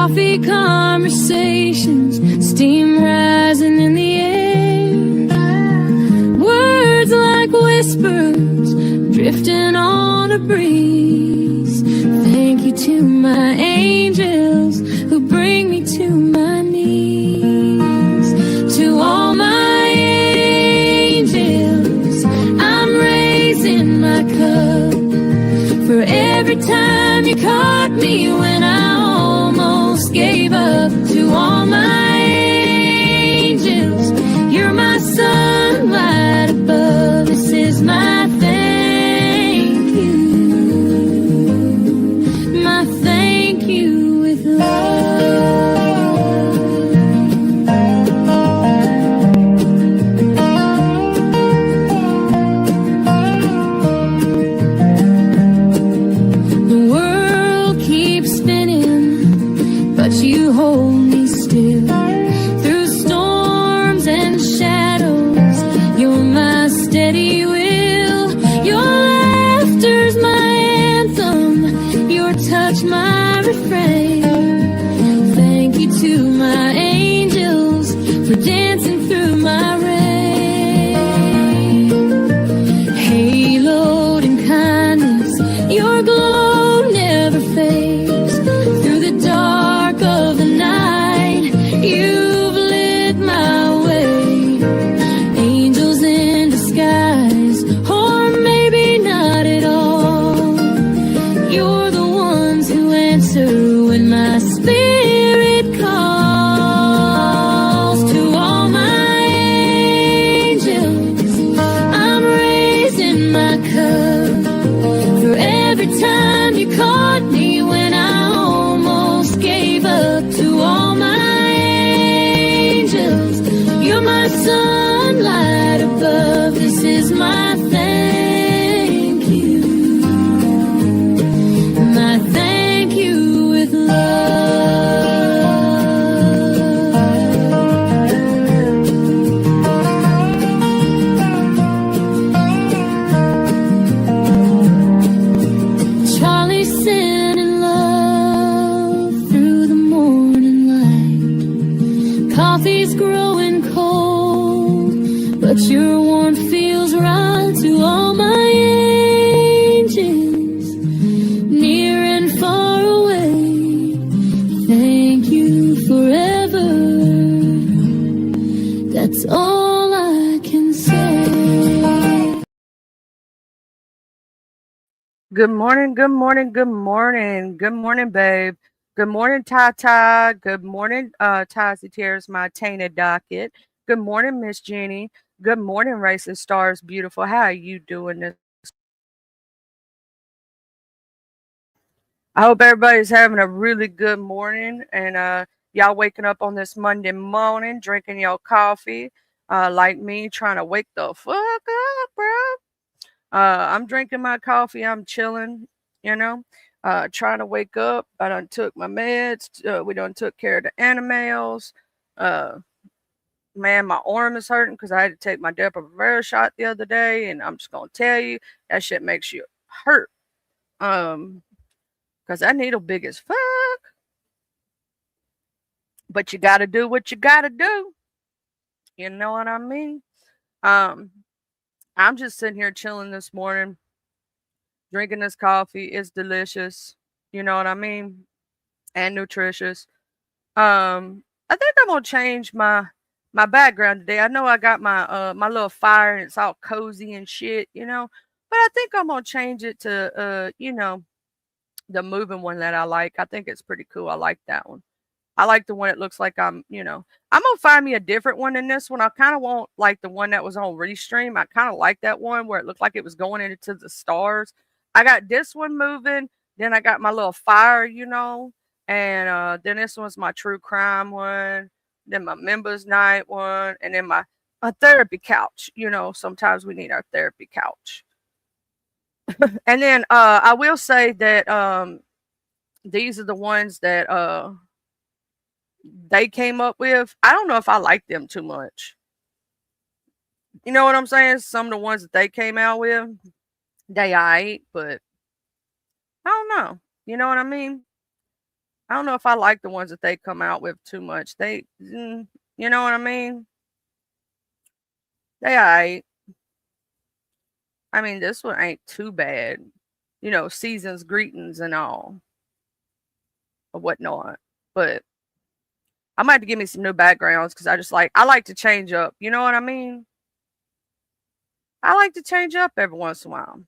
Coffee conversations, steam rising in the air. Words like whispers, drifting on a breeze. Thank you to my angels who bring me to my knees. To all my angels, I'm raising my cup. For every time you caught me when I almost gave up. To all my angels, you're my sunlight above. This is my thank you. My thank you with love. The world keeps spinning, but you hold me still. Through storms and shadows, you're my steady will. Your laughter's my anthem, your touch my refrain. Thank you to my angels for dancing through my rain. Haloed in kindness, your glow never fades. Through the dark of the night, you've lit my way. Angels in disguise, or maybe not at all. You're the ones who answer when my spirit calls. To all my angels, I'm raising my cup. For every time you caught me when I almost gave up. To all my angels, you're my sunlight above. This is my thank you. My thank you with love. Charlie sending love through the morning light. Coffee's growing cold, but your warmth feels right. To all my angels, near and far away, thank you forever. That's all I can say. Good morning, good morning, good morning. Good morning, babe. Good morning, Tata. Good morning, Tazi Tears, my tainted docket. Good morning, Miss Jenny. Good morning, Racing Stars Beautiful. How are you doing this? I hope everybody's having a really good morning and y'all waking up on this Monday morning, drinking your coffee, like me, trying to wake the fuck up, bro. I'm drinking my coffee. I'm chilling, you know, trying to wake up. I done took my meds. We done took care of the animals. Uh, man, my arm is hurting because I had to take my Depo-Provera shot the other day, and I'm just gonna tell you that shit makes you hurt. Because that needle big as fuck. But you gotta do what you gotta do. You know what I mean? Um, I'm just sitting here chilling this morning, drinking this coffee. It's delicious. You know what I mean? And nutritious. I think I'm gonna change my background today. I know I got my little fire and it's all cozy and shit, you know. But I think I'm gonna change it to the moving one that I like. I think it's pretty cool. I like that one. I like the one it looks like I'm gonna find me a different one than this one. I kind of want like the one that was on Restream. I kind of like that one where it looked like it was going into the stars. I got this one moving, then I got my little fire, and then this one's my true crime one, then my members night one, and then my a therapy couch. Sometimes we need our therapy couch. And then I will say that these are the ones that they came up with. I don't know if I like them too much. You know what I'm saying? Some of the ones that they came out with, they aight, but I don't know. You know what I mean? I don't know if I like the ones that they come out with too much. You know what I mean? They alright. I mean, this one ain't too bad. You know, seasons greetings and all or whatnot. But I might have to give me some new backgrounds because I like to change up. You know what I mean? I like to change up every once in a while.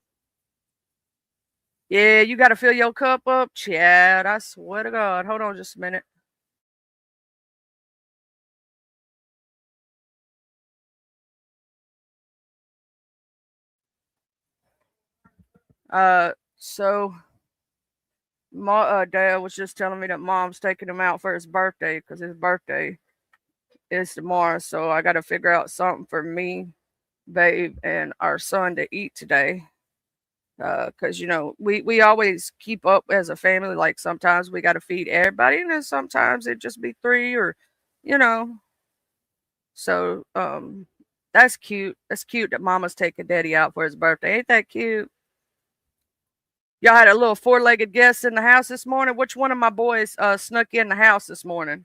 Yeah, you got to fill your cup up, Chad. I swear to God. Hold on just a minute. So Dad was just telling me that Mom's taking him out for his birthday because his birthday is tomorrow. So I got to figure out something for me, babe, and our son to eat today. Because you know we always keep up as a family. Like sometimes we got to feed everybody, and then sometimes it just be three or, you know. So that's cute. That's cute that Mama's taking Daddy out for his birthday. Ain't that cute? Y'all had a little four-legged guest in the house this morning. Which one of my boys snuck in the house this morning?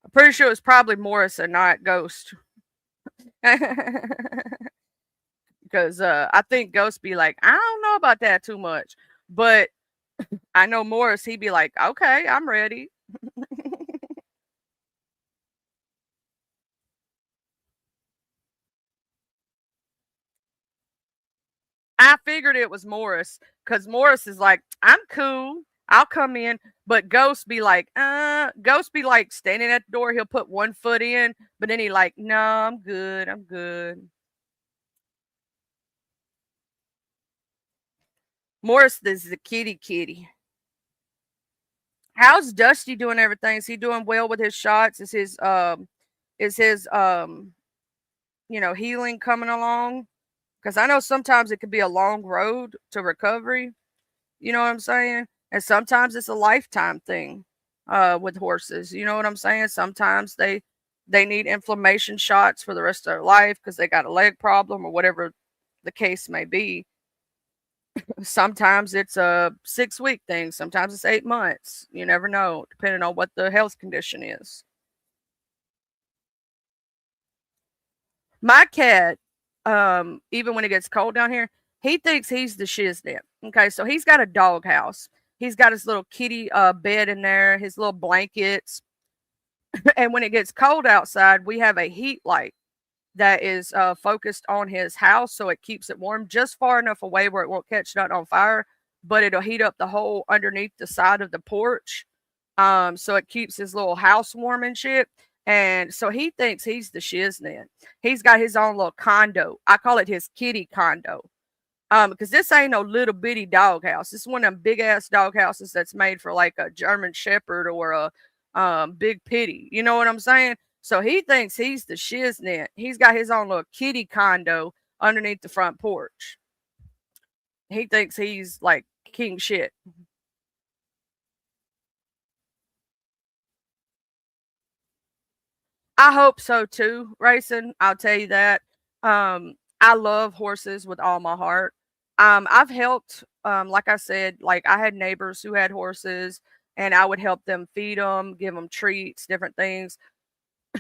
I'm pretty sure it was probably Morris and not Ghost. Because I think Ghost be like, I don't know about that too much. But I know Morris, he'd be like, okay, I'm ready. I figured it was Morris because Morris is like, I'm cool. I'll come in. But Ghost be like standing at the door. He'll put one foot in, but then he like, no, I'm good. I'm good. Morris is the kitty. How's Dusty doing everything? Is he doing well with his shots? Is his healing coming along? Because I know sometimes it could be a long road to recovery. You know what I'm saying? And sometimes it's a lifetime thing with horses. You know what I'm saying? Sometimes they need inflammation shots for the rest of their life because they got a leg problem or whatever the case may be. Sometimes it's a 6-week thing. Sometimes it's 8 months. You never know, depending on what the health condition is. My cat, even when it gets cold down here, he thinks he's the shiznit. Okay, so he's got a dog house. He's got his little kitty bed in there, his little blankets. And when it gets cold outside, we have a heat light that is focused on his house, so it keeps it warm just far enough away where it won't catch nothing on fire, but it'll heat up the hole underneath the side of the porch. So it keeps his little house warm and shit. And so he thinks he's the shiznit. He's got his own little condo. I call it his kitty condo. Because this ain't no little bitty doghouse. This is one of them big ass doghouses that's made for like a German Shepherd or a big pitty. You know what I'm saying? So he thinks he's the shiznit. He's got his own little kitty condo underneath the front porch. He thinks he's like king shit. I hope so too, Racing. I'll tell you that. I love horses with all my heart. I've helped, like I said, like I had neighbors who had horses, and I would help them feed them, give them treats, different things,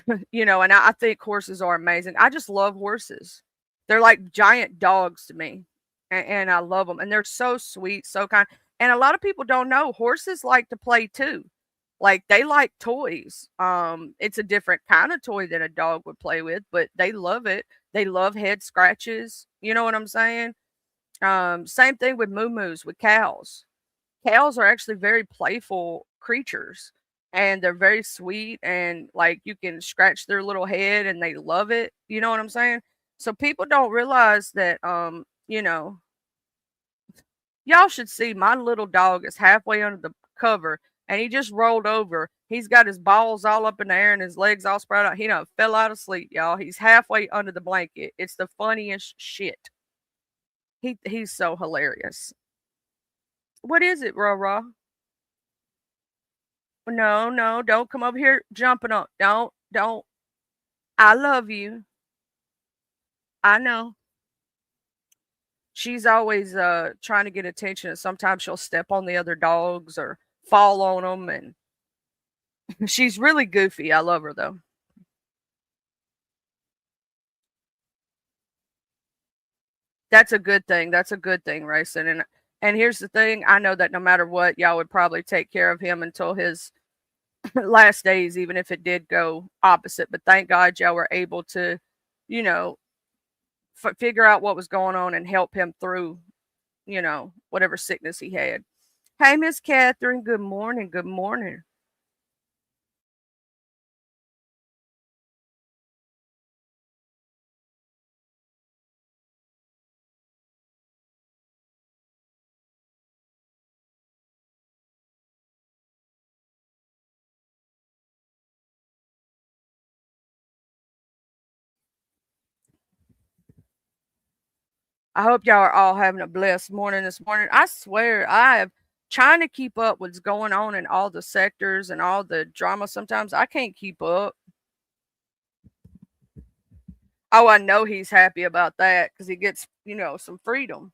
And I think horses are amazing. I just love horses. They're like giant dogs to me, and I love them, and they're so sweet, so kind. And a lot of people don't know horses like to play too. Like they like toys. It's a different kind of toy than a dog would play with, but they love it. They love head scratches. You know what I'm saying? Same thing with moo with cows. Cows are actually very playful creatures, and they're very sweet, and like you can scratch their little head and they love it. You know what I'm saying? So people don't realize that y'all should see my little dog is halfway under the cover and he just rolled over. He's got his balls all up in the air and his legs all spread out. He done fell out of sleep, y'all. He's halfway under the blanket. It's the funniest shit. He's so hilarious. What is it, Raw Raw? No, no, don't come over here jumping up. Don't. I love you. I know. she's always trying to get attention, and sometimes she'll step on the other dogs or fall on them, and she's really goofy. I love her though. That's a good thing. That's a good thing, Rayson. And here's the thing, I know that no matter what, y'all would probably take care of him until his last days, even if it did go opposite. But thank God y'all were able to, you know, figure out what was going on and help him through, whatever sickness he had. Hey, Miss Catherine. Good morning. Good morning. I hope y'all are all having a blessed morning this morning. I swear, I have trying to keep up what's going on in all the sectors and all the drama. Sometimes I can't keep up. Oh, I know he's happy about that because he gets, some freedom.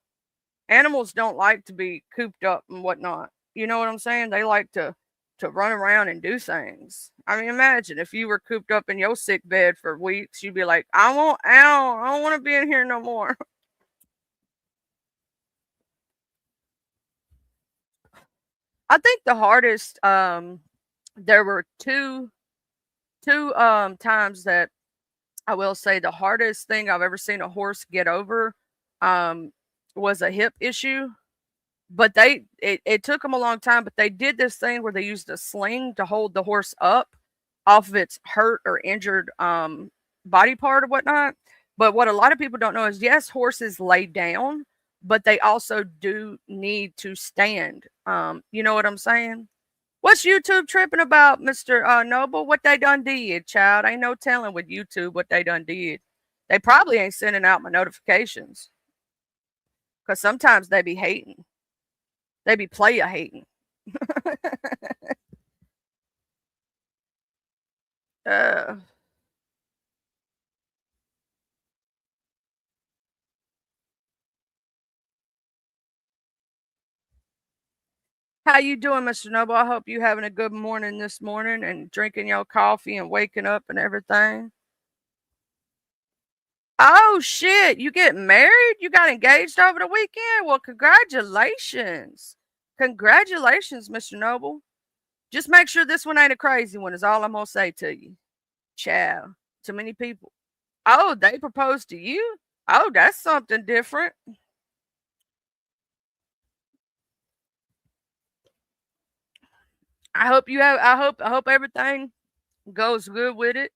Animals don't like to be cooped up and whatnot. You know what I'm saying? They like to run around and do things. I mean, imagine if you were cooped up in your sick bed for weeks, you'd be like, I won't out. I don't want to be in here no more. I think the hardest there were two times that I will say the hardest thing I've ever seen a horse get over um was a hip issue. But it took them a long time, but they did this thing where they used a sling to hold the horse up off of its hurt or injured body part or whatnot. But what a lot of people don't know is yes, horses lay down, but they also do need to stand. You know what I'm saying? What's YouTube tripping about, Mr. Noble? What they done did, child? Ain't no telling with YouTube what they done did. They probably ain't sending out my notifications because sometimes they be hating. They be player hating. uh, how you doing, Mr. Noble? I hope you having a good morning this morning and drinking your coffee and waking up and everything. Oh shit, you getting married? You got engaged over the weekend? Well, congratulations. Congratulations, Mr. Noble. Just make sure this one ain't a crazy one, is all I'm gonna say to you. Ciao. Too many people. Oh, they proposed to you? Oh, that's something different. I hope everything goes good with it.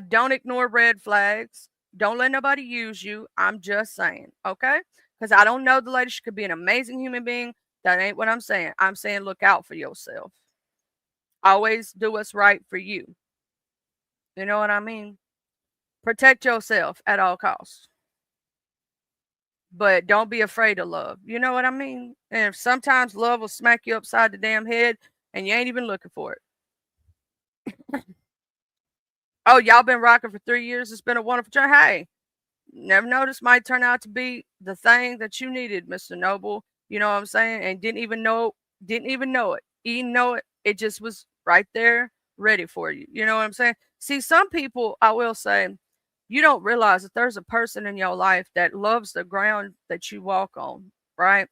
Don't ignore red flags. Don't let nobody use you. I'm just saying, okay? Because I don't know the lady. She could be an amazing human being. That ain't what I'm saying. I'm saying look out for yourself. Always do what's right for you. You know what I mean? Protect yourself at all costs. But don't be afraid of love. You know what I mean? And sometimes love will smack you upside the damn head and you ain't even looking for it. Oh, y'all been rocking for 3 years. It's been a wonderful journey. Hey, never noticed might turn out to be the thing that you needed, Mr. Noble. You know what I'm saying? And didn't even know it. You know it. It just was right there, ready for you. You know what I'm saying? See, some people, I will say, you don't realize that there's a person in your life that loves the ground that you walk on, right?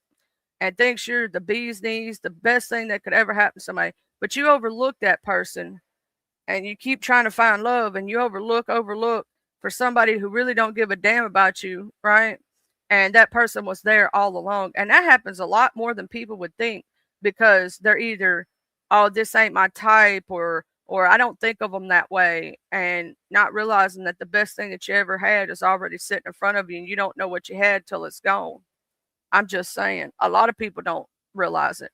And thinks you're the bee's knees, the best thing that could ever happen to somebody. But you overlook that person and you keep trying to find love and you overlook for somebody who really don't give a damn about you, right? And that person was there all along. And that happens a lot more than people would think because they're either, oh, this ain't my type or I don't think of them that way and not realizing that the best thing that you ever had is already sitting in front of you and you don't know what you had till it's gone. I'm just saying, a lot of people don't realize it.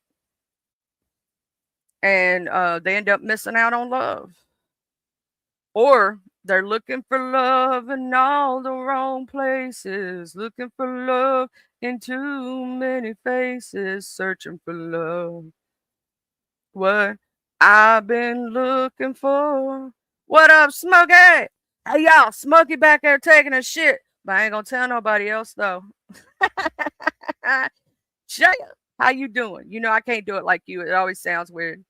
And they end up missing out on love. Or they're looking for love in all the wrong places, looking for love in too many faces, searching for love. What I've been looking for. What up, Smokey? Hey, y'all, Smokey back there taking a shit. But I ain't gonna tell nobody else though. Shut up. How you doing? You know I can't do it like you. It always sounds weird.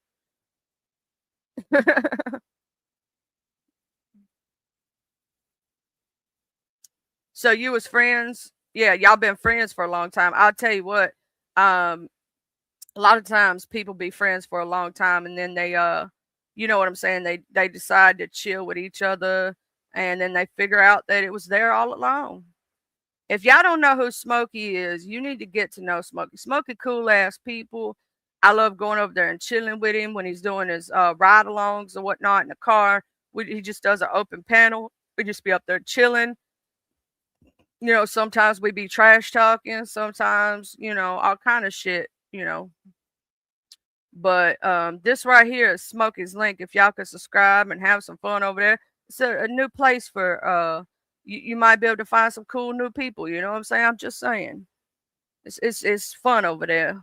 So you was friends? Yeah, y'all been friends for a long time. I'll tell you what. Um, a lot of times people be friends for a long time and then they you know what I'm saying, they decide to chill with each other and then they figure out that it was there all along. If y'all don't know who Smokey is, you need to get to know Smokey. Smokey cool ass people. I love going over there and chilling with him when he's doing his ride alongs or whatnot in the car. He just does an open panel. We just be up there chilling. You know, sometimes we be trash talking, sometimes, you know, all kind of shit, you know. But this right here is Smokey's Link. If y'all could subscribe and have some fun over there, it's a new place for you might be able to find some cool new people. You know what I'm saying? I'm just saying, it's fun over there.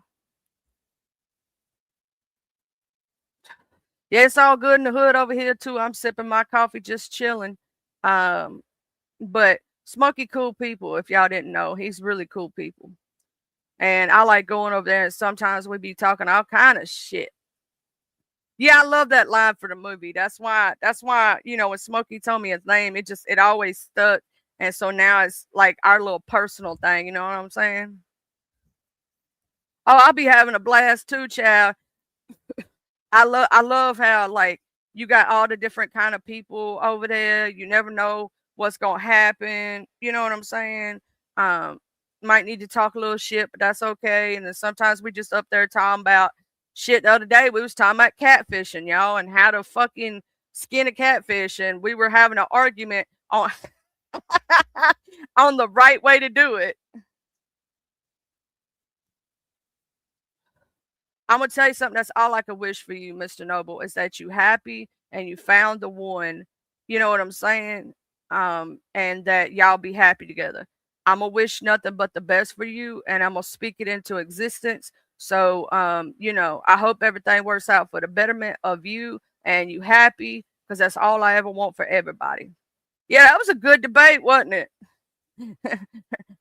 Yeah, it's all good in the hood over here too. I'm sipping my coffee, just chilling. Um, but Smokey cool people. If y'all didn't know, he's really cool people. And I like going over there and sometimes we be talking all kind of shit. Yeah, I love that line for the movie. That's why, you know, when Smokey told me his name, it always stuck. And so now it's like our little personal thing, you know what I'm saying? Oh, I'll be having a blast too, child. I love how like you got all the different kind of people over there. You never know what's gonna happen. You know what I'm saying? Um, might need to talk a little shit, but that's okay. And then sometimes we just up there talking about shit. The other day we was talking about catfishing, y'all, and how to fucking skin a catfish, and we were having an argument on on the right way to do it. I'm gonna tell you something. That's all I could wish for you, Mr. Noble, is that you happy and you found the one. You know what I'm saying? And that y'all be happy together. I'm gonna wish nothing but the best for you, and I'm gonna speak it into existence. So, you know, I hope everything works out for the betterment of you and you happy, because that's all I ever want for everybody. Yeah, that was a good debate, wasn't it?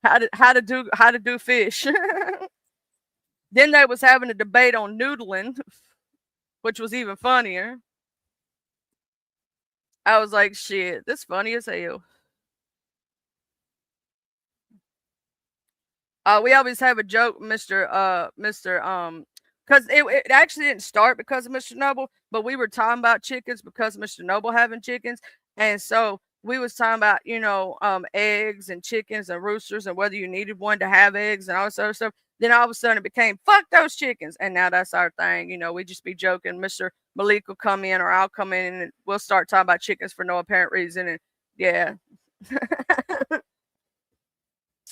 How to do fish. Then they was having a debate on noodling, which was even funnier. I was like, shit, this funny as hell. We always have a joke, Mr. Because it actually didn't start because of Mr. Noble, but we were talking about chickens because of Mr. Noble having chickens. And so we was talking about, you know, eggs and chickens and roosters and whether you needed one to have eggs and all this other stuff. Then all of a sudden it became fuck those chickens. And now that's our thing. You know, we just be joking. Mr. Malik will come in or I'll come in and we'll start talking about chickens for no apparent reason. And yeah.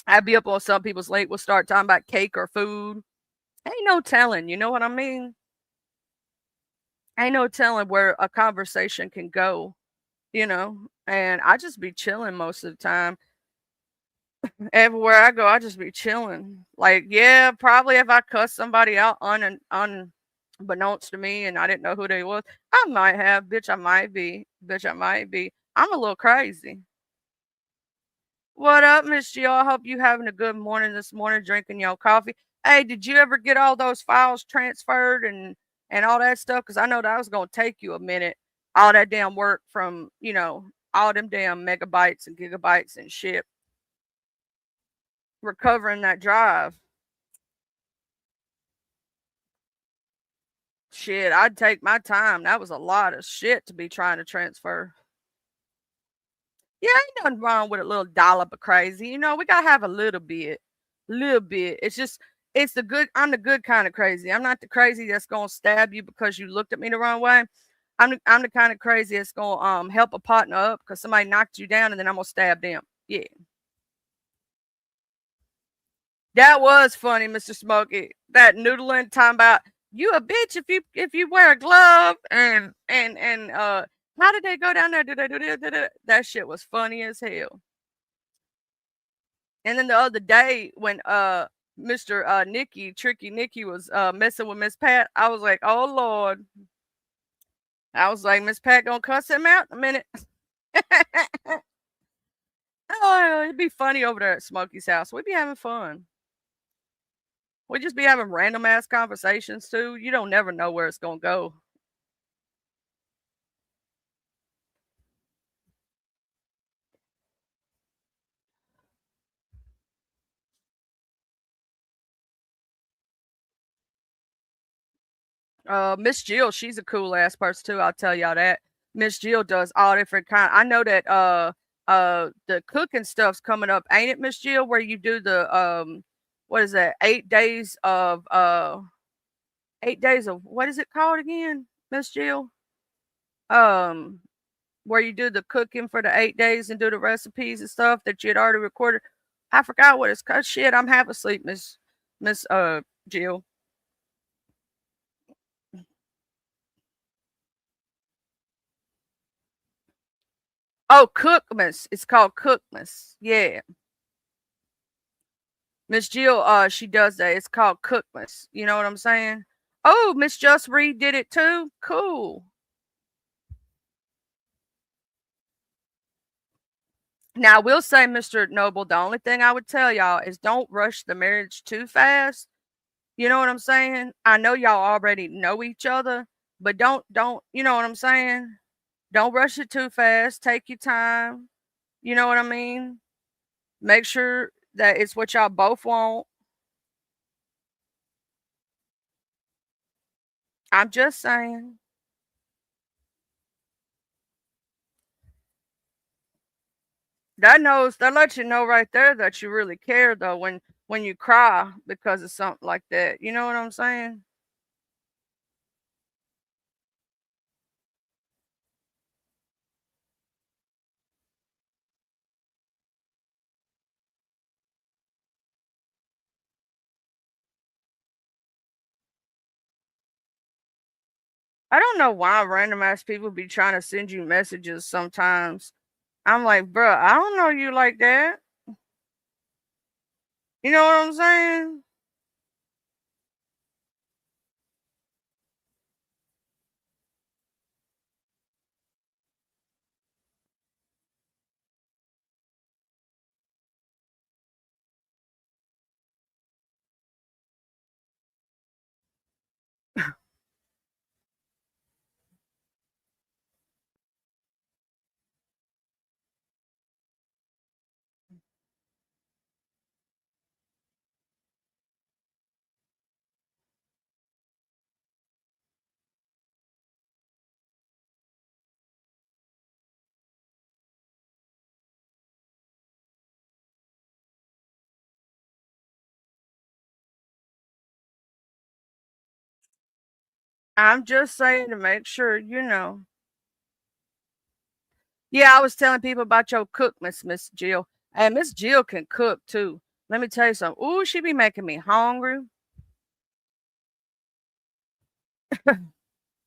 I'd be up on some people's late. We'll start talking about cake or food. Ain't no telling, you know what I mean? Ain't no telling where a conversation can go, you know? And I just be chilling most of the time. Everywhere I go, I just be chilling. Like, yeah, probably if I cuss somebody out unbeknownst to me and I didn't know who they was, I might have, bitch, I might be. Bitch, I might be. I'm a little crazy. What up, Miss Jill? I hope you having a good morning this morning, drinking your coffee. Hey, did you ever get all those files transferred and all that stuff? Because I know that was gonna take you a minute. All that damn work from, you know, all them damn megabytes and gigabytes and shit. Recovering that drive. Shit, I'd take my time. That was a lot of shit to be trying to transfer. Yeah, ain't nothing wrong with a little dollop of crazy. You know, we gotta have a little bit. Little bit. It's just it's the good I'm the good kind of crazy. I'm not the crazy that's gonna stab you because you looked at me the wrong way. I'm the kind of crazy that's gonna help a partner up because somebody knocked you down and then I'm gonna stab them. Yeah. That was funny, Mr. Smokey. That noodling time about you a bitch if you wear a glove and how did they go down there? Did they do that? That shit was funny as hell. And then the other day when Mr. Nikki, Tricky Nikki was messing with Miss Pat, I was like, oh Lord. I was like, Miss Pat gonna cuss him out in a minute. Oh, it'd be funny over there at Smokey's house. We'd be having fun. We'd just be having random ass conversations too. You don't never know where it's gonna go. Miss Jill, she's a cool ass person too. I'll tell y'all that. Miss Jill does all different kind. I know that the cooking stuff's coming up, ain't it, Miss Jill? Where you do the what is that? 8 days of 8 days of what is it called again, Miss Jill? Um, where you do the cooking for the 8 days and do the recipes and stuff that you had already recorded. I forgot what it's called. Shit, I'm half asleep, Miss Jill. Oh, Cookmas. It's called Cookmas. Yeah. Miss Jill, she does that. It's called Cookmas. You know what I'm saying? Oh, Miss Just Reed did it too. Cool. Now, I will say, Mr. Noble, the only thing I would tell y'all is don't rush the marriage too fast. You know what I'm saying? I know y'all already know each other, but don't, you know what I'm saying? Don't rush it too fast. Take your time. You know what I mean? Make sure that it's what y'all both want. I'm just saying. That lets you know right there that you really care though when you cry because of something like that. You know what I'm saying? I don't know why random ass people be trying to send you messages sometimes. I'm like, bro, I don't know you like that. You know what I'm saying? I'm just saying to make sure you know. Yeah, I was telling people about your cook, Miss Jill. And Miss Jill can cook too. Let me tell you something. Ooh, she be making me hungry.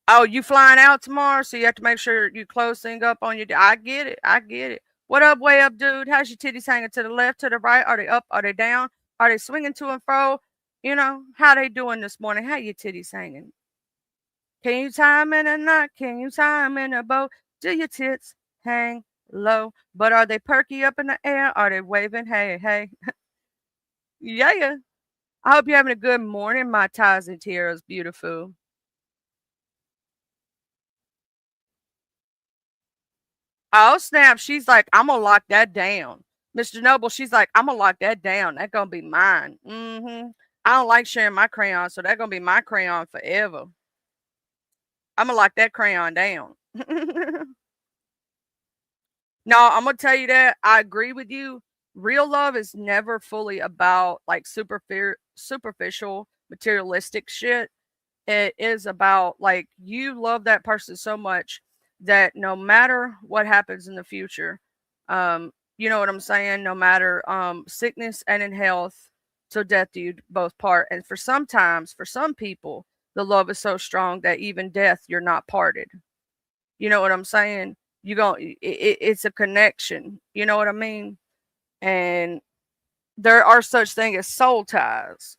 Oh, you flying out tomorrow, so you have to make sure you close thing up on your. I get it. I get it. What up, way up, dude? How's your titties hanging to the left, to the right? Are they up? Are they down? Are they swinging to and fro? You know how they doing this morning? How your titties hanging? Can you tie 'em in a knot? Can you tie 'em in a bow? Do your tits hang low? But are they perky up in the air? Are they waving? Hey, hey, yeah, yeah. I hope you're having a good morning, my ties and tears, beautiful. Oh, snap. She's like, I'm gonna lock that down. Mr. Noble, she's like, I'm gonna lock that down. That's gonna be mine. I don't like sharing my crayon, so that's gonna be my crayon forever. I'm gonna lock that crayon down. No, I'm gonna tell you that I agree with you. Real love is never fully about like superficial materialistic shit. It is about like you love that person so much that no matter what happens in the future, you know what I'm saying? No matter sickness and in health, till death do you both part. And for some people, the love is so strong that even death you're not parted. You know what I'm saying? It's a connection. You know what I mean? And there are such thing as soul ties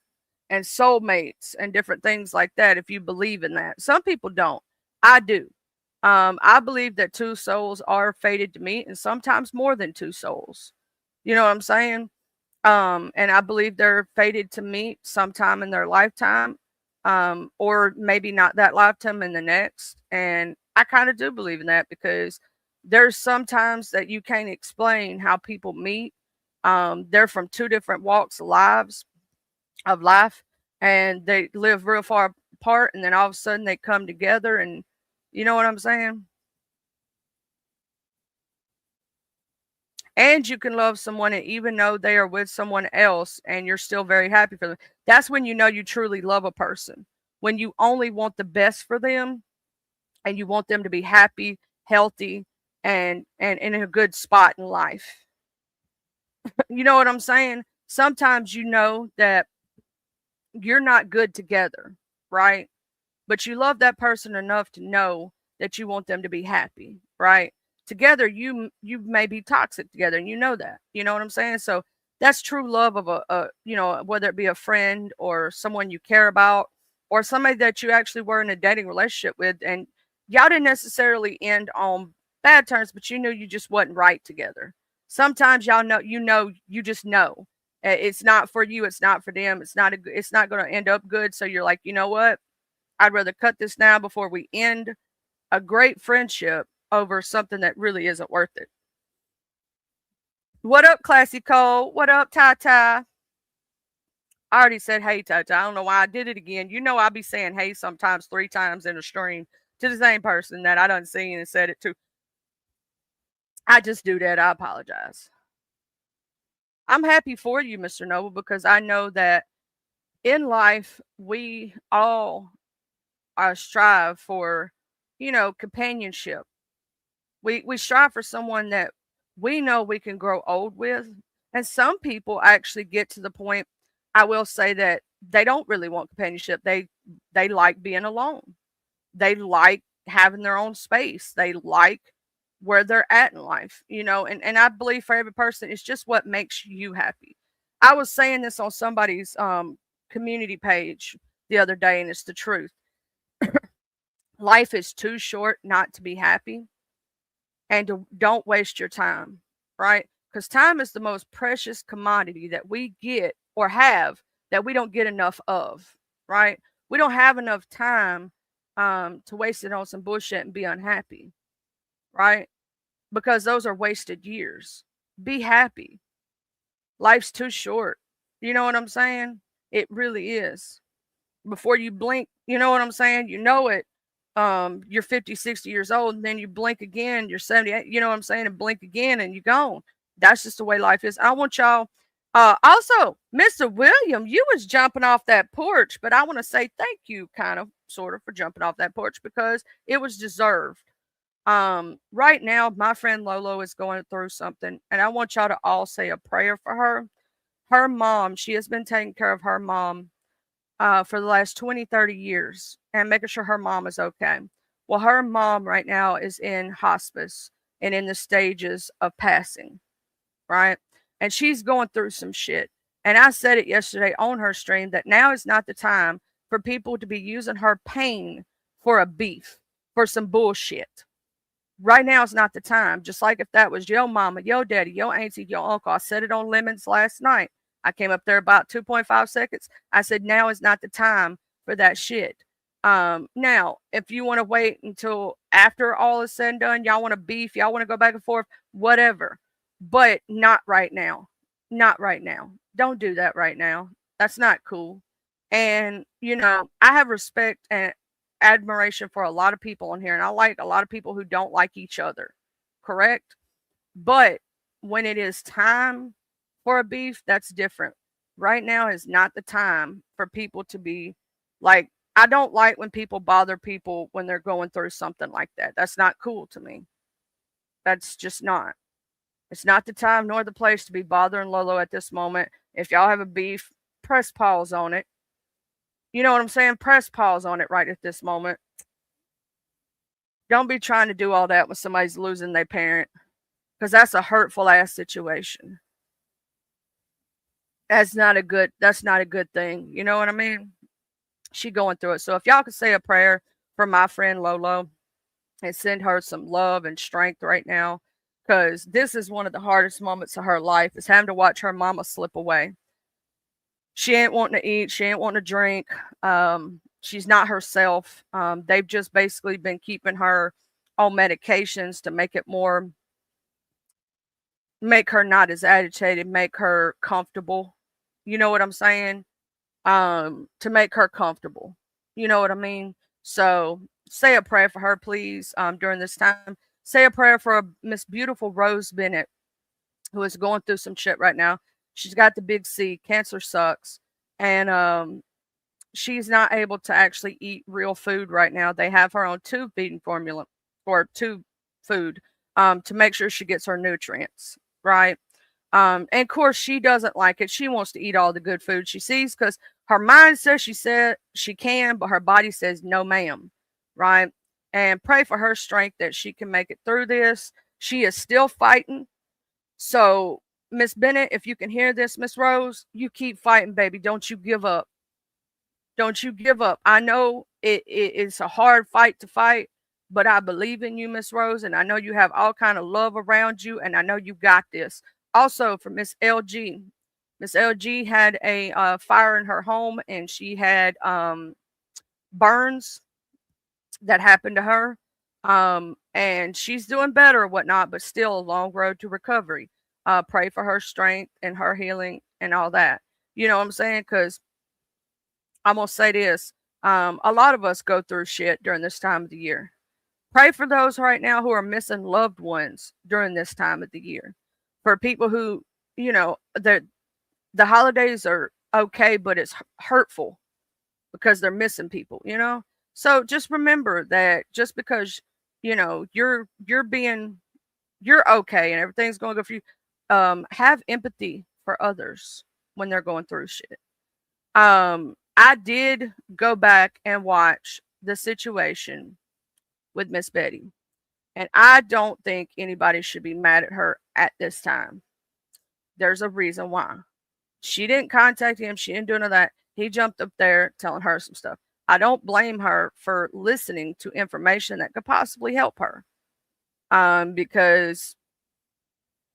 and soulmates and different things like that if you believe in that. Some people don't. I do. I believe that two souls are fated to meet and sometimes more than two souls. You know what I'm saying? And I believe they're fated to meet sometime in their lifetime, or maybe not that lifetime in the next. And I kind of do believe in that because there's sometimes that you can't explain how people meet. They're from two different walks of life, and they live real far apart, and then all of a sudden they come together, and you know what I'm saying? And you can love someone and even though they are with someone else and you're still very happy for them. That's when you know you truly love a person. When you only want the best for them and you want them to be happy, healthy, and in a good spot in life. You know what I'm saying? Sometimes you know that you're not good together, right? But you love that person enough to know that you want them to be happy, right? Together you may be toxic together and you know that. You know what I'm saying? So that's true love of a you know, whether it be a friend or someone you care about or somebody that you actually were in a dating relationship with and y'all didn't necessarily end on bad terms, but you knew you just wasn't right together. Sometimes y'all know, you just know. It's not for you, it's not for them, it's not going to end up good, so you're like, "You know what? I'd rather cut this now before we end a great friendship over something that really isn't worth it." What up, Classy Cole? What up, Ty Ty? I already said hey, Ty Ty. I don't know why I did it again. You know, I'll be saying hey sometimes 3 times in a stream to the same person that I done seen and said it to. I just do that. I apologize. I'm happy for you, Mr. Noble, because I know that in life we all strive for, you know, companionship. We strive for someone that we know we can grow old with. And some people actually get to the point, I will say, that they don't really want companionship. They like being alone. They like having their own space. They like where they're at in life, you know, and I believe for every person it's just what makes you happy. I was saying this on somebody's community page the other day, and it's the truth. Life is too short not to be happy and don't waste your time, right? Because time is the most precious commodity that we get or have that we don't get enough of, right? We don't have enough time to waste it on some bullshit and be unhappy, right? Because those are wasted years. Be happy. Life's too short. You know what I'm saying? It really is. Before you blink, you know what I'm saying? You know it. You're 50, 60 years old, and then you blink again, you're 78, you know what I'm saying? And blink again and you're gone. That's just the way life is. I want y'all also, Mr. William, you was jumping off that porch, but I want to say thank you kind of sort of for jumping off that porch because it was deserved. Right now my friend Lolo is going through something and I want y'all to all say a prayer for her. Her mom, she has been taking care of her mom for the last 20, 30 years and making sure her mom is okay. Well, her mom right now is in hospice and in the stages of passing, right? And she's going through some shit. And I said it yesterday on her stream that now is not the time for people to be using her pain for a beef, for some bullshit. Right now is not the time. Just like if that was your mama, your daddy, your auntie, your uncle. I said it on Lemons last night. I came up there about 2.5 seconds. I said, now is not the time for that shit. Now, if you want to wait until after all is said and done, y'all want to beef, y'all want to go back and forth, whatever. But not right now. Not right now. Don't do that right now. That's not cool. And, you know, I have respect and admiration for a lot of people on here, and I like a lot of people who don't like each other. Correct? But when it is time for a beef, that's different. Right now is not the time for people to be like, I don't like when people bother people when they're going through something like that. That's not cool to me. That's just not. It's not the time nor the place to be bothering Lolo at this moment. If y'all have a beef, press pause on it. You know what I'm saying? Press pause on it right at this moment. Don't be trying to do all that when somebody's losing their parent, because that's a hurtful ass situation. That's not a good thing. You know what I mean? She going through it. So if y'all could say a prayer for my friend Lolo and send her some love and strength right now. because this is one of the hardest moments of her life, is having to watch her mama slip away. She ain't wanting to eat. She ain't wanting to drink. She's not herself. They've just basically been keeping her on medications to make her not as agitated, make her comfortable. You know what I'm saying? To make her comfortable. You know what I mean? So say a prayer for her, please, during this time. Say a prayer for Miss Beautiful Rose Bennett, who is going through some shit right now. She's got the big C. Cancer sucks. And she's not able to actually eat real food right now. They have her on tube feeding formula or tube food to make sure she gets her nutrients, right? And of course, she doesn't like it. She wants to eat all the good food she sees because her mind says she can, but her body says no, ma'am, right? And pray for her strength that she can make it through this. She is still fighting. So, Miss Bennett, if you can hear this, Miss Rose, you keep fighting, baby. Don't you give up. Don't you give up. I know it's a hard fight to fight, but I believe in you, Miss Rose, and I know you have all kind of love around you, and I know you got this. Also, for Miss LG, Miss LG had a fire in her home, and she had burns that happened to her. And she's doing better or whatnot, but still a long road to recovery. Pray for her strength and her healing and all that. You know what I'm saying? Because I'm gonna say this. A lot of us go through shit during this time of the year. Pray for those right now who are missing loved ones during this time of the year. For people who, the holidays are okay, but it's hurtful because they're missing people, So just remember that just because, you're okay and everything's going good for you, have empathy for others when they're going through shit. I did go back and watch The Situation with Miss Betty, and I don't think anybody should be mad at her at this time. There's a reason why. She didn't contact him. She didn't do none of that. He jumped up there telling her some stuff. I don't blame her for listening to information that could possibly help her, because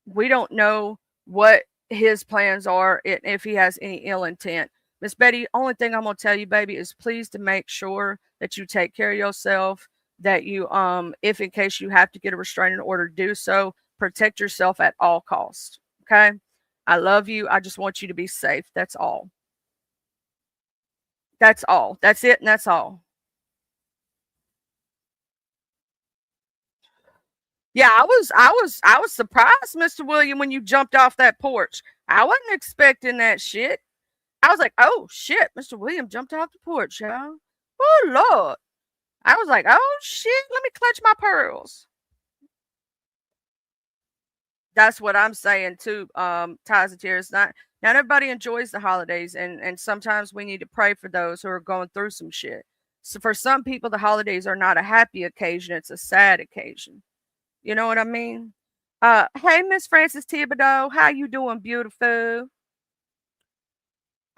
we don't know what his plans are, if he has any ill intent. Miss Betty, only thing I'm gonna tell you, baby, is please to make sure that you take care of yourself. That you, if in case you have to get a restraining order, do so. Protect yourself at all costs. Okay. I love you. I just want you to be safe. That's all. That's all. That's it, and that's all. Yeah, I was surprised, Mr. William, when you jumped off that porch. I wasn't expecting that shit. I was like, oh shit, Mr. William jumped off the porch, y'all. Oh Lord. I was like, oh shit, let me clutch my pearls. That's what I'm saying too, Ties and Tears. Not everybody enjoys the holidays, and sometimes we need to pray for those who are going through some shit. So for some people, the holidays are not a happy occasion, it's a sad occasion. You know what I mean? Hey, Miss Frances Thibodeau, how you doing, beautiful?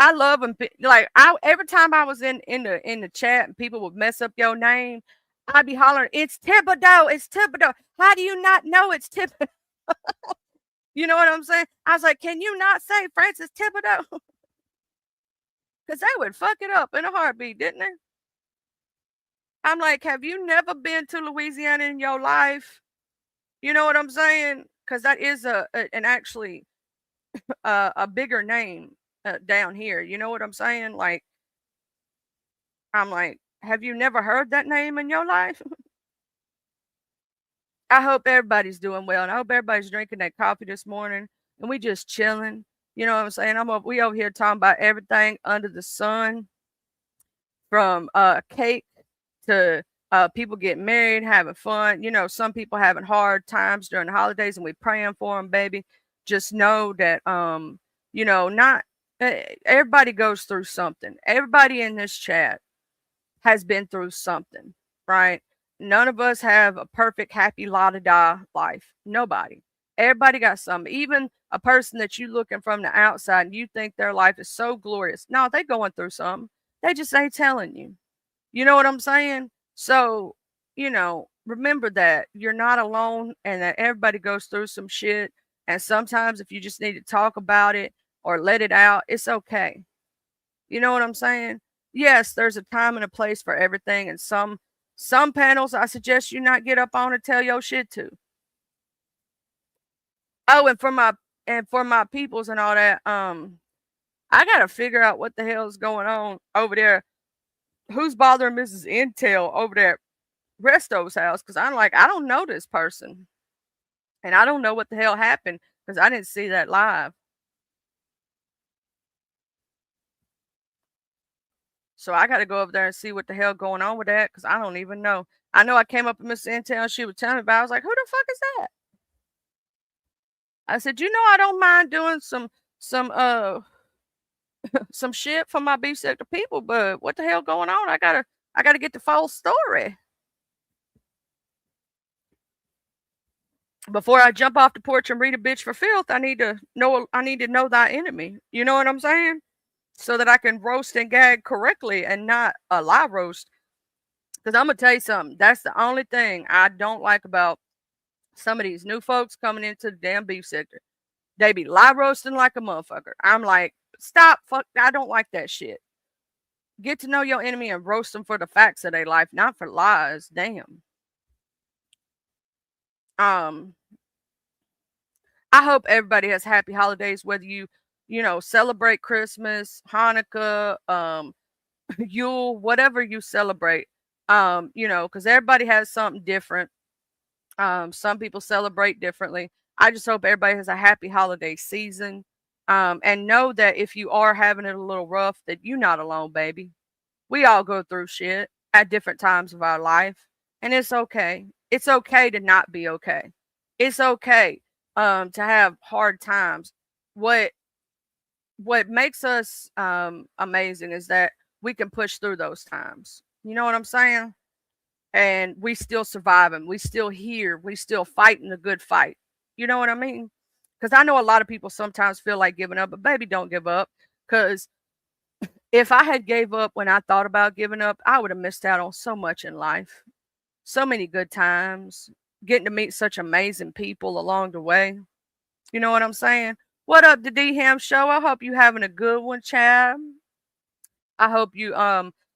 I love them. Like every time I was in the chat and people would mess up your name, I'd be hollering, "It's Thibodeau! It's Thibodeau! How do you not know it's Thibodeau?" You know what I'm saying? I was like, "Can you not say Frances Thibodeau?" Because they would fuck it up in a heartbeat, didn't they? I'm like, "Have you never been to Louisiana in your life?" You know what I'm saying? Because that is an actually a bigger name down here. You know what I'm saying? Like, I'm like, have you never heard that name in your life? I hope everybody's doing well, and I hope everybody's drinking that coffee this morning, and we just chilling. You know what I'm saying? We over here talking about everything under the sun, from cake to people getting married, having fun. Some people having hard times during the holidays, and we praying for them, baby. Just know that not everybody goes through something. Everybody in this chat has been through something, right? None of us have a perfect, happy, la-da-da life. Nobody. Everybody got something. Even a person that you looking from the outside and you think their life is so glorious. No, they going through something. They just ain't telling you. You know what I'm saying? So, remember that you're not alone and that everybody goes through some shit. And sometimes if you just need to talk about it or let it out, it's okay. You know what I'm saying? Yes, there's a time and a place for everything. And some panels I suggest you not get up on and tell your shit to. Oh, and for my peoples and all that, I gotta figure out what the hell's going on over there. Who's bothering Mrs. Intel over there at Resto's house? Because I'm like, I don't know this person. And I don't know what the hell happened because I didn't see that live. So I got to go over there and see what the hell going on with that because I don't even know. I know I came up with Miss Intel and she would tell me about it. I was like, who the fuck is that? I said, you know, I don't mind doing some some shit for my beef sector people, but what the hell going on? I gotta get the full story. Before I jump off the porch and read a bitch for filth, I need to know thy enemy. You know what I'm saying? So that I can roast and gag correctly and not a lie roast. Because I'm gonna tell you something. That's the only thing I don't like about some of these new folks coming into the damn beef sector. They be lie roasting like a motherfucker. I'm like, stop, fuck, I don't like that shit. Get to know your enemy and roast them for the facts of their life, not for lies. Damn. I hope everybody has happy holidays, whether you celebrate Christmas, Hanukkah, Yule, whatever you celebrate. Because everybody has something different. Some people celebrate differently. I just hope everybody has a happy holiday season. And know that if you are having it a little rough, that you're not alone, baby. We all go through shit at different times of our life. And it's okay. It's okay to not be okay. It's okay to have hard times. What makes us amazing is that we can push through those times. You know what I'm saying? And we still surviving. We still here. We still fighting the good fight. You know what I mean? Because I know a lot of people sometimes feel like giving up, but baby, don't give up. Because if I had gave up when I thought about giving up, I would have missed out on so much in life. So many good times, getting to meet such amazing people along the way. You know what I'm saying? What up, the D Ham Show? I hope you having a good one, Chad. I hope you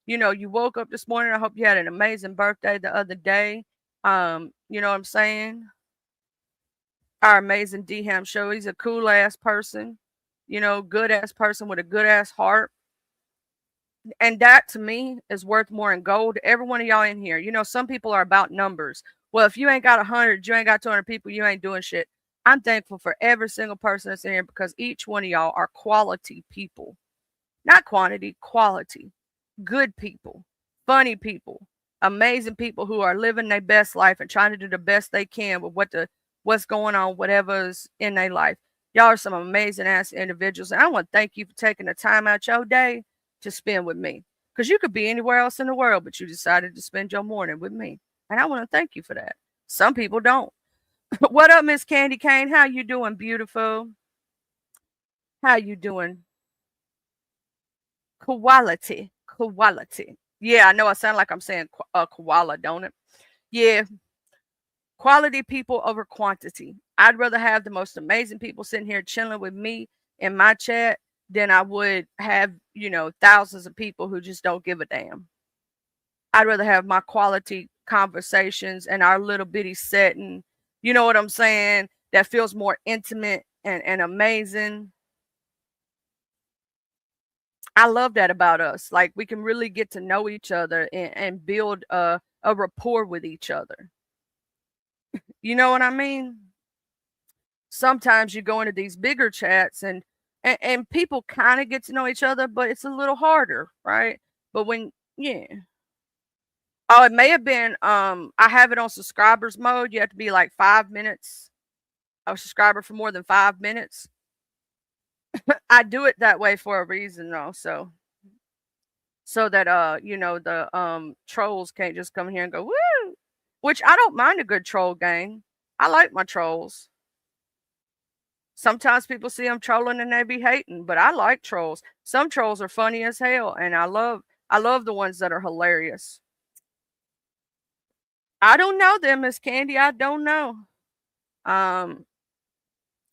you woke up this morning. I hope you had an amazing birthday the other day. You know what I'm saying? Our amazing D Ham Show. He's a cool ass person, good ass person with a good ass heart. And that to me is worth more than gold. Every one of y'all in here, some people are about numbers. Well, if you ain't got 100, you ain't got 200 people, you ain't doing shit. I'm thankful for every single person that's in here because each one of y'all are quality people. Not quantity, quality. Good people, funny people, amazing people who are living their best life and trying to do the best they can with what's going on, whatever's in their life. Y'all are some amazing ass individuals. And I want to thank you for taking the time out your day to spend with me. Because you could be anywhere else in the world, but you decided to spend your morning with me. And I want to thank you for that. Some people don't. What up, Miss Candy Cane? How you doing, beautiful? How you doing? Quality. Yeah, I know I sound like I'm saying koala, don't it? Yeah. Quality people over quantity. I'd rather have the most amazing people sitting here chilling with me in my chat than I would have, thousands of people who just don't give a damn. I'd rather have my quality conversations and our little bitty setting, you know what I'm saying, that feels more intimate and amazing. I love that about us. Like we can really get to know each other and build a rapport with each other. You know what I mean? Sometimes you go into these bigger chats and people kind of get to know each other, but it's a little harder, right? But yeah. Oh, it may have been, I have it on subscribers mode. You have to be like 5 minutes a subscriber for more than 5 minutes. I do it that way for a reason though. So that, the trolls can't just come here and go, woo, which I don't mind a good troll gang. I like my trolls. Sometimes people see them trolling and they be hating, but I like trolls. Some trolls are funny as hell, and I love the ones that are hilarious. I don't know them, Miss Candy. I don't know.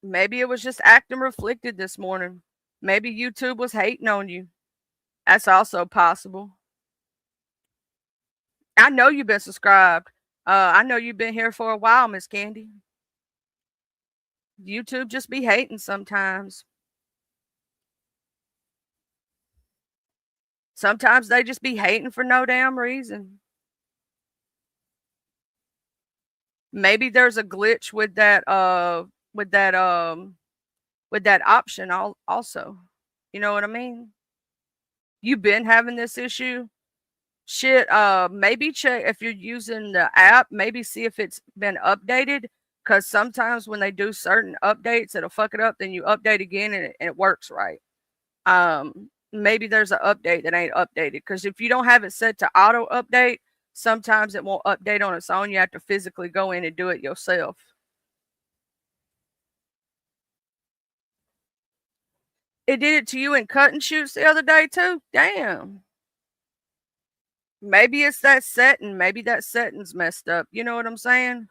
Maybe it was just acting reflected this morning. Maybe YouTube was hating on you. That's also possible. I know you've been subscribed. I know you've been here for a while, Miss Candy. YouTube just be hating sometimes. Sometimes they just be hating for no damn reason. Maybe there's a glitch with that option also. You know what I mean? You've been having this issue. Shit, maybe check if you're using the app, maybe see if it's been updated. Cause sometimes when they do certain updates, it'll fuck it up. Then you update again and it works right. Maybe there's an update that ain't updated. Because if you don't have it set to auto update, sometimes it won't update on its own. You have to physically go in and do it yourself. It did it to you in cut and shoots the other day too? Damn. Maybe it's that setting. Maybe that setting's messed up. You know what I'm saying?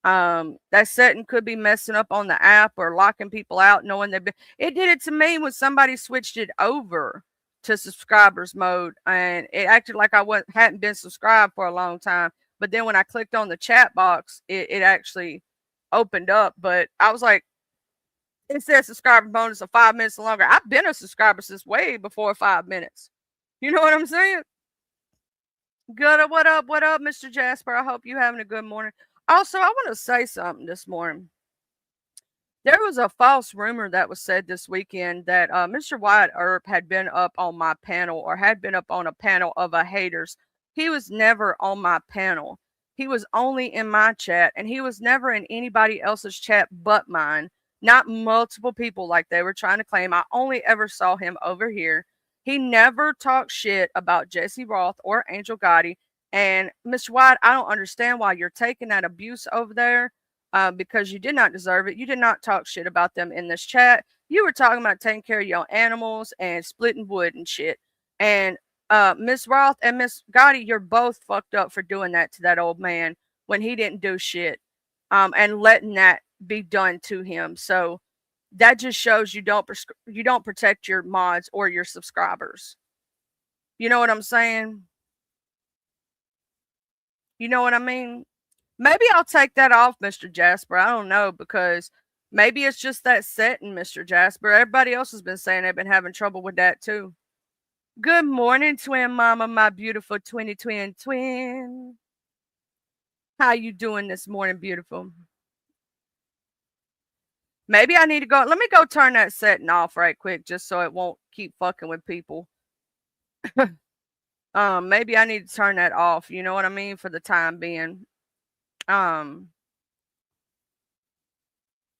That setting could be messing up on the app or locking people out, knowing they've been. It did it to me when somebody switched it over to subscribers mode, and it acted like I hadn't been subscribed for a long time. But then when I clicked on the chat box, it actually opened up. But I was like, it says subscriber bonus of 5 minutes or longer. I've been a subscriber since way before 5 minutes. You know what I'm saying? Good. What up, Mr. Jasper? I hope you're having a good morning. Also, I want to say something this morning. There was a false rumor that was said this weekend that Mr. Wyatt Earp had been up on my panel or had been up on a panel of haters. He was never on my panel. He was only in my chat, and he was never in anybody else's chat but mine. Not multiple people like they were trying to claim. I only ever saw him over here. He never talked shit about Jesse Roth or Angel Gotti. And Mr. White, I don't understand why you're taking that abuse over there because you did not deserve it. You did not talk shit about them in this chat. You were talking about taking care of your animals and splitting wood and shit. And Miss Roth and Miss Gotti, you're both fucked up for doing that to that old man when he didn't do shit and letting that be done to him. So that just shows you don't protect your mods or your subscribers. You know what I'm saying? You know what I mean? Maybe I'll take that off, Mr. Jasper. I don't know, because maybe it's just that setting, Mr. Jasper. Everybody else has been saying they've been having trouble with that too. Good morning, twin mama, my beautiful twin. How you doing this morning, beautiful? Maybe I need to go. Let me go turn that setting off right quick just so it won't keep fucking with people. Maybe I need to turn that off. You know what I mean? For the time being.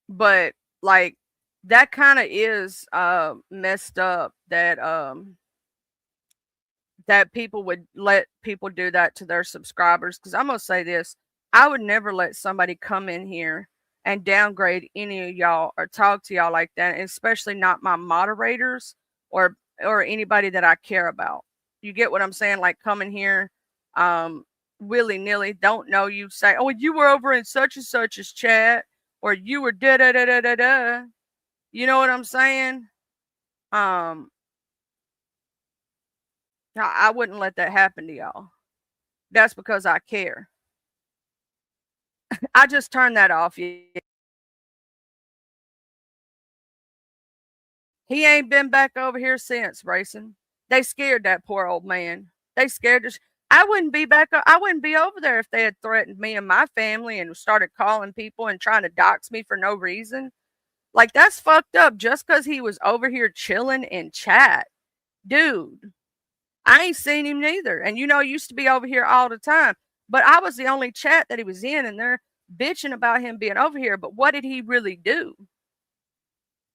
But like that kind of is messed up that that people would let people do that to their subscribers. Because I'm gonna say this, I would never let somebody come in here and downgrade any of y'all or talk to y'all like that, especially not my moderators or anybody that I care about. You get what I'm saying? Like coming here willy-nilly, don't know you, say, oh, you were over in such and such's chat, or you were da da da da da da. You know what I'm saying? I wouldn't let that happen to y'all. That's because I care. I just turned that off. He ain't been back over here since, Racing. They scared that poor old man. They scared us. I wouldn't be back. I wouldn't be over there if they had threatened me and my family and started calling people and trying to dox me for no reason. Like, that's fucked up just because he was over here chilling in chat. Dude, I ain't seen him neither. And he used to be over here all the time. But I was the only chat that he was in, and they're bitching about him being over here. But what did he really do?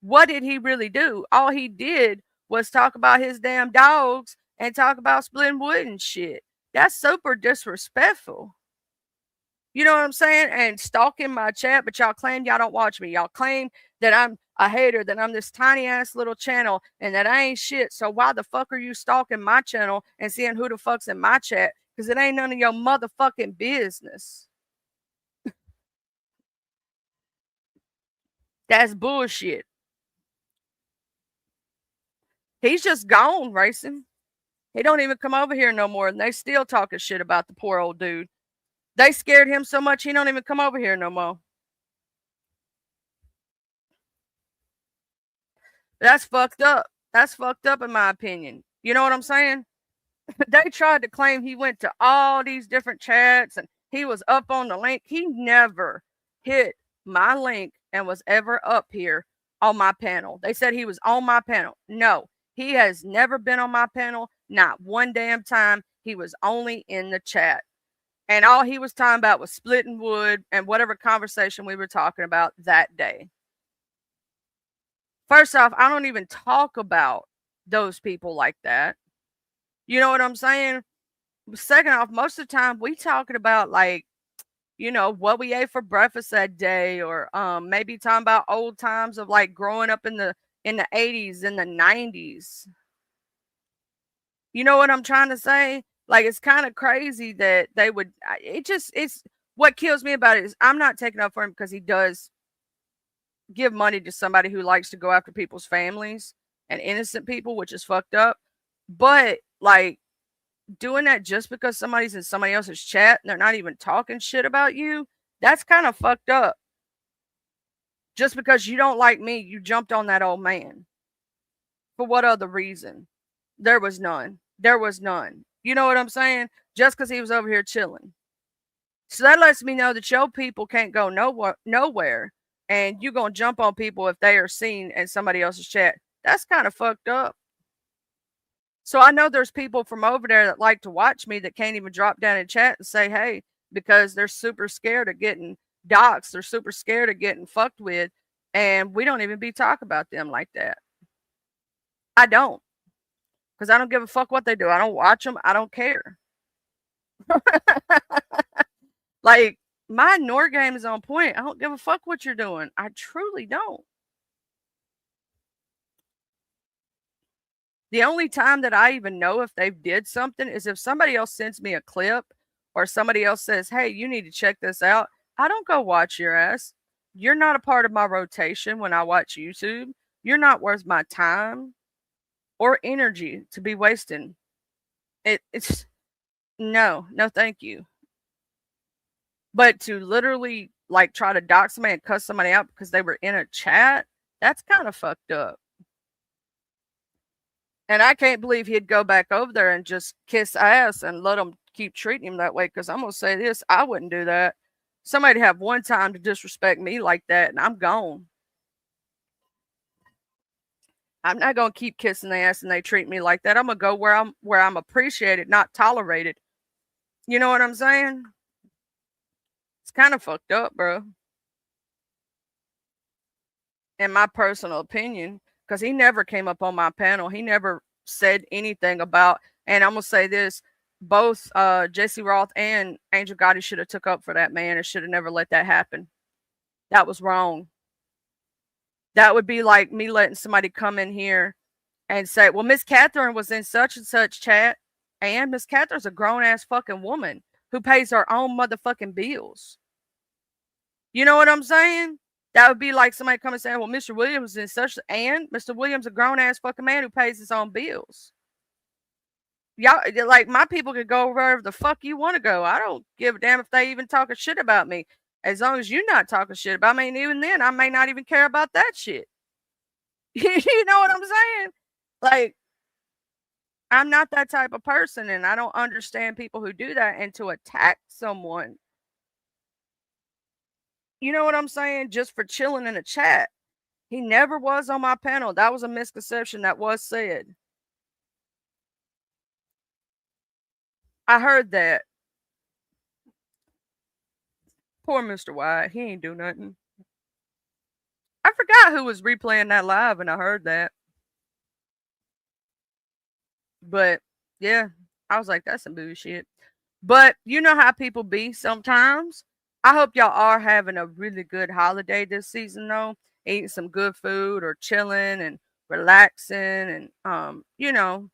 What did he really do? All he did was talk about his damn dogs and talk about splitting wood and shit. That's super disrespectful. You know what I'm saying? And stalking my chat, but y'all claim y'all don't watch me. Y'all claim that I'm a hater, that I'm this tiny ass little channel and that I ain't shit. So why the fuck are you stalking my channel and seeing who the fuck's in my chat? Because it ain't none of your motherfucking business. That's bullshit. He's just gone racing. He don't even come over here no more, and they still talking shit about the poor old dude. They scared him so much he don't even come over here no more. That's fucked up. That's fucked up in my opinion. You know what I'm saying? They tried to claim he went to all these different chats and he was up on the link. He never hit my link and was ever up here on my panel. They said he was on my panel. No, he has never been on my panel. Not one damn time. He was only in the chat. And all he was talking about was splitting wood and whatever conversation we were talking about that day. First off, I don't even talk about those people like that. You know what I'm saying? Second off, most of the time we talking about like, you know, what we ate for breakfast that day, or maybe talking about old times of like growing up in the 80s and the 90s. You know what I'm trying to say? Like, it's kind of crazy that they would. It's what kills me about it is I'm not taking up for him because he does give money to somebody who likes to go after people's families and innocent people, which is fucked up. But like doing that just because somebody's in somebody else's chat and they're not even talking shit about you, that's kind of fucked up. Just because you don't like me, you jumped on that old man. For what other reason? There was none. There was none. You know what I'm saying? Just because he was over here chilling. So that lets me know that your people can't go nowhere, and you're going to jump on people if they are seen in somebody else's chat. That's kind of fucked up. So I know there's people from over there that like to watch me that can't even drop down in chat and say, hey, because they're super scared of getting doxxed. They're super scared of getting fucked with. And we don't even be talking about them like that. I don't. Because I don't give a fuck what they do. I don't watch them. I don't care. Like, my Nord game is on point. I don't give a fuck what you're doing. I truly don't. The only time that I even know if they've did something is if somebody else sends me a clip or somebody else says, hey, you need to check this out. I don't go watch your ass. You're not a part of my rotation when I watch YouTube. You're not worth my time or energy to be wasting. It's no, thank you. But to literally like try to dox somebody and cuss somebody out because they were in a chat, that's kind of fucked up. And I can't believe he'd go back over there and just kiss ass and let them keep treating him that way. Because I'm going to say this, I wouldn't do that. Somebody have one time to disrespect me like that, and I'm gone. I'm not going to keep kissing their ass and they treat me like that. I'm going to go where I'm appreciated, not tolerated. You know what I'm saying? It's kind of fucked up, bro. In my personal opinion, because he never came up on my panel. He never said anything about, and I'm going to say this, both Jesse Roth and Angel Gotti should have took up for that man and should have never let that happen. That was wrong. That would be like me letting somebody come in here and say, well, Miss Catherine was in such and such chat, and Miss Catherine's a grown-ass fucking woman who pays her own motherfucking bills. You know what I'm saying? That would be like somebody coming saying, well, Mr. Williams is such, and Mr. Williams a grown-ass fucking man who pays his own bills. Y'all, like, my people could go wherever the fuck you want to go. I don't give a damn if they even talking shit about me. As long as you're not talking shit about me, and even then, I may not even care about that shit. You know what I'm saying? Like, I'm not that type of person, and I don't understand people who do that and to attack someone. You know what I'm saying? Just for chilling in a chat. He never was on my panel. That was a misconception that was said. I heard that. Poor Mr. White. He ain't do nothing. I forgot who was replaying that live, and I heard that. But yeah, I was like, that's some bullshit. But you know how people be sometimes. I hope y'all are having a really good holiday this season, though. Eating some good food or chilling and relaxing and, you know,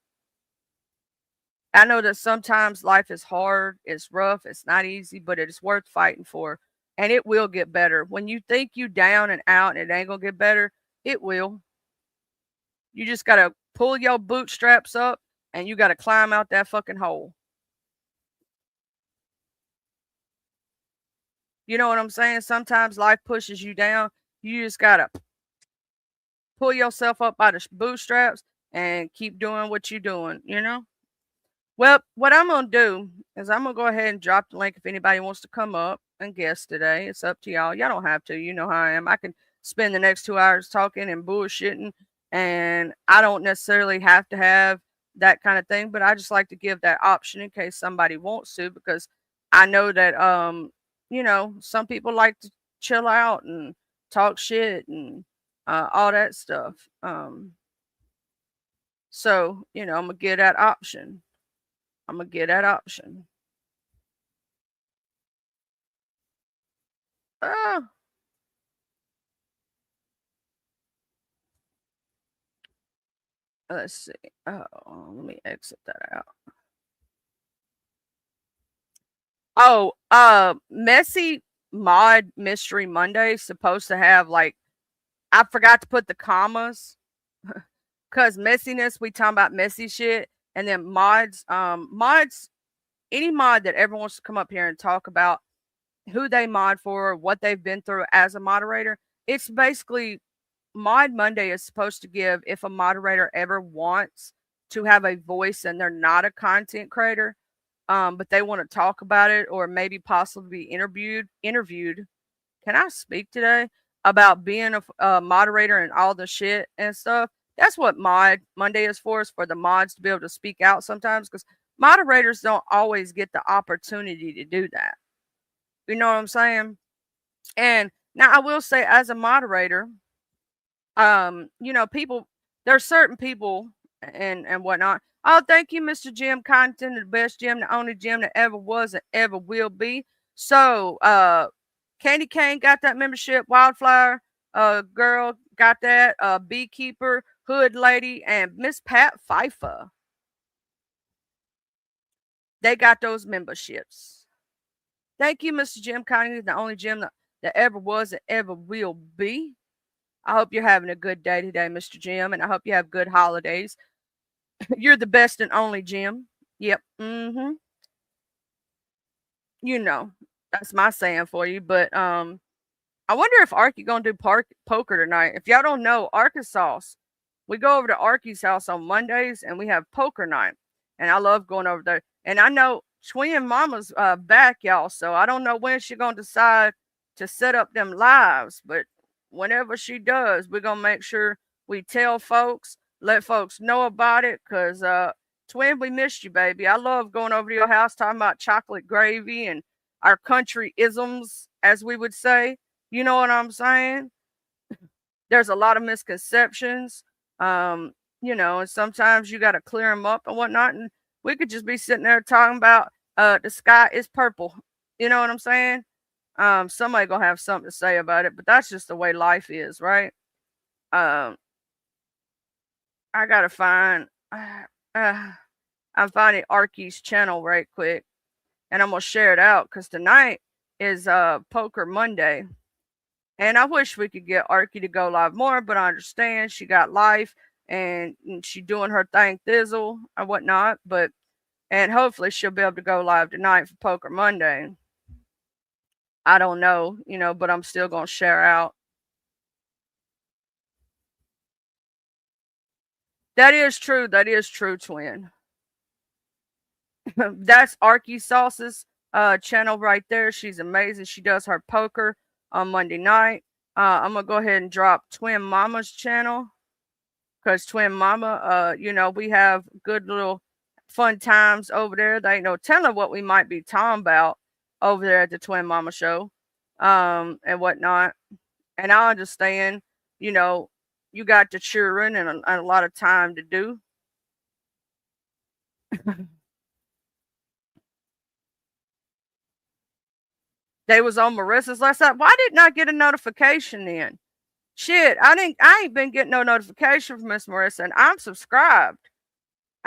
I know that sometimes life is hard, it's rough, it's not easy, but it is worth fighting for. And it will get better. When you think you down and out and it ain't gonna get better, it will. You just gotta pull your bootstraps up and you gotta climb out that fucking hole. You know what I'm saying? Sometimes life pushes you down. You just gotta pull yourself up by the bootstraps and keep doing what you're doing, you know? Well, what I'm gonna do is I'm gonna go ahead and drop the link if anybody wants to come up and guest today. It's up to y'all. Y'all don't have to. You know how I am. I can spend the next 2 hours talking and bullshitting, and I don't necessarily have to have that kind of thing. But I just like to give that option in case somebody wants to, because I know that some people like to chill out and talk shit and all that stuff. So I'm gonna give that option. I'm gonna get that option. Oh, let's see. Oh, let me exit that out. Oh, Messy Mod Mystery Monday is supposed to have like I forgot to put the commas because messiness. We talking about messy shit, and then mods. Any mod that ever wants to come up here and talk about who they mod for, what they've been through as a moderator. It's basically Mod Monday is supposed to give if a moderator ever wants to have a voice and they're not a content creator, but they want to talk about it or maybe possibly be interviewed. Can I speak today about being a moderator and all the shit and stuff? That's what Mod Monday is for the mods to be able to speak out sometimes because moderators don't always get the opportunity to do that. You know what I'm saying? And now I will say, as a moderator, people, there's certain people and whatnot. Oh, thank you, Mr. Jim Content, the best Jim, the only Jim that ever was and ever will be. So, Candy Cane got that membership, Wildflower, girl got that, Beekeeper, Hood Lady, and Miss Pat Pfeiffer. They got those memberships. Thank you, Mr. Jim Content, the only Jim that ever was and ever will be. I hope you're having a good day today, Mr. Jim, and I hope you have good holidays. You're the best and only Jim. Yep. That's my saying for you. But I wonder if Arky gonna do poker tonight. If y'all don't know, Arkansas, we go over to Arky's house on Mondays and we have poker night. And I love going over there. And I know Twin Mama's back, y'all. So I don't know when she's gonna decide to set up them lives, but whenever she does, we're gonna make sure we tell folks, let folks know about it. Cause Twin, we missed you, baby. I love going over to your house talking about chocolate gravy and our country isms, as we would say. You know what I'm saying? There's a lot of misconceptions, and sometimes you got to clear them up and whatnot. And we could just be sitting there talking about the sky is purple. You know what I'm saying? Somebody gonna have something to say about it, but that's just the way life is, right? I gotta find. I'm finding Arky's channel right quick, and I'm gonna share it out because tonight is Poker Monday, and I wish we could get Arky to go live more, but I understand she got life and she doing her thing, thizzle or whatnot. And hopefully she'll be able to go live tonight for Poker Monday. I don't know, but I'm still going to share out. That is true. That is true, Twin. That's Arky Sauce's channel right there. She's amazing. She does her poker on Monday night. I'm going to go ahead and drop Twin Mama's channel because Twin Mama, we have good little fun times over there. They ain't no telling what we might be talking about over there at the Twin Mama show and whatnot. And I understand, you got the children and a lot of time to do. They was on Marissa's last night. Why didn't I get a notification then? Shit, I ain't been getting no notification from Miss Marissa, and I'm subscribed.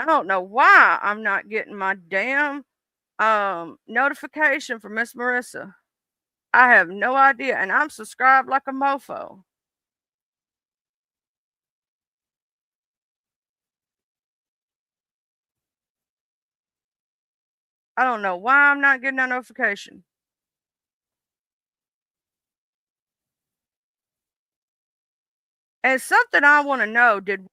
I don't know why I'm not getting my damn notification from Miss Marissa. I have no idea, and I'm subscribed like a mofo. I don't know why I'm not getting that notification. And something I want to know, did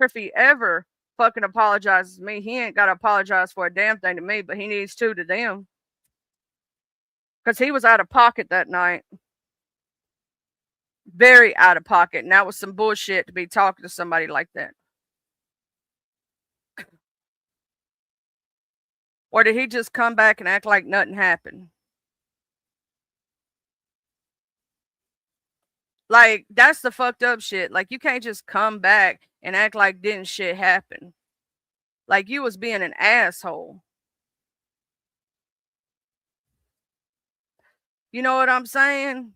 if he ever fucking apologizes to me, he ain't got to apologize for a damn thing to me, but he needs to them. Because he was out of pocket that night. Very out of pocket. And that was some bullshit to be talking to somebody like that. Or did he just come back and act like nothing happened? Like, that's the fucked up shit. Like, you can't just come back and act like didn't shit happen. Like, you was being an asshole. You know what I'm saying?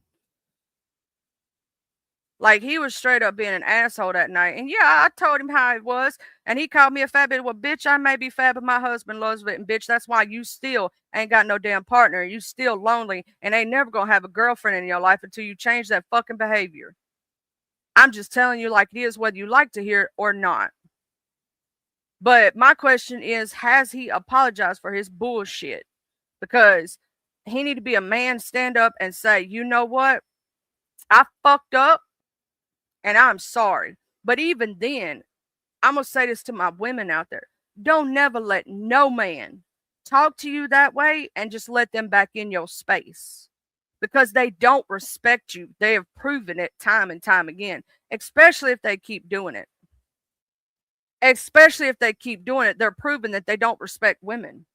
Like, he was straight up being an asshole that night. And yeah, I told him how it was. And he called me a fat bitch. Well, bitch, I may be fat, but my husband loves it. And bitch, that's why you still ain't got no damn partner. You still lonely and ain't never gonna have a girlfriend in your life until you change that fucking behavior. I'm just telling you like it is, whether you like to hear it or not. But my question is, has he apologized for his bullshit? Because he need to be a man, stand up and say, you know what? I fucked up. And I'm sorry. But even then, I'm going to say this to my women out there. Don't never let no man talk to you that way and just let them back in your space. Because they don't respect you. They have proven it time and time again, especially if they keep doing it. Especially if they keep doing it, they're proving that they don't respect women.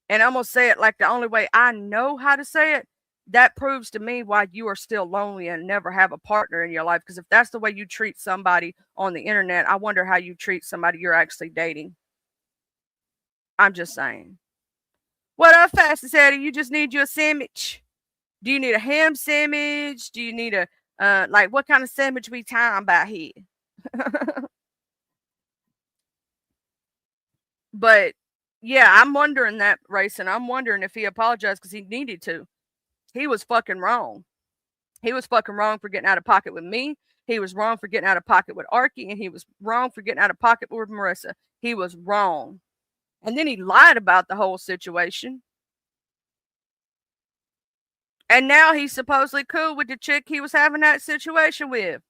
And I'm going to say it like the only way I know how to say it. That proves to me why you are still lonely and never have a partner in your life. Because if that's the way you treat somebody on the internet, I wonder how you treat somebody you're actually dating. I'm just saying. What up, Fastest Eddie? You just need you a sandwich. Do you need a ham sandwich? Do you need a, like, what kind of sandwich we talking about here? But, yeah, I'm wondering that, Rayson. I'm wondering if he apologized because he needed to. He was fucking wrong. He was fucking wrong for getting out of pocket with me. He was wrong for getting out of pocket with Arky, and he was wrong for getting out of pocket with Marissa. He was wrong. And then he lied about the whole situation. And now he's supposedly cool with the chick he was having that situation with.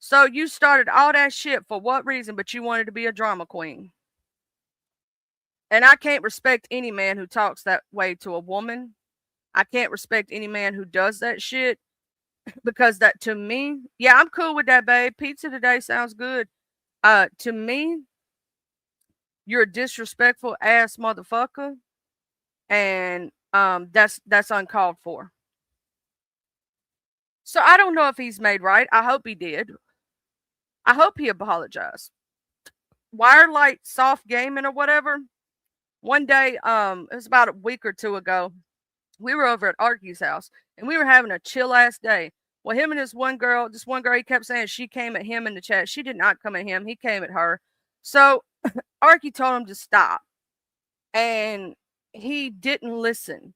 So you started all that shit for what reason? But you wanted to be a drama queen. And I can't respect any man who talks that way to a woman. I can't respect any man who does that shit. Because that, to me, yeah, I'm cool with that, babe. Pizza today sounds good. To me, you're a disrespectful ass motherfucker, and that's uncalled for. So I don't know if he's made right. I hope he did. I hope he apologized. Wirelight soft gaming or whatever. One day, it was about a week or two ago. We were over at Arky's house, and we were having a chill ass day. Well, him and this one girl, he kept saying she came at him in the chat. She did not come at him. He came at her. So Arky told him to stop. And he didn't listen.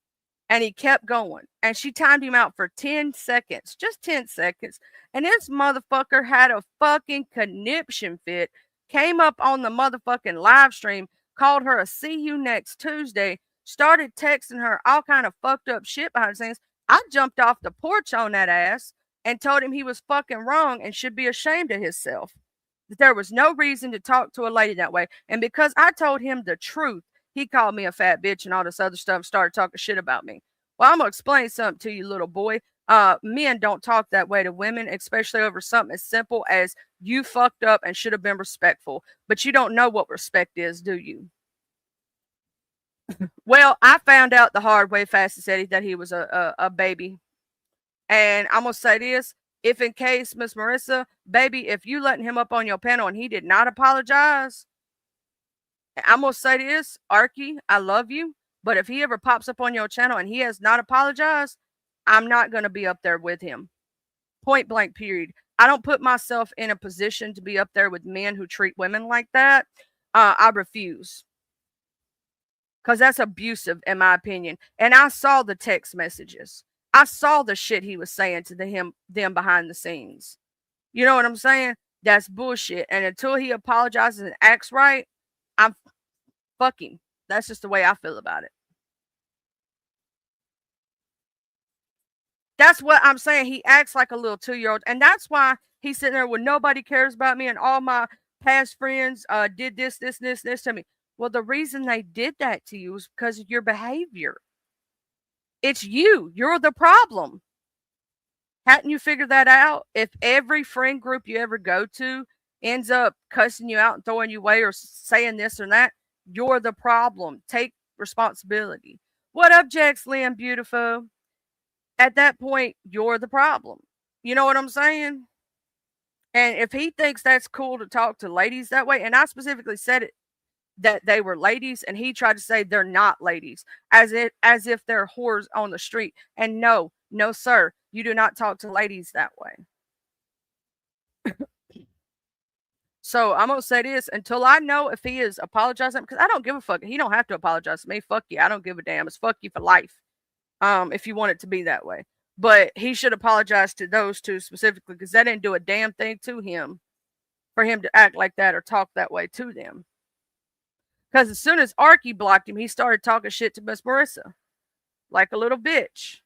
And he kept going. And she timed him out for 10 seconds. Just 10 seconds. And this motherfucker had a fucking conniption fit. Came up on the motherfucking live stream. Called her a see you next Tuesday. Started texting her all kind of fucked up shit behind the scenes. I jumped off the porch on that ass and told him he was fucking wrong and should be ashamed of himself. That there was no reason to talk to a lady that way. And because I told him the truth, he called me a fat bitch and all this other stuff, started talking shit about me. Well, I'm going to explain something to you, little boy. Men don't talk that way to women, especially over something as simple as you fucked up and should have been respectful. But you don't know what respect is, do you? Well, I found out the hard way, Fastest Eddie, that he was a baby. And I'm going to say this. If in case, Miss Marissa, baby, if you letting him up on your panel and he did not apologize, I'm going to say this. Arky, I love you. I But if he ever pops up on your channel and he has not apologized, I'm not going to be up there with him. Point blank, period. I don't put myself in a position to be up there with men who treat women like that. I refuse. Because that's abusive, in my opinion. And I saw the text messages. I saw the shit he was saying to them behind the scenes. You know what I'm saying? That's bullshit. And until he apologizes and acts right, I'm fucking. That's just the way I feel about it. That's what I'm saying. He acts like a little 2-year-old. And that's why he's sitting there when nobody cares about me and all my past friends did this to me. Well, the reason they did that to you is because of your behavior. It's you. You're the problem. Hadn't you figured that out? If every friend group you ever go to ends up cussing you out and throwing you away or saying this or that, you're the problem. Take responsibility. What up, Jax Lynn, beautiful? At that point, you're the problem. You know what I'm saying? And if he thinks that's cool to talk to ladies that way, and I specifically said it that they were ladies, and he tried to say they're not ladies, as if they're whores on the street. And no, sir, you do not talk to ladies that way. So I'm gonna say this until I know if he is apologizing, because I don't give a fuck. He don't have to apologize to me. Fuck you. I don't give a damn. It's fuck you for life. If you want it to be that way. But he should apologize to those two specifically, because that didn't do a damn thing to him for him to act like that or talk that way to them. Because as soon as Arky blocked him, he started talking shit to Miss Marissa. Like a little bitch.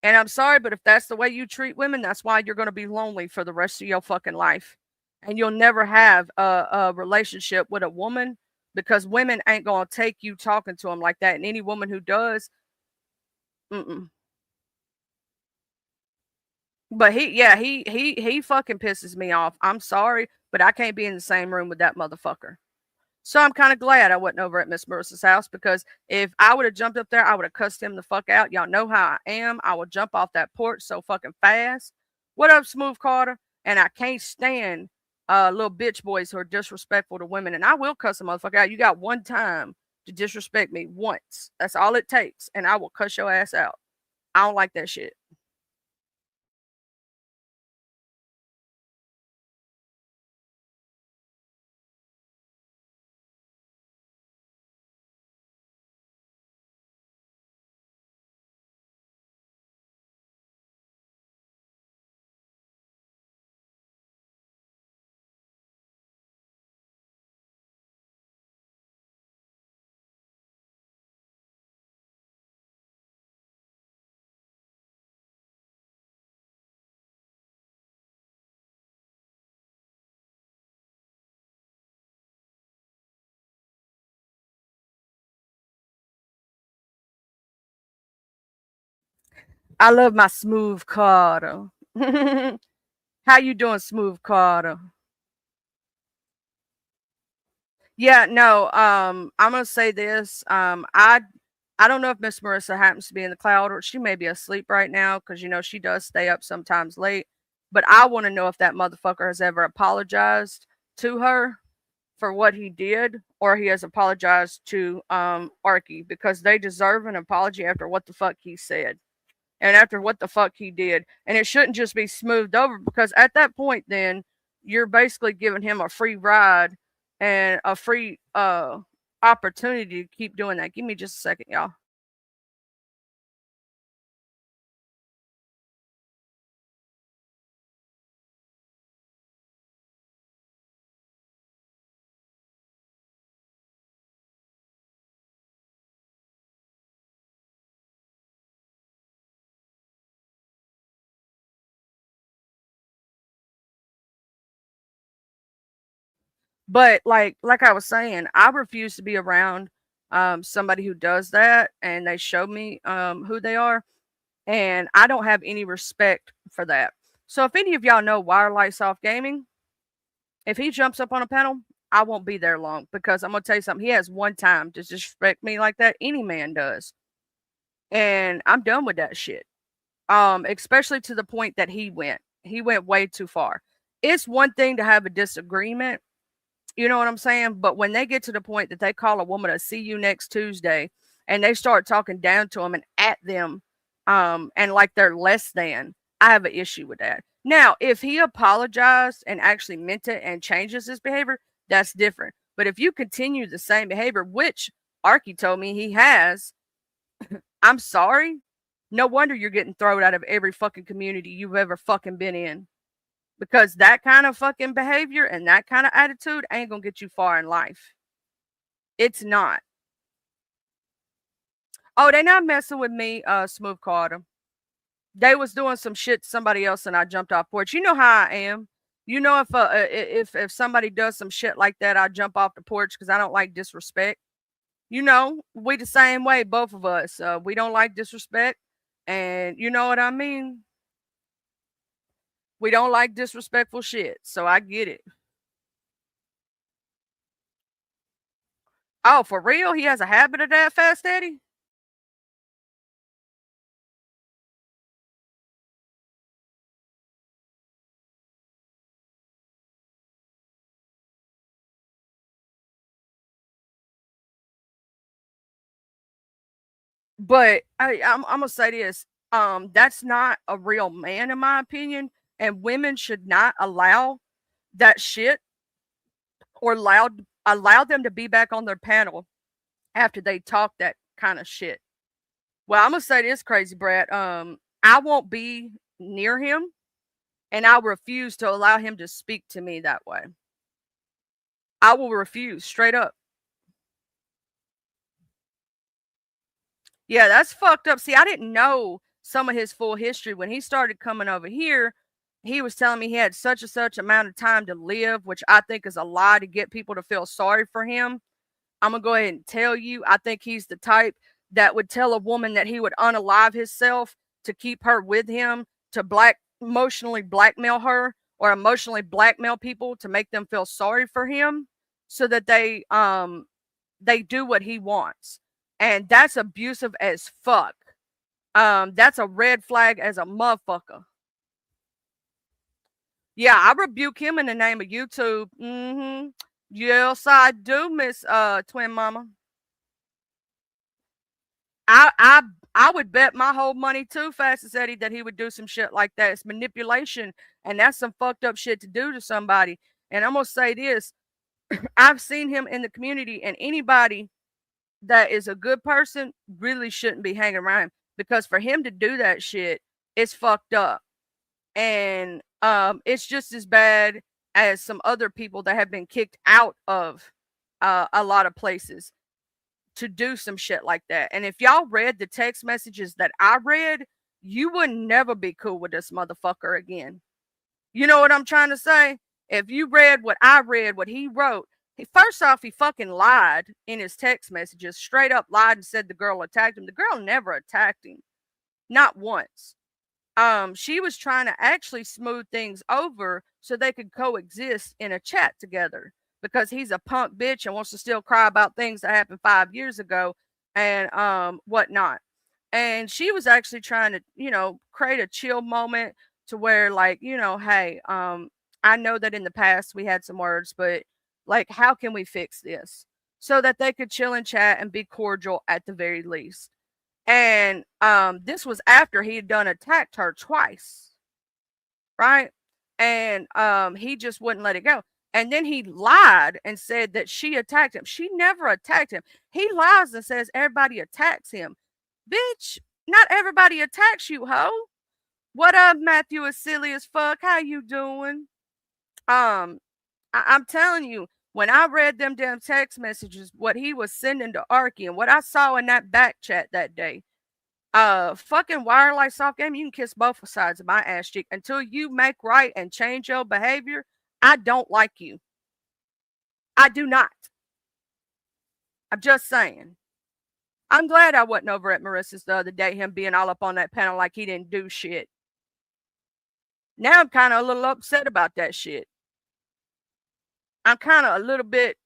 And I'm sorry, but if that's the way you treat women, that's why you're going to be lonely for the rest of your fucking life. And you'll never have a relationship with a woman, because women ain't going to take you talking to them like that. And any woman who does, But he fucking pisses me off. I'm sorry, but I can't be in the same room with that motherfucker. So I'm kind of glad I wasn't over at Miss Marissa's house, because if I would have jumped up there, I would have cussed him the fuck out. Y'all know how I am. I will jump off that porch so fucking fast. What up, Smooth Carter? And I can't stand little bitch boys who are disrespectful to women. And I will cuss a motherfucker out. You got one time to disrespect me once. That's all it takes. And I will cuss your ass out. I don't like that shit. I love my Smooth Carter. How you doing, Smooth Carter? Yeah, no, I'm gonna say this. I don't know if Miss Marissa happens to be in the cloud, or she may be asleep right now, because she does stay up sometimes late. But I want to know if that motherfucker has ever apologized to her for what he did, or he has apologized to Arky, because they deserve an apology after what the fuck he said. And after what the fuck he did. And it shouldn't just be smoothed over, because at that point, then you're basically giving him a free ride and a free opportunity to keep doing that. Give me just a second, y'all. But like I was saying, I refuse to be around somebody who does that and they show me who they are, and I don't have any respect for that. So if any of y'all know Wire Lights Off Gaming, if he jumps up on a panel, I won't be there long, because I'm gonna tell you something. He has one time to disrespect me like that. Any man does, and I'm done with that shit. Especially to the point that he went. He went way too far. It's one thing to have a disagreement, You know what I'm saying? But when they get to the point that they call a woman a see you next Tuesday and they start talking down to them and at them, and like they're less than, I have an issue with that. Now, if he apologized and actually meant it and changes his behavior, that's different. But if you continue the same behavior, which Arky told me he has, I'm sorry. No wonder you're getting thrown out of every fucking community you've ever fucking been in. Because that kind of fucking behavior and that kind of attitude ain't gonna get you far in life. It's not. Oh, they not messing with me, Smooth Carter. They was doing some shit to somebody else and I jumped off porch. You know how I am. You know if somebody does some shit like that, I jump off the porch because I don't like disrespect. You know, we the same way, both of us. We don't like disrespect. And you know what I mean? We don't like disrespectful shit. So I get it. Oh, for real? He has a habit of that, Fast Eddie? But I'm gonna say this. That's not a real man, in my opinion. And women should not allow that shit or allow them to be back on their panel after they talk that kind of shit. Well, I'm gonna say this, crazy brat. I won't be near him, and I refuse to allow him to speak to me that way. I will refuse straight up. Yeah, that's fucked up. See, I didn't know some of his full history. When he started coming over here, he was telling me he had such and such amount of time to live, which I think is a lie to get people to feel sorry for him. I'm gonna go ahead and tell you, I think he's the type that would tell a woman that he would unalive himself to keep her with him, to emotionally blackmail her or emotionally blackmail people to make them feel sorry for him so that they do what he wants. And that's abusive as fuck. That's a red flag as a motherfucker. Yeah, I rebuke him in the name of YouTube. Mm-hmm. Yes, I do, Miss Twin Mama. I I I would bet my whole money too, Fastest Eddie, that he would do some shit like that. It's manipulation, and that's some fucked up shit to do to somebody. And I'm gonna say this: I've seen him in the community, and anybody that is a good person really shouldn't be hanging around because for him to do that shit, it's fucked up. And it's just as bad as some other people that have been kicked out of a lot of places to do some shit like that. And if y'all read the text messages that I read, you would never be cool with this motherfucker again. You know what I'm trying to say? If you read what I read, what he wrote, first off, he fucking lied in his text messages, straight up lied and said the girl attacked him. The girl never attacked him, not once. She was trying to actually smooth things over so they could coexist in a chat together because he's a punk bitch and wants to still cry about things that happened 5 years ago and whatnot. And she was actually trying to, create a chill moment to where, like, hey, I know that in the past we had some words, but like, how can we fix this so that they could chill and chat and be cordial at the very least? And this was after he had done attacked her twice, right? And he just wouldn't let it go. And then he lied and said that she attacked him. She never attacked him. He lies and says everybody attacks him. Bitch, not everybody attacks you, ho. What up, Matthew? Is silly as fuck. How you doing? I'm telling you, when I read them damn text messages, what he was sending to Arky and what I saw in that back chat that day, fucking Wirelight Soft Game, you can kiss both sides of my ass cheek until you make right and change your behavior. I don't like you. I do not. I'm just saying. I'm glad I wasn't over at Marissa's the other day, him being all up on that panel like he didn't do shit. Now I'm kind of a little upset about that shit. I'm kind of a little bit,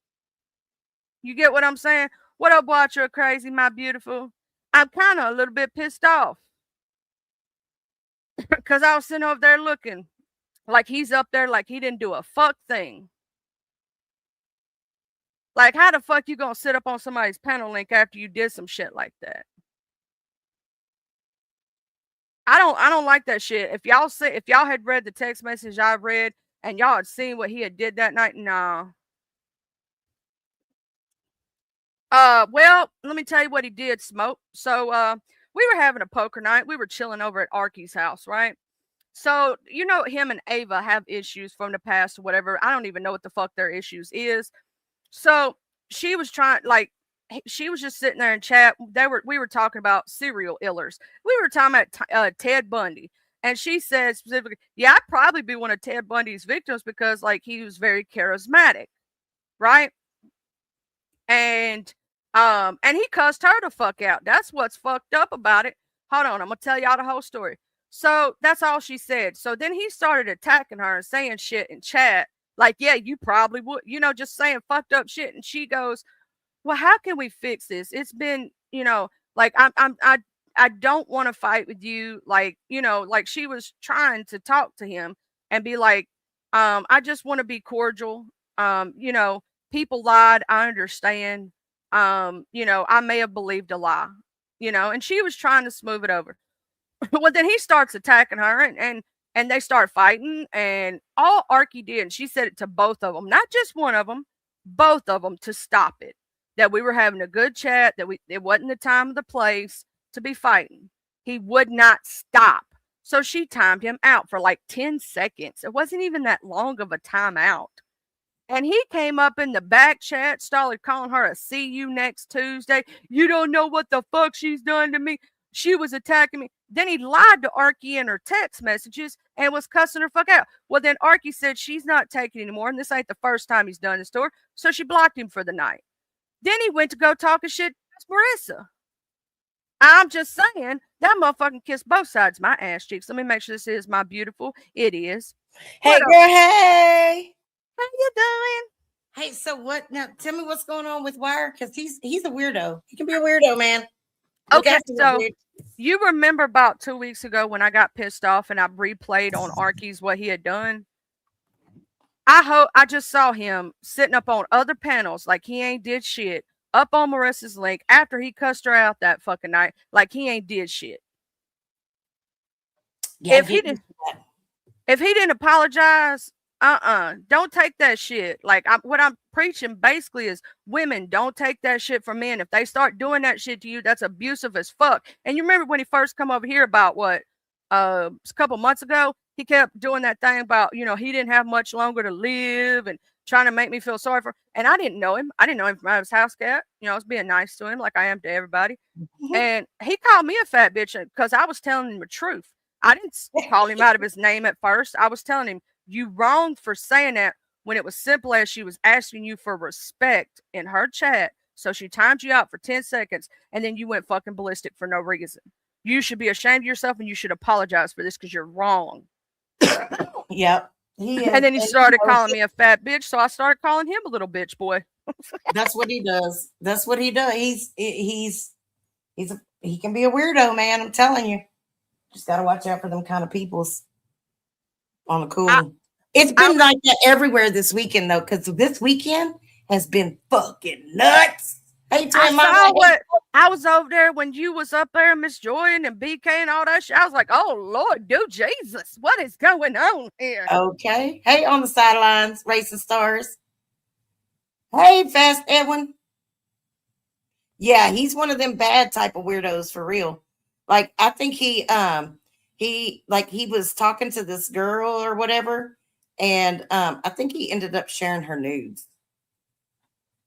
you get what I'm saying? What up, Watcher Crazy, my beautiful? I'm kind of a little bit pissed off because I was sitting over there looking like he's up there like he didn't do a fuck thing. Like, how the fuck you gonna sit up on somebody's panel link after you did some shit like that? I don't like that shit. If y'all had read the text message I read and y'all had seen what he had did that night, nah. Well, let me tell you what he did, Smoke. So, we were having a poker night. We were chilling over at Arky's house, right? So, you know, him and Ava have issues from the past or whatever. I don't even know what the fuck their issues is. So she was she was just sitting there in chat. We were talking about serial illers. We were talking about Ted Bundy. And she said specifically, yeah, I'd probably be one of Ted Bundy's victims because like he was very charismatic. Right. And he cussed her the fuck out. That's what's fucked up about it. Hold on, I'm gonna tell y'all the whole story. So that's all she said. So then he started attacking her and saying shit in chat. Like, yeah, you probably would, you know, just saying fucked up shit. And she goes, well, how can we fix this? It's been, you know, like I don't want to fight with you. Like, you know, like she was trying to talk to him and be like, I just want to be cordial. You know, people lied. I understand. You know, I may have believed a lie, you know, and she was trying to smooth it over. Well, then he starts attacking her and they start fighting. And all Arky did, and she said it to both of them, not just one of them, both of them, to stop it. That we were having a good chat, that it wasn't the time or the place to be fighting. He would not stop. So she timed him out for like 10 seconds. It wasn't even that long of a timeout. And he came up in the back chat, started calling her a see you next Tuesday. You don't know what the fuck she's done to me. She was attacking me. Then he lied to Arky in her text messages and was cussing her fuck out. Well, then Arky said she's not taking anymore, and this ain't the first time he's done this to her, so she blocked him for the night. Then he went to go talking shit to Marissa. I'm just saying, that motherfucking kissed both sides of my ass cheeks. Let me make sure this is my beautiful. It is. Hey, girl, hey. How you doing? Hey, so what? Now, tell me what's going on with Wire, because he's a weirdo. He can be a weirdo, man. Okay, so you remember about 2 weeks ago when I got pissed off and I replayed on Arky's what he had done? I just saw him sitting up on other panels like he ain't did shit, up on Marissa's link after he cussed her out that fucking night like he ain't did shit. Yeah, if he didn't apologize, don't take that shit. Like, what I'm preaching basically is women, don't take that shit from men. If they start doing that shit to you, that's abusive as fuck. And you remember when he first come over here about what, a couple months ago, he kept doing that thing about, you know, he didn't have much longer to live and trying to make me feel sorry for him. And I didn't know him. I didn't know him from his house cat. You know, I was being nice to him like I am to everybody. Mm-hmm. And he called me a fat bitch because I was telling him the truth. I didn't call him out of his name at first. I was telling him, you wrong for saying that when it was simple as she was asking you for respect in her chat. So she timed you out for 10 seconds and then you went fucking ballistic for no reason. You should be ashamed of yourself and you should apologize for this because you're wrong. Yep. And then he started calling me a fat bitch. So I started calling him a little bitch boy. That's what he does. That's what he does. He can be a weirdo, man. I'm telling you. Just got to watch out for them kind of peoples on the cool. It's been like that everywhere this weekend, though, because this weekend has been fucking nuts. Hey, I was over there when you was up there, Miss Jordan and BK and all that shit. I was like, oh, Lord, do Jesus. What is going on here? Okay. Hey, on the sidelines, Racing Stars. Hey, Fast Edwin. Yeah, he's one of them bad type of weirdos for real. Like, I think he was talking to this girl or whatever, and I think he ended up sharing her nudes.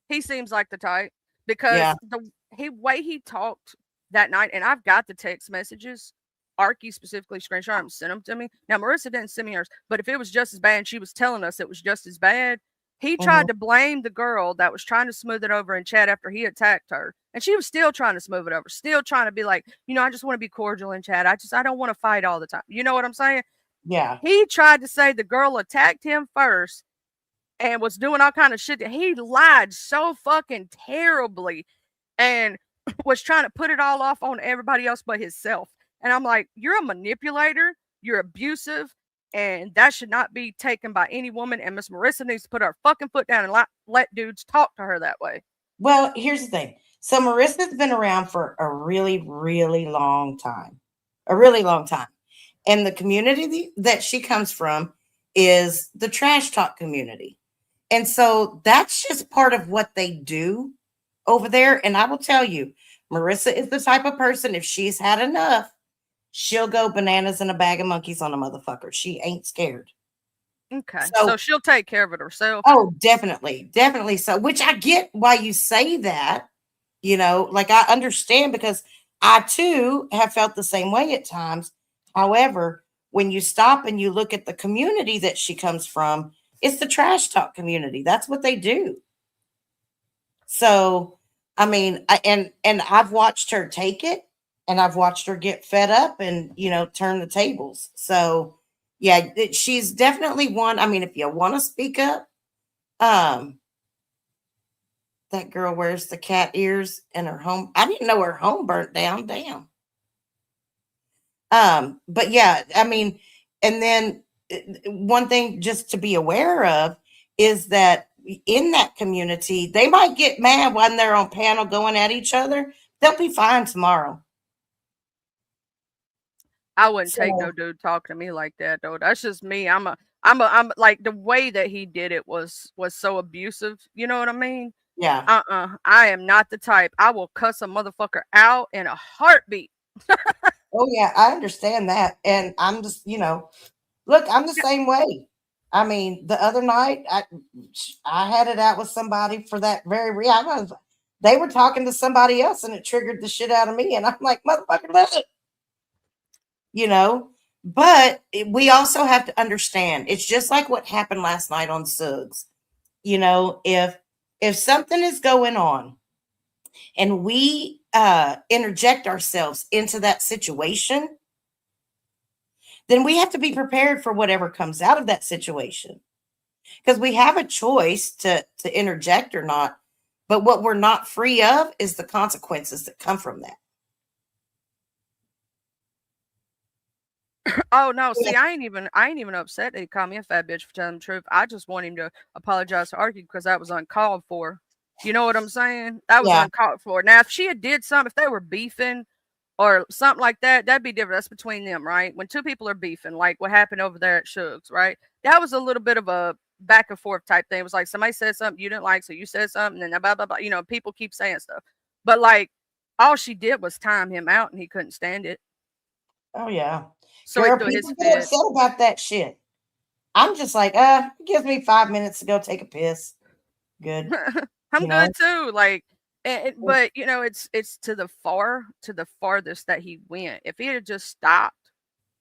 He seems like the type because the way he talked that night, and I've got the text messages. Arky specifically screenshot them, sent them to me. Now Marissa didn't send me hers, but if it was just as bad, and she was telling us it was just as bad. He tried to blame the girl that was trying to smooth it over in chat after he attacked her. And she was still trying to smooth it over, still trying to be like, you know, I just want to be cordial in chat. I don't want to fight all the time. You know what I'm saying? Yeah. He tried to say the girl attacked him first and was doing all kind of shit. He lied so fucking terribly and was trying to put it all off on everybody else but himself. And I'm like, you're a manipulator. You're abusive. and that should not be taken by any woman. And Miss Marissa needs to put her fucking foot down and let dudes talk to her that way. Well, here's the thing. So Marissa's been around for a really, really long time. A really long time. And the community that she comes from is the trash talk community. And so that's just part of what they do over there. And I will tell you, Marissa is the type of person, if she's had enough, she'll go bananas in a bag of monkeys on a motherfucker. She ain't scared. Okay. So she'll take care of it herself. Oh, definitely. Definitely so. Which I get why you say that. You know, like I understand because I too have felt the same way at times. However, when you stop and you look at the community that she comes from, it's the trash talk community. That's what they do. So, I mean, and I've watched her take it, and I've watched her get fed up and, you know, turn the tables. So, yeah, she's definitely one. I mean, if you want to speak up, that girl wears the cat ears in her home. I didn't know her home burnt down. Damn. But yeah, I mean, and then one thing just to be aware of is that in that community, they might get mad when they're on panel going at each other. They'll be fine tomorrow. I wouldn't take no dude talking to me like that though. That's just me. I'm like the way that he did it was so abusive. You know what I mean? Yeah. I am not the type. I will cuss a motherfucker out in a heartbeat. Oh yeah, I understand that. And I'm just, you know, look, I'm the same way. I mean, the other night I had it out with somebody for that very reason. They were talking to somebody else and it triggered the shit out of me. And I'm like, motherfucker, listen. You know, but we also have to understand it's just like what happened last night on Suggs. You know, if something is going on and we interject ourselves into that situation, then we have to be prepared for whatever comes out of that situation. Because we have a choice to interject or not. But what we're not free of is the consequences that come from that. Oh no, see, I ain't even upset that he called me a fat bitch for telling the truth. I just want him to apologize to Arky because that was uncalled for. You know what I'm saying? That was uncalled for. Now, if she had did something, if they were beefing or something like that, that'd be different. That's between them, right? When two people are beefing, like what happened over there at Suggs, right? That was a little bit of a back and forth type thing. It was like somebody said something you didn't like, so you said something, and then blah blah blah. You know, people keep saying stuff, but like all she did was time him out, and he couldn't stand it. Oh yeah. So Girl, people get upset about that shit. I'm just like, it gives me 5 minutes to go take a piss. Good. I'm good too. Like, but you know, it's to the farthest that he went. If he had just stopped,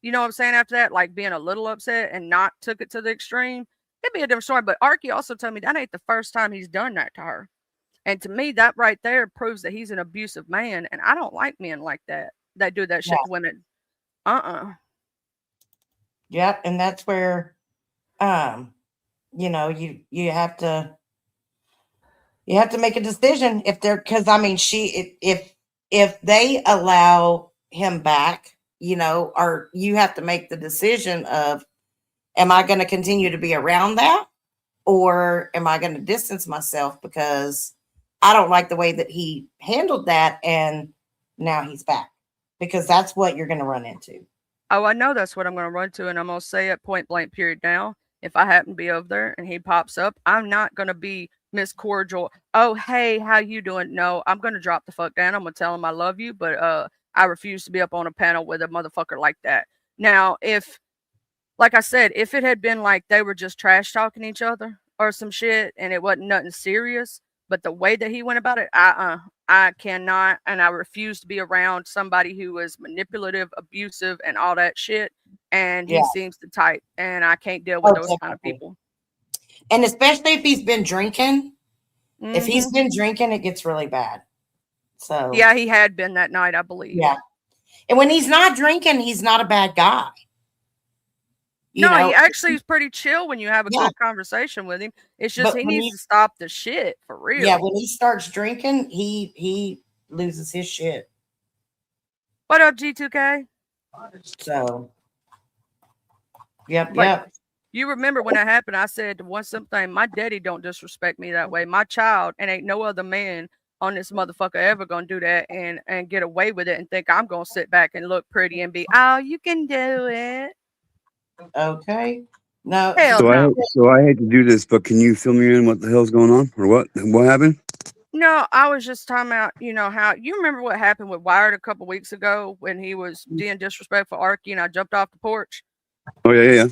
you know what I'm saying, after that, like being a little upset and not took it to the extreme, it'd be a different story. But Arky also told me that ain't the first time he's done that to her. And to me, that right there proves that he's an abusive man. And I don't like men like that do that shit to women. Yep, and that's where you know, you have to make a decision if they're, because I mean, if they allow him back, you know, or you have to make the decision of, am I going to continue to be around that, or am I going to distance myself because I don't like the way that he handled that, and now he's back, because that's what you're going to run into. Oh, I know that's what I'm going to run to, and I'm going to say it point blank period now. If I happen to be over there and he pops up, I'm not going to be Miss Cordial. Oh, hey, how you doing? No, I'm going to drop the fuck down. I'm going to tell him I love you, but I refuse to be up on a panel with a motherfucker like that. Now, if, like I said, if it had been like they were just trash talking each other or some shit and it wasn't nothing serious, but the way that he went about it, I cannot, and I refuse to be around somebody who is manipulative, abusive, and all that shit. And he seems the type, and I can't deal with those kind of people. And especially if he's been drinking. Mm-hmm. If he's been drinking, it gets really bad. So yeah, he had been that night, I believe. Yeah. And when he's not drinking, he's not a bad guy. You know? He actually is pretty chill when you have a good conversation with him. It's just he needs to stop the shit for real. Yeah, when he starts drinking, he loses his shit. What up, G2K? So Yep. But Yep. you remember when that happened, I said one simple thing, my daddy don't disrespect me that way. My child, and ain't no other man on this motherfucker ever gonna do that and get away with it and think I'm gonna sit back and look pretty and be, oh, you can do it. Okay. No. Hell So no. I hate to do this, but can you fill me in what the hell's going on or what happened? No, I was just talking about, how you remember what happened with Wired a couple weeks ago when he was being disrespectful Arky and I jumped off the porch. Oh yeah.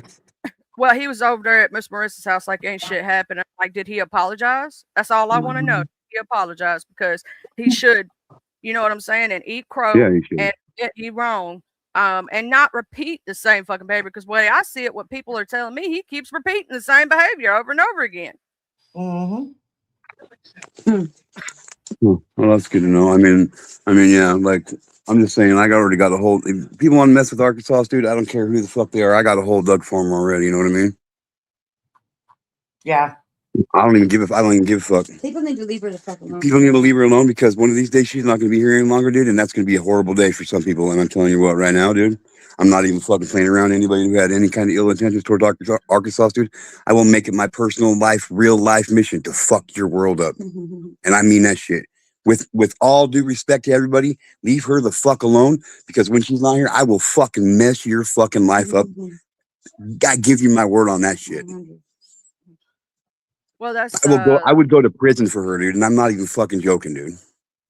Well, he was over there at Miss Marissa's house like ain't shit happened. I'm like, did he apologize? That's all I want to know. Did he apologize? Because he should, you know what I'm saying, and eat crow Yeah, you should. and he wrong. And not repeat the same fucking behavior. Because the way I see it, what people are telling me, he keeps repeating the same behavior over and over again. Mm-hmm. Well, that's good to know. I mean, yeah. Like, I'm just saying, I already got a hold. If people want to mess with Arkansas, dude, I don't care who the fuck they are. I got a hold Doug for them already. You know what I mean? Yeah. I don't even give a fuck. People need to leave her the fuck alone. People need to leave her alone because one of these days she's not going to be here any longer, dude, and that's going to be a horrible day for some people. And I'm telling you what, right now, dude, I'm not even fucking playing around anybody who had any kind of ill intentions toward Arkansas, dude. I will make it my personal life, real life mission to fuck your world up, and I mean that shit. With all due respect to everybody, leave her the fuck alone because when she's not here, I will fucking mess your fucking life up. I give you my word on that shit. Well, that's I would go to prison for her, dude, and I'm not even fucking joking, dude.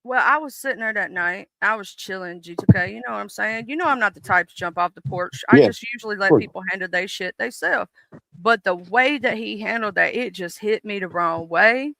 Well, I was sitting there that night. I was chilling, G2K. You know what I'm saying? You know I'm not the type to jump off the porch. I just usually let people handle their shit themselves. But the way that he handled that, it just hit me the wrong way.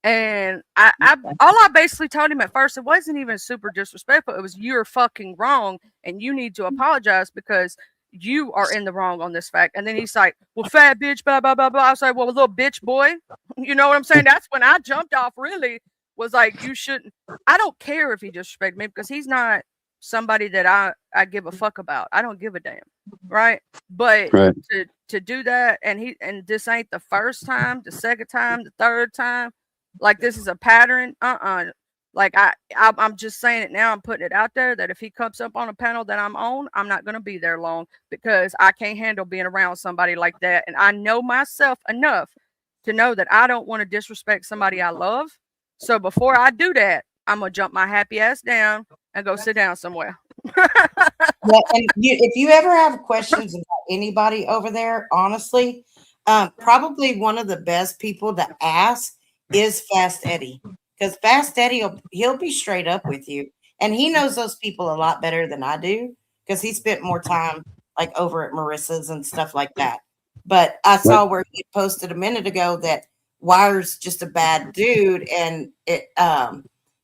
And I basically told him at first, it wasn't even super disrespectful. It was, you're fucking wrong and you need to apologize because you are in the wrong on this fact. And then he's like, well, fat bitch, blah, blah, blah, blah. I was like, well, little bitch boy. You know what I'm saying? That's when I jumped off, really, was like, you shouldn't. I don't care if he disrespected me because he's not somebody that I give a fuck about. I don't give a damn. Right. But to do that, and this ain't the first time, the second time, the third time. Like, this is a pattern. Like, I'm just saying it now. I'm putting it out there that if he comes up on a panel that I'm on, I'm not going to be there long because I can't handle being around somebody like that. And I know myself enough to know that I don't want to disrespect somebody I love. So before I do that, I'm going to jump my happy ass down and go sit down somewhere. Yeah, and if you ever have questions about anybody over there, honestly, probably one of the best people to ask is Fast Eddie, because Fast Eddie he'll be straight up with you, and he knows those people a lot better than I do because he spent more time like over at Marissa's and stuff like that. But I saw where he posted a minute ago that Wire's just a bad dude, and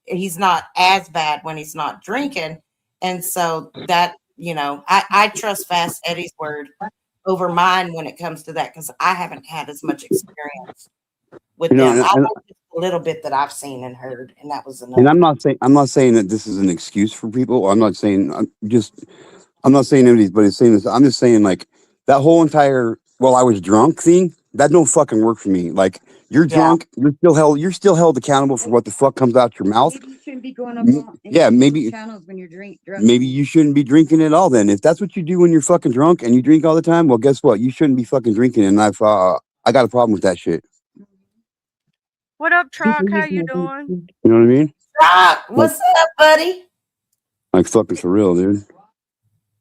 he's not as bad when he's not drinking, and so that I trust Fast Eddie's word over mine when it comes to that because I haven't had as much experience with them. I know just a little bit that I've seen and heard, and that was enough. And I'm not saying that this is an excuse for people. I'm not saying anybody's saying this. I'm just saying like that whole entire I was drunk thing, that don't fucking work for me. Like, you're drunk, you're still held accountable for what the fuck comes out your mouth. Maybe you shouldn't be going up maybe channels when you're drunk. Maybe you shouldn't be drinking at all then. If that's what you do when you're fucking drunk and you drink all the time, well, guess what? You shouldn't be fucking drinking, and I got a problem with that shit. What up, Truck? How you doing? You know what I mean? Truck, what's up, buddy? Like, fucking for real, dude.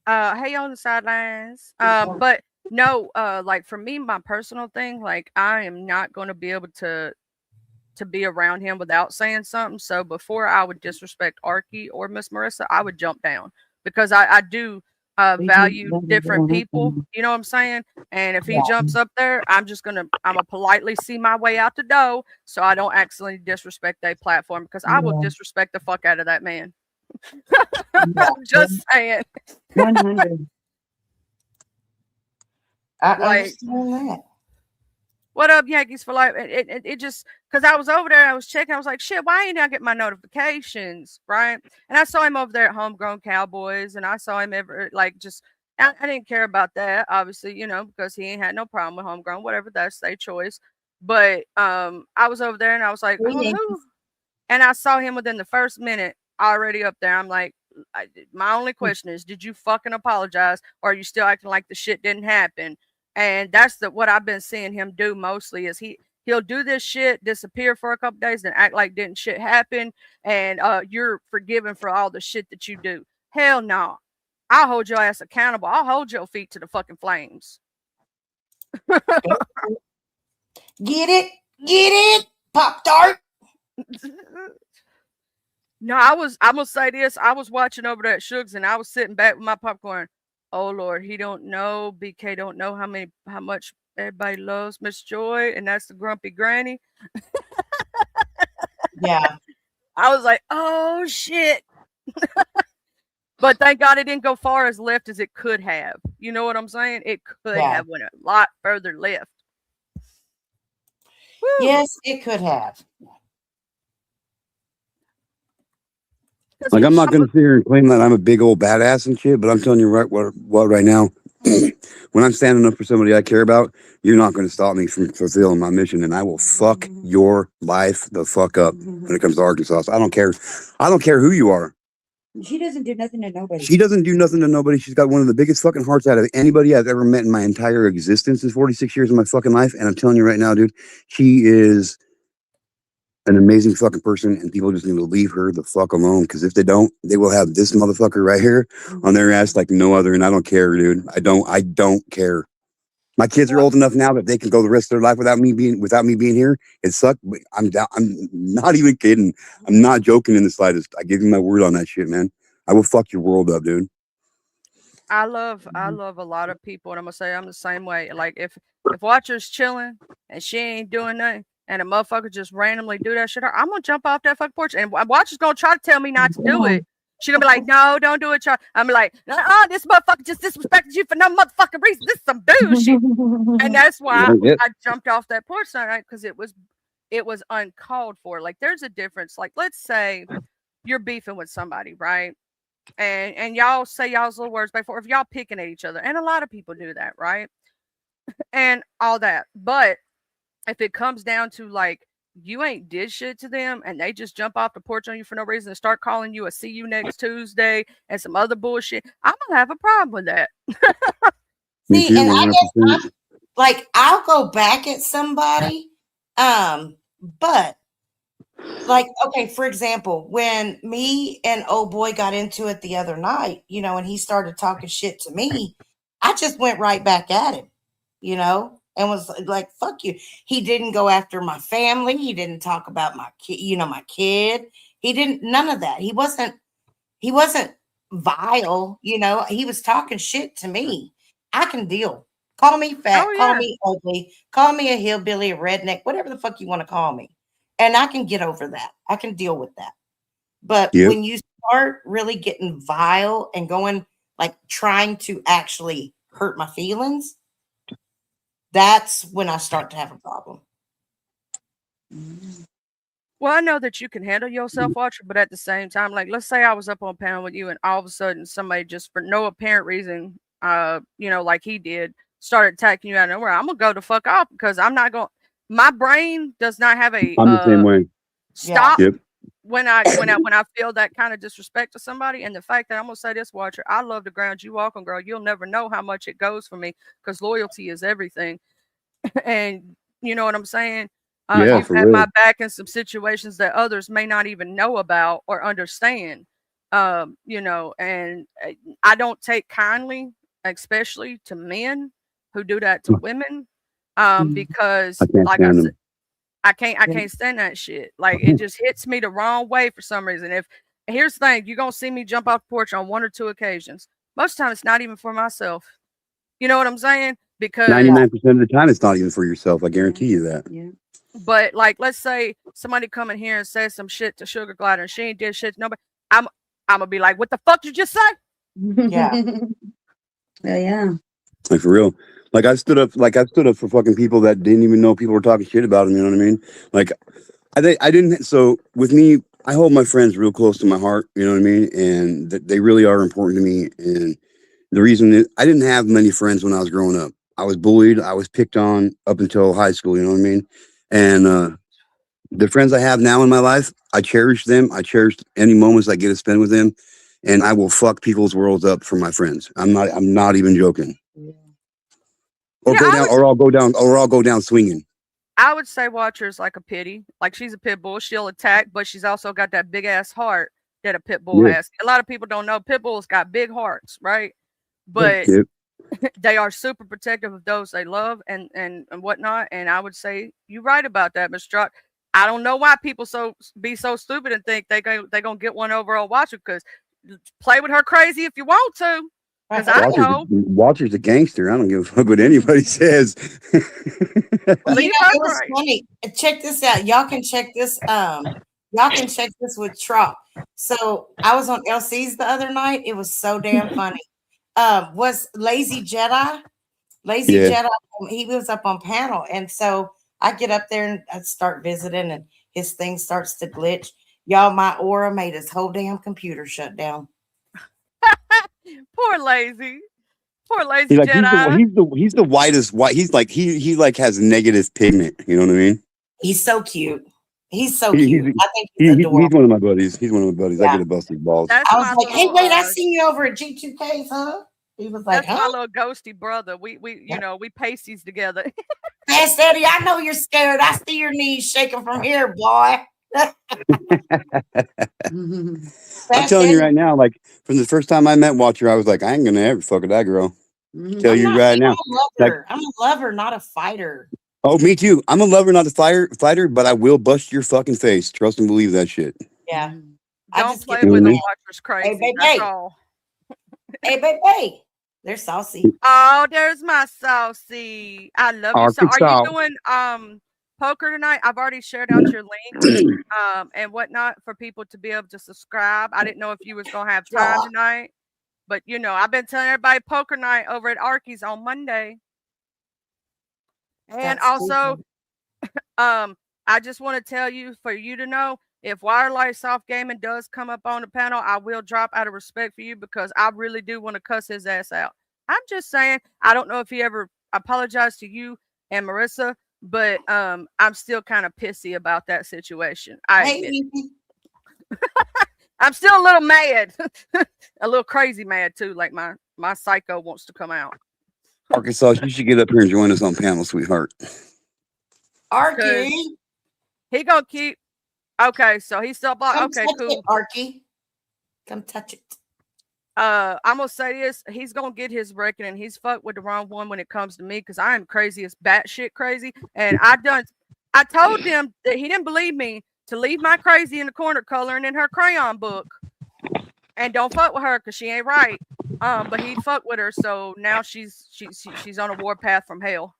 Hey, on the sidelines. But no, like for me, my personal thing, like I am not going to be able to be around him without saying something. So before I would disrespect Arky or Miss Marissa, I would jump down because I do value different people. You know what I'm saying? And if he jumps up there, I'm gonna politely see my way out the door so I don't accidentally disrespect their platform because I will disrespect the fuck out of that man. I'm just saying. 100. I understand that. What up, Yankees for life? It just because I was over there, I was checking. I was like, shit, why ain't I get my notifications, right? And I saw him over there at Homegrown Cowboys, and I saw him I didn't care about that, obviously, because he ain't had no problem with Homegrown, whatever, that's their choice. But I was over there, and I was like, who? And I saw him within the first minute already up there. I'm like, my only question is, did you fucking apologize, or are you still acting like the shit didn't happen? And that's what I've been seeing him do mostly is he'll do this shit, disappear for a couple days, then act like didn't shit happen, and you're forgiven for all the shit that you do. Hell no. I'll hold your ass accountable. I'll hold your feet to the fucking flames. Get it, Pop Tart. No, I'm gonna say this. I was watching over there at Shugs and I was sitting back with my popcorn. Oh Lord, he don't know. BK don't know how much everybody loves Miss Joy, and that's the grumpy granny. Yeah. I was like, oh shit. But thank God it didn't go far as left as it could have. You know what I'm saying? It could have went a lot further left. Woo. Yes, it could have. Like, I'm not going to sit here and claim that I'm a big old badass and shit, but I'm telling you what right now, when I'm standing up for somebody I care about, you're not going to stop me from fulfilling my mission, and I will fuck your life the fuck up when it comes to Arkansas. So I don't care. I don't care who you are. She doesn't do nothing to nobody. She doesn't do nothing to nobody. She's got one of the biggest fucking hearts out of anybody I've ever met in my entire existence in 46 years of my fucking life. And I'm telling you right now, dude, she is an amazing fucking person, and people just need to leave her the fuck alone, because if they don't, they will have this motherfucker right here on their ass like no other. And I don't care, dude. I don't care. My kids are old enough now that they can go the rest of their life without me being here. It sucked, but I'm not even kidding. I'm not joking in the slightest. I give you my word on that shit, man. I will fuck your world up, dude. I love a lot of people, and I'm gonna say I'm the same way. Like if Watcher's chilling and she ain't doing nothing, and a motherfucker just randomly do that shit, I'm gonna jump off that fucking porch, and Watcher's gonna try to tell me not to do it. She gonna be like, no, don't do it, Charlie. I'm like, this motherfucker just disrespected you for no motherfucking reason. This is some bullshit. And that's why I jumped off that porch that night, because it was uncalled for. Like, there's a difference. Like, let's say you're beefing with somebody, right? And y'all say y'all's little words before, if y'all picking at each other, and a lot of people do that, right? And all that. But if it comes down to, like, you ain't did shit to them and they just jump off the porch on you for no reason and start calling you a see you next Tuesday and some other bullshit, I'm gonna have a problem with that. See, and I guess like I'll go back at somebody, but like, okay, for example, when me and old boy got into it the other night, you know, and he started talking shit to me, I just went right back at him, you know, and was like, fuck you. He didn't go after my family. He didn't talk about my kid, you know, my kid. He didn't, none of that. He wasn't vile, you know, he was talking shit to me. I can deal. Call me fat, call me ugly, call me a hillbilly, a redneck, whatever the fuck you want to call me. And I can get over that. I can deal with that. But when you start really getting vile and going, like, trying to actually hurt my feelings, that's when I start to have a problem. Well, I know that you can handle yourself, Watcher, but at the same time, like, let's say I was up on panel with you and all of a sudden somebody just for no apparent reason, you know, like he did, started attacking you out of nowhere. I'm gonna go the fuck off, because I'm not going. My brain does not have a I'm the same way. Stop when I feel that kind of disrespect to somebody. And the fact that I'm gonna say this, Watcher, I love the ground you walk on, girl. You'll never know how much it goes for me, because loyalty is everything. And you know what I'm saying? You've had my back in some situations that others may not even know about or understand. You know, and I don't take kindly, especially to men who do that to women. Because like I said, I can't stand that shit. Like, it just hits me the wrong way for some reason. If here's the thing, you're gonna see me jump off the porch on 1 or 2 occasions. Most of the time it's not even for myself. You know what I'm saying? Because 99% of the time it's not even for yourself. I guarantee you that. Yeah. But like, let's say somebody come in here and says some shit to Sugar Glider and she ain't did shit to nobody. I'm gonna be like, what the fuck did you just say? Yeah. Yeah. Like, for real. Like, I stood up for fucking people that didn't even know people were talking shit about them. You know what I mean? Like, I didn't. So with me, I hold my friends real close to my heart. You know what I mean? And they really are important to me. And the reason is I didn't have many friends when I was growing up. I was bullied. I was picked on up until high school. You know what I mean? And the friends I have now in my life, I cherish them. I cherish any moments I get to spend with them. And I will fuck people's worlds up for my friends. I'm not even joking. Yeah. or Yeah, go down, or I'll go down swinging. I would say watch her is like a pity. Like she's a pit bull. She'll attack, but she's also got that big ass heart that a pit bull Yeah. has. A lot of people don't know pit bulls got big hearts, right? But Yep. they are super protective of those they love and whatnot. And I would say you're right about that, Mr. Jock. I don't know why people be so stupid and think they gonna get one over on Watcher, because play with her crazy if you want to. Because I know. Walter's a gangster. I don't give a fuck what anybody says. Well, Leave it her was crazy. funny. Check this out. Y'all can check this. Y'all can check this with Trop. So I was on LC's the other night. It was so damn funny. Was Lazy Jedi? Lazy Yeah. Jedi. He was up on panel, and so I get up there and I start visiting, and his thing starts to glitch. Y'all, my aura made his whole damn computer shut down. Poor lazy Jedi. He's the whitest white. He's like he like has negative pigment. You know what I mean? He's so cute. He's so He- cute. he's- I think he's adorable. He's one of my buddies. He's one of my buddies. I Yeah. get to bust his balls. That's I was my like, hey, little, wait, I seen you over at G2Ks, huh? He was like, that's my huh? little ghosty brother. We you know, we pasties together. Fast Eddie, I know you're scared. I see your knees shaking from here, boy. I'm Fast telling you Eddie, right now, like from the first time I met Watcher, I was like, I ain't gonna ever fuck with that girl. Tell I'm you not- right I'm now. a lover. I'm a lover, not a fighter. Oh, me too. I'm a lover, not a fighter, but I will bust your fucking face. Trust and believe that shit. Yeah. I Don't just play get with mad. the Watchers crazy. baby. That's all. Hey, baby. They're saucy. Oh, there's my saucy. I love you. So are Arkansas. you doing poker tonight? I've already shared out your link and whatnot for people to be able to subscribe. I didn't know if you was gonna have time Yeah. tonight, but you know, I've been telling everybody poker night over at Arky's on Monday. And That's also, I just want to tell you, for you to know, if Wirelight Soft Gaming does come up on the panel, I will drop out of respect for you, because I really do want to cuss his ass out. I'm just saying, I don't know if he ever apologized to you and Marissa, but I'm still kind of pissy about that situation. I Hey, admit. Evie. I'm still a little mad, a little crazy mad too. Like my psycho wants to come out. Arkansas, you should get up here and join us on panel, sweetheart. Arky. He gonna keep. Okay, so he's still blocked. Come Okay, touch cool. it, Arky. Come touch it. I'm gonna say this: he's gonna get his reckoning. He's fucked with the wrong one when it comes to me, because I am crazy as batshit crazy. And I told him that he didn't believe me to leave my crazy in the corner coloring in her crayon book, and don't fuck with her because she ain't right. But he fucked with her, so now she's on a warpath from hell.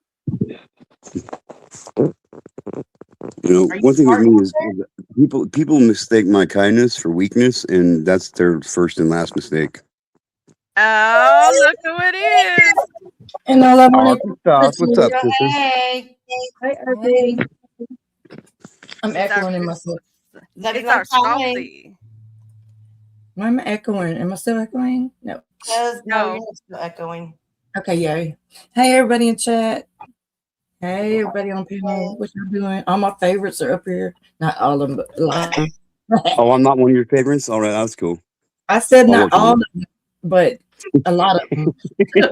You know, Are you one thing with me farting is people mistake my kindness for weakness, and that's their first and last mistake. Oh, look who it is! And all I want Arkansas, what's up, sister? Hey. to I'm echoing in myself. Let me It's know our calling. salty. Why am I echoing? Am I still echoing? No. No, No. you're still echoing. Okay, yay. Hey, everybody in chat. Hey, everybody on panel. What y'all doing? All my favorites are up here. Not all of them, but a lot. Oh, I'm not one of your favorites. All right, that's cool. I said I'll not work on all it. of them, but a lot of them.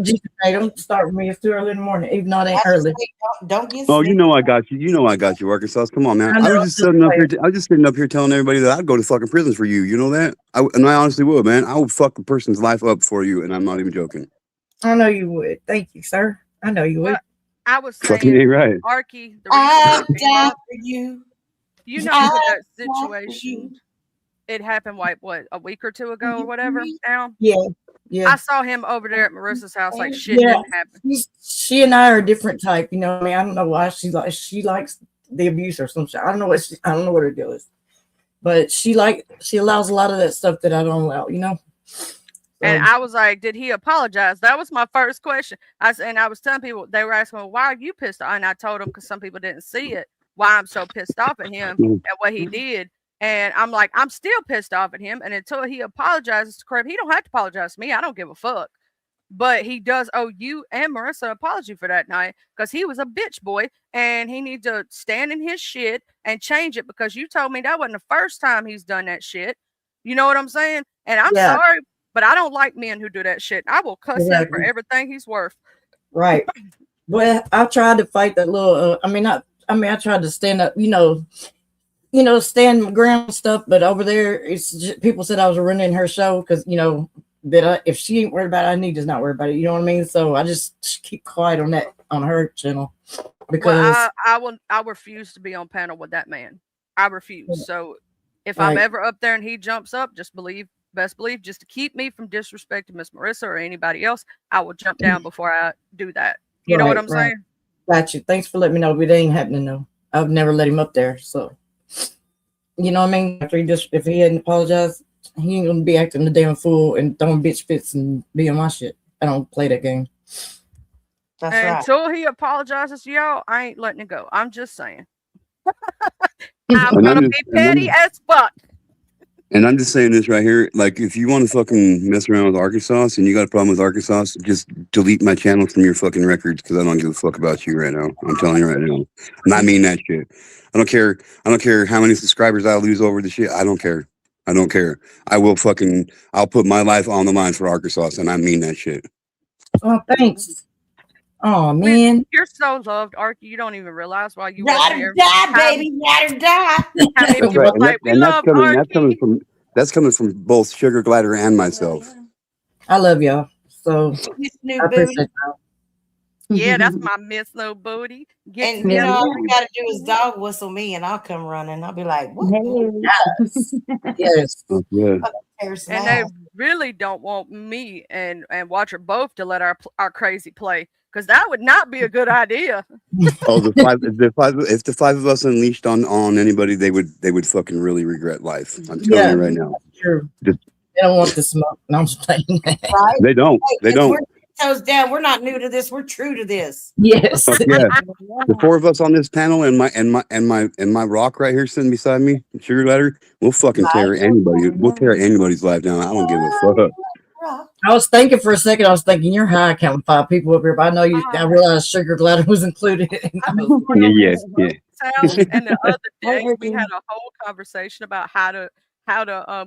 Just say, don't start with me. It's too early in the morning, even though it ain't early. Don't get Oh, you sneaky. know I got you. You know I got you, Arkansas. Come on, man. I I know, was just sitting up here. I was just sitting up here telling everybody that I'd go to fucking prison for you. You know that? And I honestly would, man. I would fuck a person's life up for you, and I'm not even joking. I know you would. Thank you, sir. I know you would. Well, I was Fucking saying, ain't right. Arky, the reason I'm why it came down up, for you. you know, I'm with that down for situation, you. it happened like what, a week or two ago or whatever. Now Yeah. I saw him over there at Marissa's house, like shit Yeah. didn't happen. She and I are a different type, you know what I mean? I don't know why she likes the abuse or some shit. I don't know what her deal is. But she allows a lot of that stuff that I don't allow, you know? And I was like, did he apologize? That was my first question. I was telling people, they were asking, well, why are you pissed off? And I told them, because some people didn't see it, why I'm so pissed off at him and what he did. And I'm like, I'm still pissed off at him. And until he apologizes to Crab, he don't have to apologize to me. I don't give a fuck. But he does owe you and Marissa an apology for that night, because he was a bitch boy and he needs to stand in his shit and change it, because you told me that wasn't the first time he's done that shit. You know what I'm saying? And I'm Yeah. sorry, but I don't like men who do that shit. I will cuss him for Exactly. everything he's worth. Right. Well, I tried to fight that little. I tried to stand up. Stand my ground and stuff. But over there, it's just, people said I was ruining her show because if she ain't worried about it, I need to not worry about it. You know what I mean? So I just keep quiet on that on her channel because I refuse to be on panel with that man. I refuse. So if Right. I'm ever up there and he jumps up, best believe, just to keep me from disrespecting Miss Marissa or anybody else, I will jump down before I do that. You know what Right, I'm right. saying? got you. Thanks for letting me know. But it ain't happening though. I would never let him up there. So you know what I mean? After if he hadn't apologized, he ain't gonna be acting the damn fool and throwing bitch fits and being my shit. I don't play that game. That's And right. until he apologizes to y'all, I ain't letting it go. I'm just saying. And I'm I'm gonna just- be and I'm- petty as fuck. And I'm just saying this right here. Like, if you want to fucking mess around with Arkansas and you got a problem with Arkansas, just delete my channel from your fucking records because I don't give a fuck about you right now. I'm telling you right now. And I mean that shit. I don't care. I don't care how many subscribers I lose over the shit. I don't care. I don't care. I'll put my life on the line for Arkansas, and I mean that shit. Oh, thanks. Oh man. You're so loved, Arky. You don't even realize why you Ride wasn't or here. die, baby. Ride or die. How many That's people right. And, like, we love Arky? that's coming from both Sugar Glider and myself. I love y'all. So Miss New I Booty. appreciate y'all. Yeah, that's my Miss No Booty. Get And together. all you gotta do is dog whistle me and I'll come running. I'll be like, what? Yes. Oh, yeah. Harrison And they ass. really don't want me and Watcher both to let our crazy play, because that would not be a good idea. Oh, if the five of us unleashed on anybody, they would fucking really regret life. I'm telling Yeah. you right now. True. Just- They don't want the smoke. No, I'm just playing. Right? They don't. They If don't. we're toes down, we're not new to this. We're true to this. Yes. Fuck yeah. The four of us on this panel and my rock right here sitting beside me, Sugar Glider, we'll fucking tear anybody. We'll tear anybody's life down. I don't give a fuck. I was thinking for a second, you're high counting 5 people up here, but I know you. I realized Sugar Glider was included. Yeah. Sounds. And the other day we had a whole conversation about how to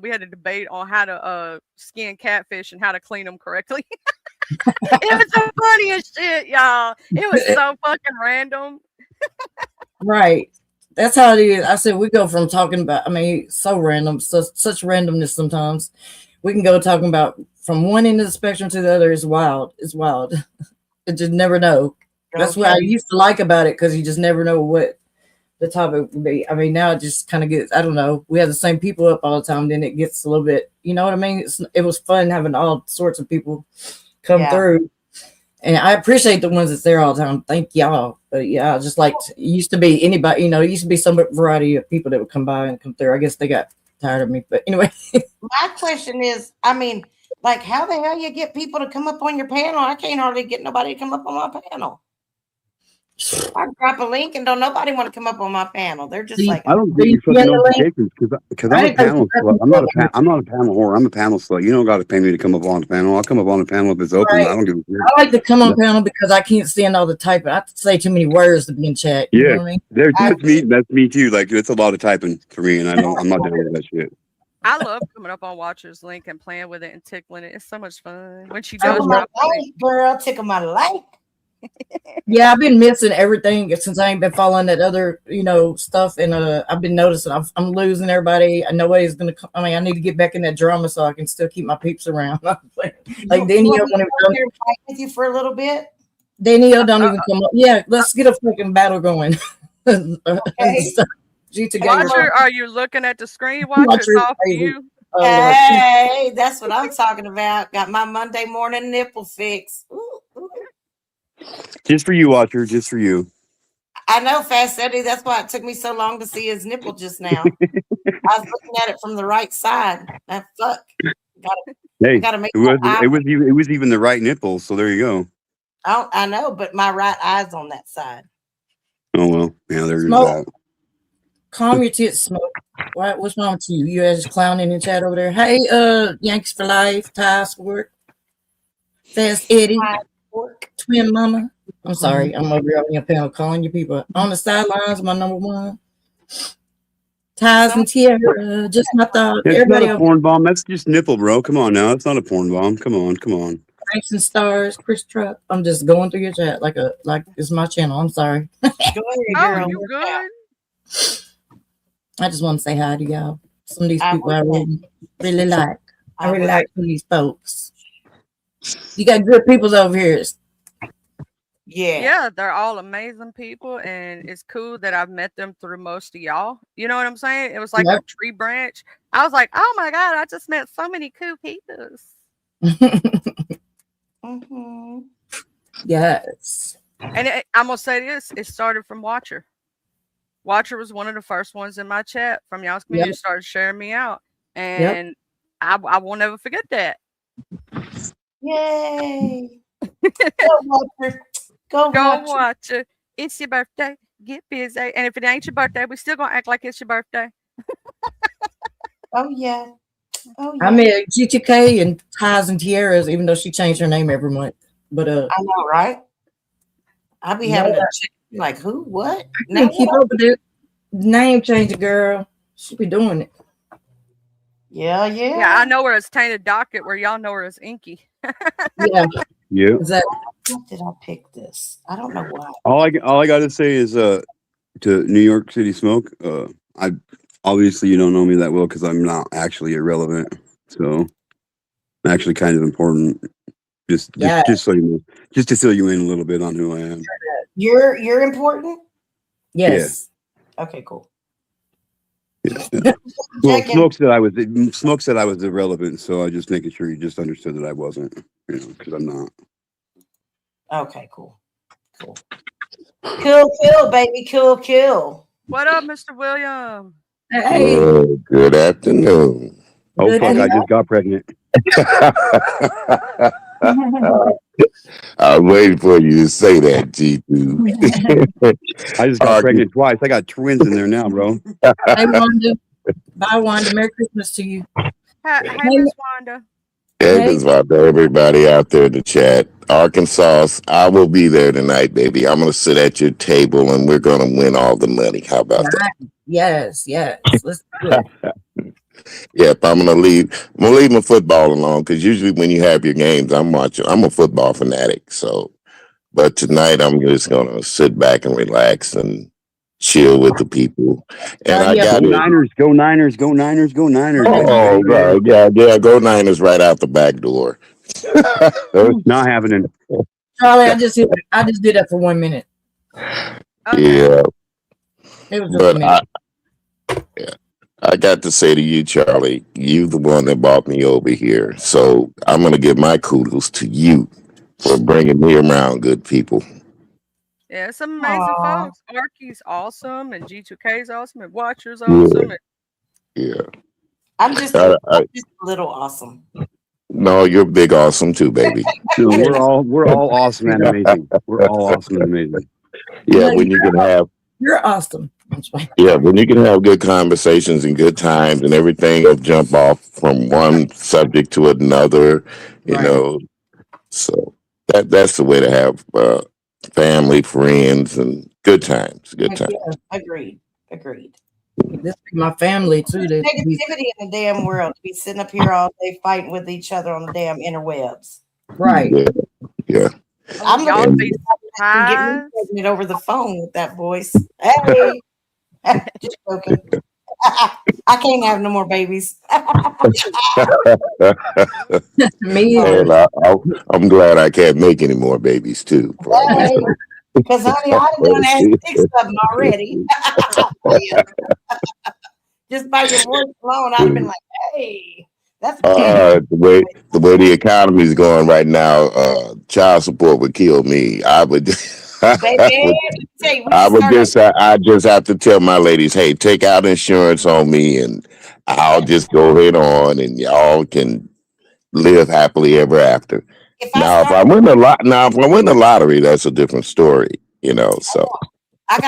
we had a debate on how to skin catfish and how to clean them correctly. It was the funniest shit, y'all. It was so fucking random. Right. That's how it is. I said we go from talking about, so random, such randomness sometimes. We can go talking about from one end of the spectrum to the other is wild. It's wild. You just never know. That's what I used to like about it, because you just never know what the topic would be. Now it just kind of gets, I don't know. We have the same people up all the time, then it gets a little bit, you know what I mean? It was fun having all sorts of people come through. And I appreciate the ones that's there all the time. Thank y'all. But yeah, just like it used to be anybody, it used to be some variety of people that would come by and come through. I guess they got tired of me. But anyway. My question is, like, how the hell you get people to come up on your panel? I can't hardly get nobody to come up on my panel. I drop a link and don't nobody want to come up on my panel. They're just like, I don't get your fucking notifications because I'm a panel slut. I'm not a panel whore. I'm a panel slut. You don't got to pay me to come up on the panel. I'll come up on the panel if it's open. Right. I don't give a shit. I like to come on panel because I can't stand all the typing. I have to say too many words to be in chat. You know what I mean? That's me too. Like, it's a lot of typing for me, and I'm not down with that shit. I love coming up on Watcher's link and playing with it and tickling it. It's so much fun when she tickle does my drop the life, link. girl, tickle my life. Yeah, I've been missing everything since I ain't been following that other, stuff. And I've been noticing I'm losing everybody. Nobody's gonna come. I need to get back in that drama so I can still keep my peeps around. Like Danielle want to fight with you for a little bit. Danielle don't even come up. Yeah, let's get a fucking battle going. Okay. Watcher, are you looking at the screen? Watcher, it's Watcher is all for crazy. you. Hey, that's what I'm talking about. Got my Monday morning nipple fix. Ooh, ooh. Just for you, Watcher. Just for you. I know, Fast Eddie. That's why it took me so long to see his nipple just now. I was looking at it from the right side. That fuck. Gotta make It was even the right nipple. So there you go. I know, but my right eye's on that side. Oh well, yeah. There's Smoke. that. Calm your tits, Smoke. What's wrong with you? You guys clowning in the chat over there. Hey, Yankees for life, Ty Sport, Fast Eddie, Twin Mama. I'm sorry, I'm over here on your panel calling you people on the sidelines. My number one, Ties and Tierra. Just my thought. It's Everybody not a porn bomb. That's just nipple, bro. Come on now. It's not a porn bomb. Come on. Racing Stars, Chris Truck. I'm just going through your chat like it's my channel. I'm sorry. Go ahead, Oh, girl. you Work out. good? I just want to say hi to y'all. Some of these I people I will. really like. I really will. like some of these folks. You got good peoples over here. Yeah. Yeah, they're all amazing people, and it's cool that I've met them through most of y'all. You know what I'm saying? It was like Yep. a tree branch. I was like, oh my God, I just met so many cool people. Mm-hmm. Yes. And I'm going to say this, it started from Watcher. Watcher was one of the first ones in my chat from y'all's community, Yep. started sharing me out. And I won't never forget that. Yay. Go, Walter. Go, Go Walter. Watcher. It's your birthday. Get busy. And if it ain't your birthday, we still going to act like it's your birthday. Oh, yeah. Oh, yeah. I met GTK and Ties and Tiaras, even though she changed her name every month. But I know, right? I be having to check, like, who? What? I Now can't keep what? up with it. Name changing, girl. She be doing it. Yeah. Yeah, I know her as Tainted Docket, where y'all know her as Inky. Yeah, Yeah. exactly. What did I pick this? I don't know why. All I got to say is to New York City Smoke. I obviously you don't know me that well because I'm not actually irrelevant. So I'm actually kind of important. Just so you know, just to fill you in a little bit on who I am. You're important? Yes. Okay, cool. Well, Checking. Smoke said I was irrelevant, so I just making sure you just understood that I wasn't, because I'm not. Okay, cool. Cool, baby. Cool. What up, Mr. William? Hey. Good afternoon. Oh Good fuck! to I know. just got pregnant. I was waiting for you to say that, G2. I just got pregnant twice. I got twins in there now, bro. Hey, Wanda. Bye, Wanda. Merry Christmas to you. Hey, Miss Wanda. Evans, about everybody out there in the chat. Arkansas, I will be there tonight, baby. I'm going to sit at your table and we're going to win all the money. How about that? Yes. Let's do it. Yep, I'm gonna leave my football alone because usually when you have your games, I'm a football fanatic. So, but tonight I'm just gonna sit back and relax and chill with the people. And I got Go Niners, go Niners, go Niners, go Niners. Oh, right. Yeah, go Niners right out the back door. Not happening. Charlie, I just did that for 1 minute. Yeah, It was just a minute. I got to say to you, Charlie, you the one that brought me over here. So I'm going to give my kudos to you for bringing me around good people. Yeah, some amazing folks. Arky's awesome, and G2K's awesome, and Watcher's awesome. Yeah. I'm just a little awesome. No, you're big awesome too, baby. Dude, we're all awesome and amazing. We're all awesome and amazing. Yeah, when you can have You're awesome. Yeah, when you can have good conversations and good times and everything will jump off from one subject to another, you know. So that's the way to have family, friends, and good times. Good times. Yeah, agreed. This is my family too. Negativity in the damn world to be sitting up here all day fighting with each other on the damn interwebs. Right. Yeah. I'm Y'all gonna be get me pregnant over the phone with that voice. Hey, just joking. I can't have no more babies. Me either. I'm glad I can't make any more babies too. Because honey, I've done had 6 of them already. Just by your voice alone, I'd have been like, hey. That's the way the economy is going right now, child support would kill me. I just have to tell my ladies, hey, take out insurance on me, and I'll just go ahead on, and y'all can live happily ever after. If I win the lottery, that's a different story, So I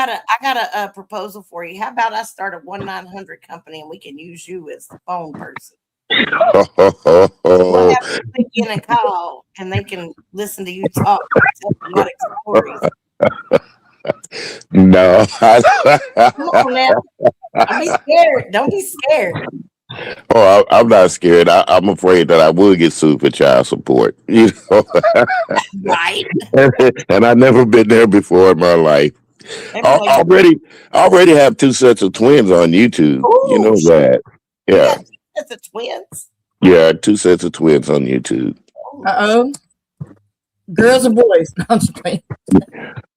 got a proposal for you. How about I start a 1-900 company and we can use you as the phone person? We'll have to click in and call, and they can listen to you talk dramatic stories. No. Come on now. Don't be scared. Oh, I'm not scared. I'm afraid that I will get sued for child support. You know, Right. and I've never been there before in my life. They'd be like, Already have 2 sets of twins on YouTube. You ooh, know that? Yeah, that's the twins. yeah, 2 sets of twins on YouTube. Uh-oh. Girls and boys. No, I'm just playing.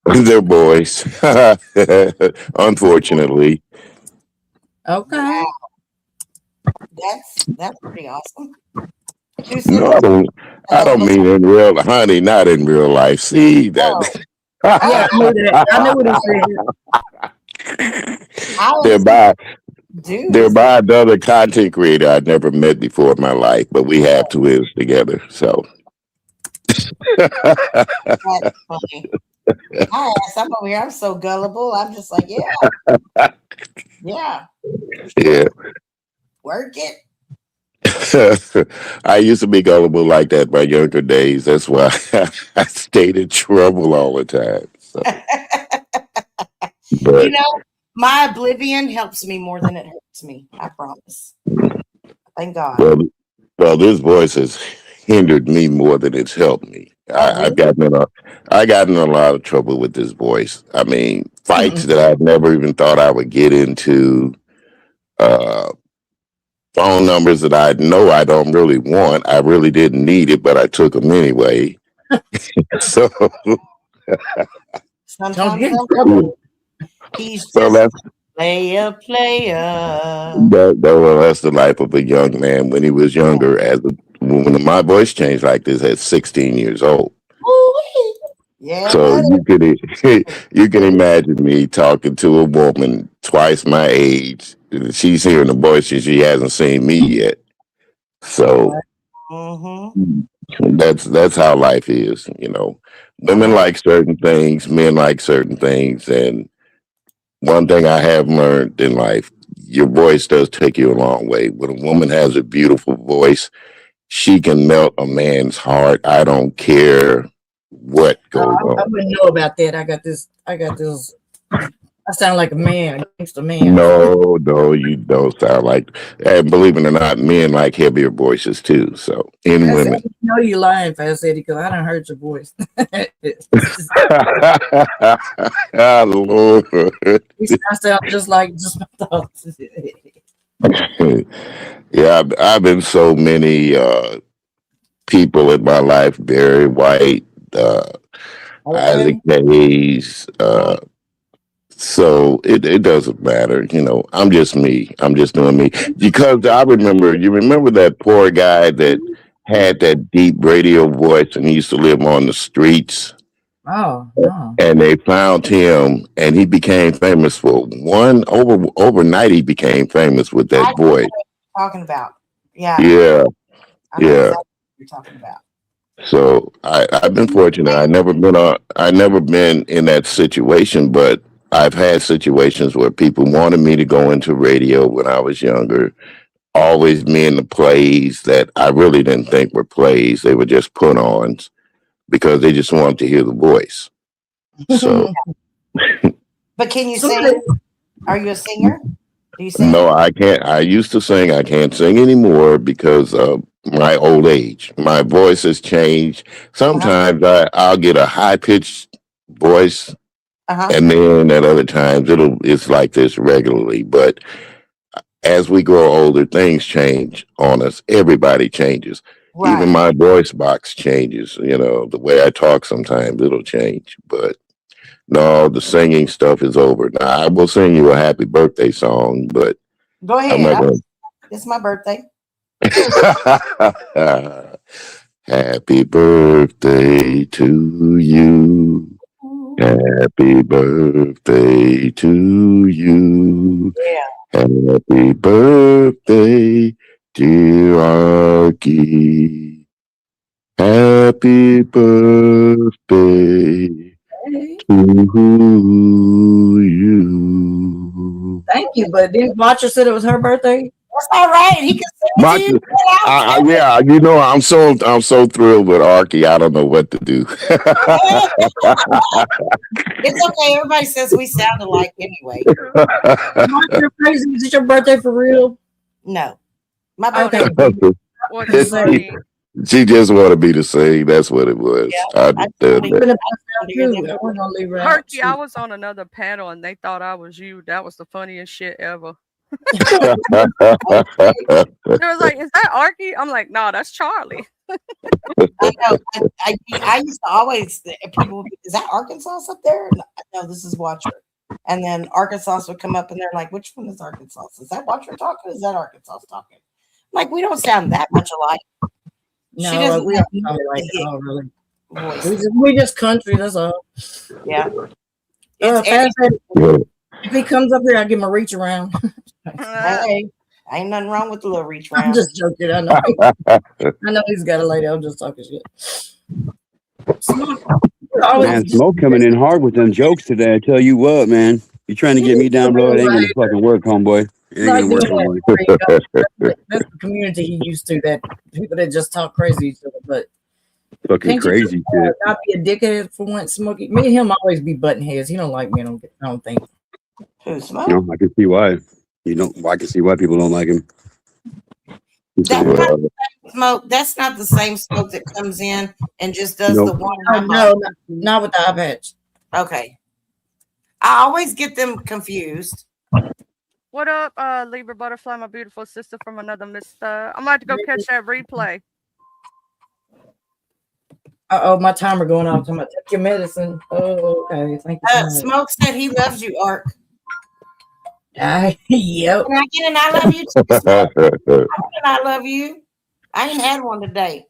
They're boys, unfortunately. Okay. That's pretty awesome. No, I don't mean in real, honey, not in real life. See that? Yeah, I knew that. I knew what he said. They're by another content creator I'd never met before in my life, but we have twins together. So That's funny. I'm over here. I'm so gullible. I'm just like, yeah. yeah. Work it. I used to be gullible like that in my younger days. That's why I stayed in trouble all the time. So, but You know, my oblivion helps me more than it hurts me. I promise. Thank God. well, this voice has hindered me more than it's helped me. I've gotten in a lot of trouble with this voice. I mean, fights that I've never even thought I would get into. Phone numbers that I know I don't really want. I really didn't need it, but I took them anyway. So, Sometimes Don't get in trouble. he's so just that's player. that's the life of a young man when he was younger. When my voice changed like this at 16 years old. Ooh-wee. Yeah. So you can imagine me talking to a woman twice my age. She's hearing the voice and she hasn't seen me yet. So that's how life is, you know. Women like certain things, men like certain things, and one thing I have learned in life, your voice does take you a long way. When a woman has a beautiful voice, she can melt a man's heart. I don't care what goes on. I wouldn't know about that. I got this. I sound like a man, a gangster man. No, you don't sound like. And believe it or not, men like heavier voices too. So in women. I know you lying, Fast Eddie, because I done heard your voice. Lord. I sound just my thoughts. Yeah, I've been so many people in my life. Barry White, Isaac Hayes. So it doesn't matter, you know. I'm just me. I'm just doing me. Because you remember that poor guy that had that deep radio voice and he used to live on the streets. Oh, no. And they found him and he became famous for overnight. He became famous with that voice. Talking about. Yeah. Yeah. I know exactly what you're talking about. So I've been fortunate. I never been in that situation, but I've had situations where people wanted me to go into radio when I was younger. Always me in the plays that I really didn't think were plays. They were just put-ons because they just wanted to hear the voice. So, but can you sing? Are you a singer? Do you sing? No, I can't. I used to sing. I can't sing anymore because of my old age. My voice has changed. Sometimes I'll get a high-pitched voice, and then at other times it's like this regularly. But as we grow older, things change on us. Everybody changes. Right. Even my voice box changes. You know, the way I talk sometimes it'll change. But no, the singing stuff is over. Now, I will sing you a happy birthday song, but go ahead. It's my birthday. Happy birthday to you. Happy birthday to you. Yeah. Happy birthday, dear Arky. Happy birthday to you. Thank you, but didn't Watcher said it was her birthday? That's all right. He can sing yeah, you know, I'm so thrilled with Arky. I don't know what to do. It's okay. Everybody says we sound alike anyway. You're crazy. Is it your birthday for real? No. My Okay. birthday. What's Just funny? She just wanted me to sing. That's what it was. Yeah, I I understood just I'm gonna that. pass out hear too. them. I wasn't gonna leave her out. Herky, I was on another panel and they thought I was you. That was the funniest shit ever. They was like, "Is that Arky?" I'm like, "No, that's Charlie." I know. I used to always people would be, is that Arkansas up there? No, this is Watcher. And then Arkansas would come up and they're like, which one is Arkansas? Is that Watcher talking? Is that Arkansas talking? Like, we don't sound that much alike. No, She doesn't we have don't sound like the all really. voice. We just country. That's all. Yeah. Fast Eddie, if he comes up here, I give him a reach around. Hey, ain't nothing wrong with the little reach I'm round. just joking. I know. I know he's got a lady. I'm just talking shit. Man, Smoke coming in hard with them jokes today. I tell you what, man. You trying to get me down, bro? It ain't gonna fucking work, homeboy. It ain't gonna work, homeboy. That's the community he used to. That people that just talk crazy to each other. But Fucking can't you crazy shit. not be a dickhead for once, Smokey? Me and him always be button heads. He don't like me. I don't think. Who, Smoke? No, I can see why. You know, I can see why people don't like him. That's not the same Smoke. That's not the same Smoke that comes in and just does Nope. the one. Oh no, not with the eye patch. Okay. I always get them confused. What up, Libra Butterfly, my beautiful sister from another mister? I'm about to go catch that replay. Oh, my timer going off. I'm gonna take your medicine. Oh, okay. Thank you. So much. Smoke said he loves you, Ark. Yep. Can I get an I love you too, Smoke? I love you. I ain't had one today.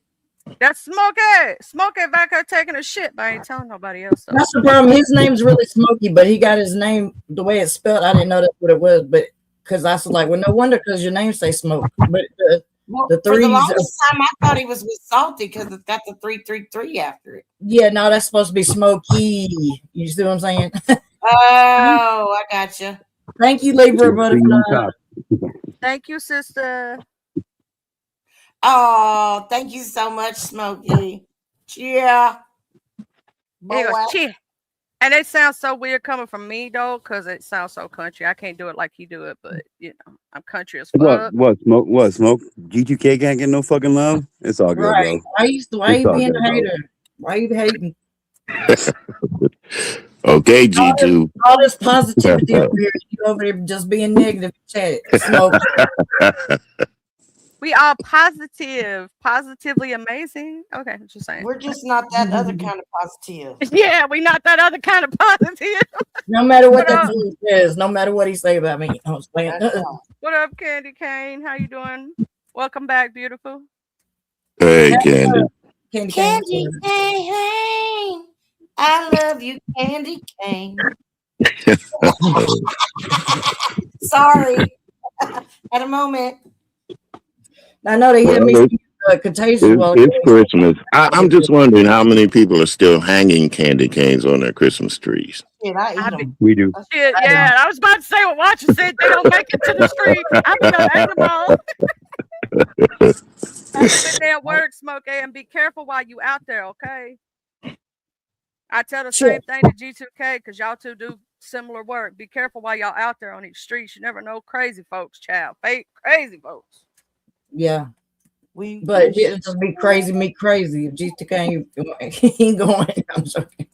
That's Smokey. Smokey back there taking a shit, but I ain't telling nobody else. Though. That's the problem. His name's really Smokey, but he got his name the way it's spelled. I didn't know that's what it was, but because I was like, well, no wonder because your name say Smoke. But Well, the for the threes longest time, I thought he was with Salty because it's got the 333 after it. yeah, no, that's supposed to be Smokey. You see what I'm saying? Oh, I gotcha. Thank you, Libra Butterfly. Thank you, sister. Oh, thank you so much, Smokey. Yeah. He goes, Boy. "Chee." And it sounds so weird coming from me though, because it sounds so country. I can't do it like he do it, but you know, I'm country as fuck. What smoke? G2K can't get no fucking love. It's all good, Right. bro. Why It's you all being good, a bro. hater? Why you hating? Okay, G2. All this positivity over here, you over there just being negative. Chat. Smoke. We are positively amazing. Okay, just saying. We're just not that other kind of positive. Yeah, we not that other kind of positive. No matter what What up? that fool says, no matter what he say about me, I was playing. What up, Candy Cane? How you doing? Welcome back, beautiful. Hey, Candy. Candy Candy cane. I love you, Candy cane. Sorry. At a moment. I know they hit me Well, contagious. It's Christmas. I'm just wondering how many people are still hanging candy canes on their Christmas trees. Shit, I eat them. We do. Shit, yeah, I was about to say what Watcher said. They don't make it to the street. I'm gonna hang them all. Have a good day at work, Smokey, and be careful while you out there, okay? I tell the same thing to G2K because y'all two do similar work. Be careful while y'all out there on these streets. You never know crazy folks, child. Fake crazy folks. Yeah. But it'll just be crazy, me crazy. If G2K ain't going, I'm joking.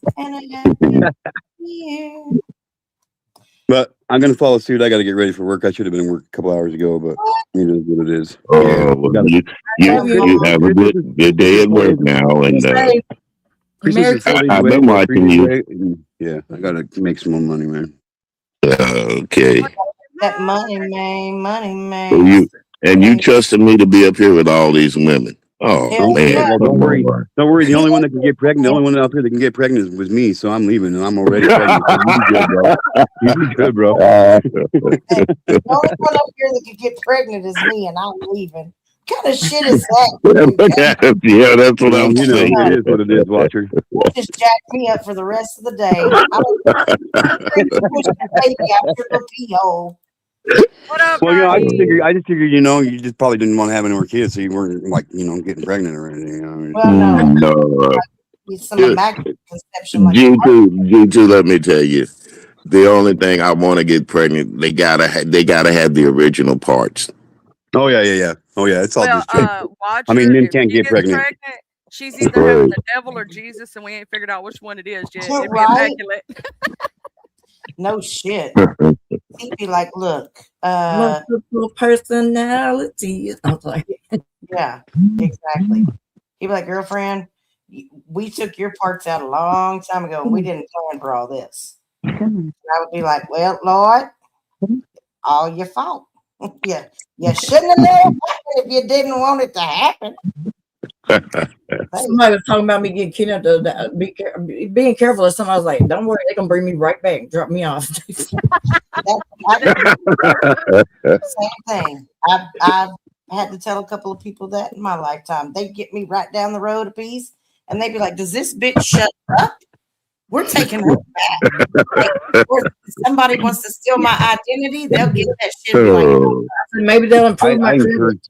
But I'm gonna follow suit. I got to get ready for work. I should have been at work a couple hours ago, but you know what it is. Oh, well, you have a good day at work now, and Christmas is 4 days I've away, been watching you. away, and, yeah, I gotta make some more money, man. Okay. that money, man. So you trusted me to be up here with all these women. Oh Hell man. yeah. Well, don't worry. Don't worry. The only one that can get pregnant, the only one out here that can get pregnant was me. So I'm leaving, and I'm already pregnant. So you be good, bro. You be good, bro. The only one up here that could get pregnant is me, and I'm leaving. What kind of shit is that? Yeah, that's what I'm You know, saying. it is what it is, Watcher. Just jack me up for the rest of the day. I'm push the baby out your pee hole. What up, Well, you know, I just Rodney? figured, you know, you just probably didn't want to have any more kids, so you weren't like, you know, getting pregnant or anything. You know what I mean? Well, no, No, it's some immaculate conception. Like G2, let me tell you, the only thing I want to get pregnant, they gotta have the original parts. Oh yeah. Oh yeah. It's all Well, just. watch I mean, her. men If can't she get gets pregnant. pregnant, she's either having the devil or Jesus, and we ain't figured out which one it is yet. It'd be Right? immaculate. No shit. He'd be like, look, Multiple personalities. I'm like, yeah, exactly. He'd be like, girlfriend, we took your parts out a long time ago and we didn't plan for all this. And I would be like, well, Lord, all your fault. Yeah, you shouldn't have let it happen if you didn't want it to happen. somebody was talking about me getting kidnapped. Being careful or something. I was like, don't worry, they're gonna bring me right back, drop me off. Same thing. I've had to tell a couple of people that in my lifetime. They get me right down the road a piece, and they'd be like, "Does this bitch shut up? We're taking her back." Or somebody wants to steal my identity, they'll get that shit. And be like, Maybe they'll improve my credit.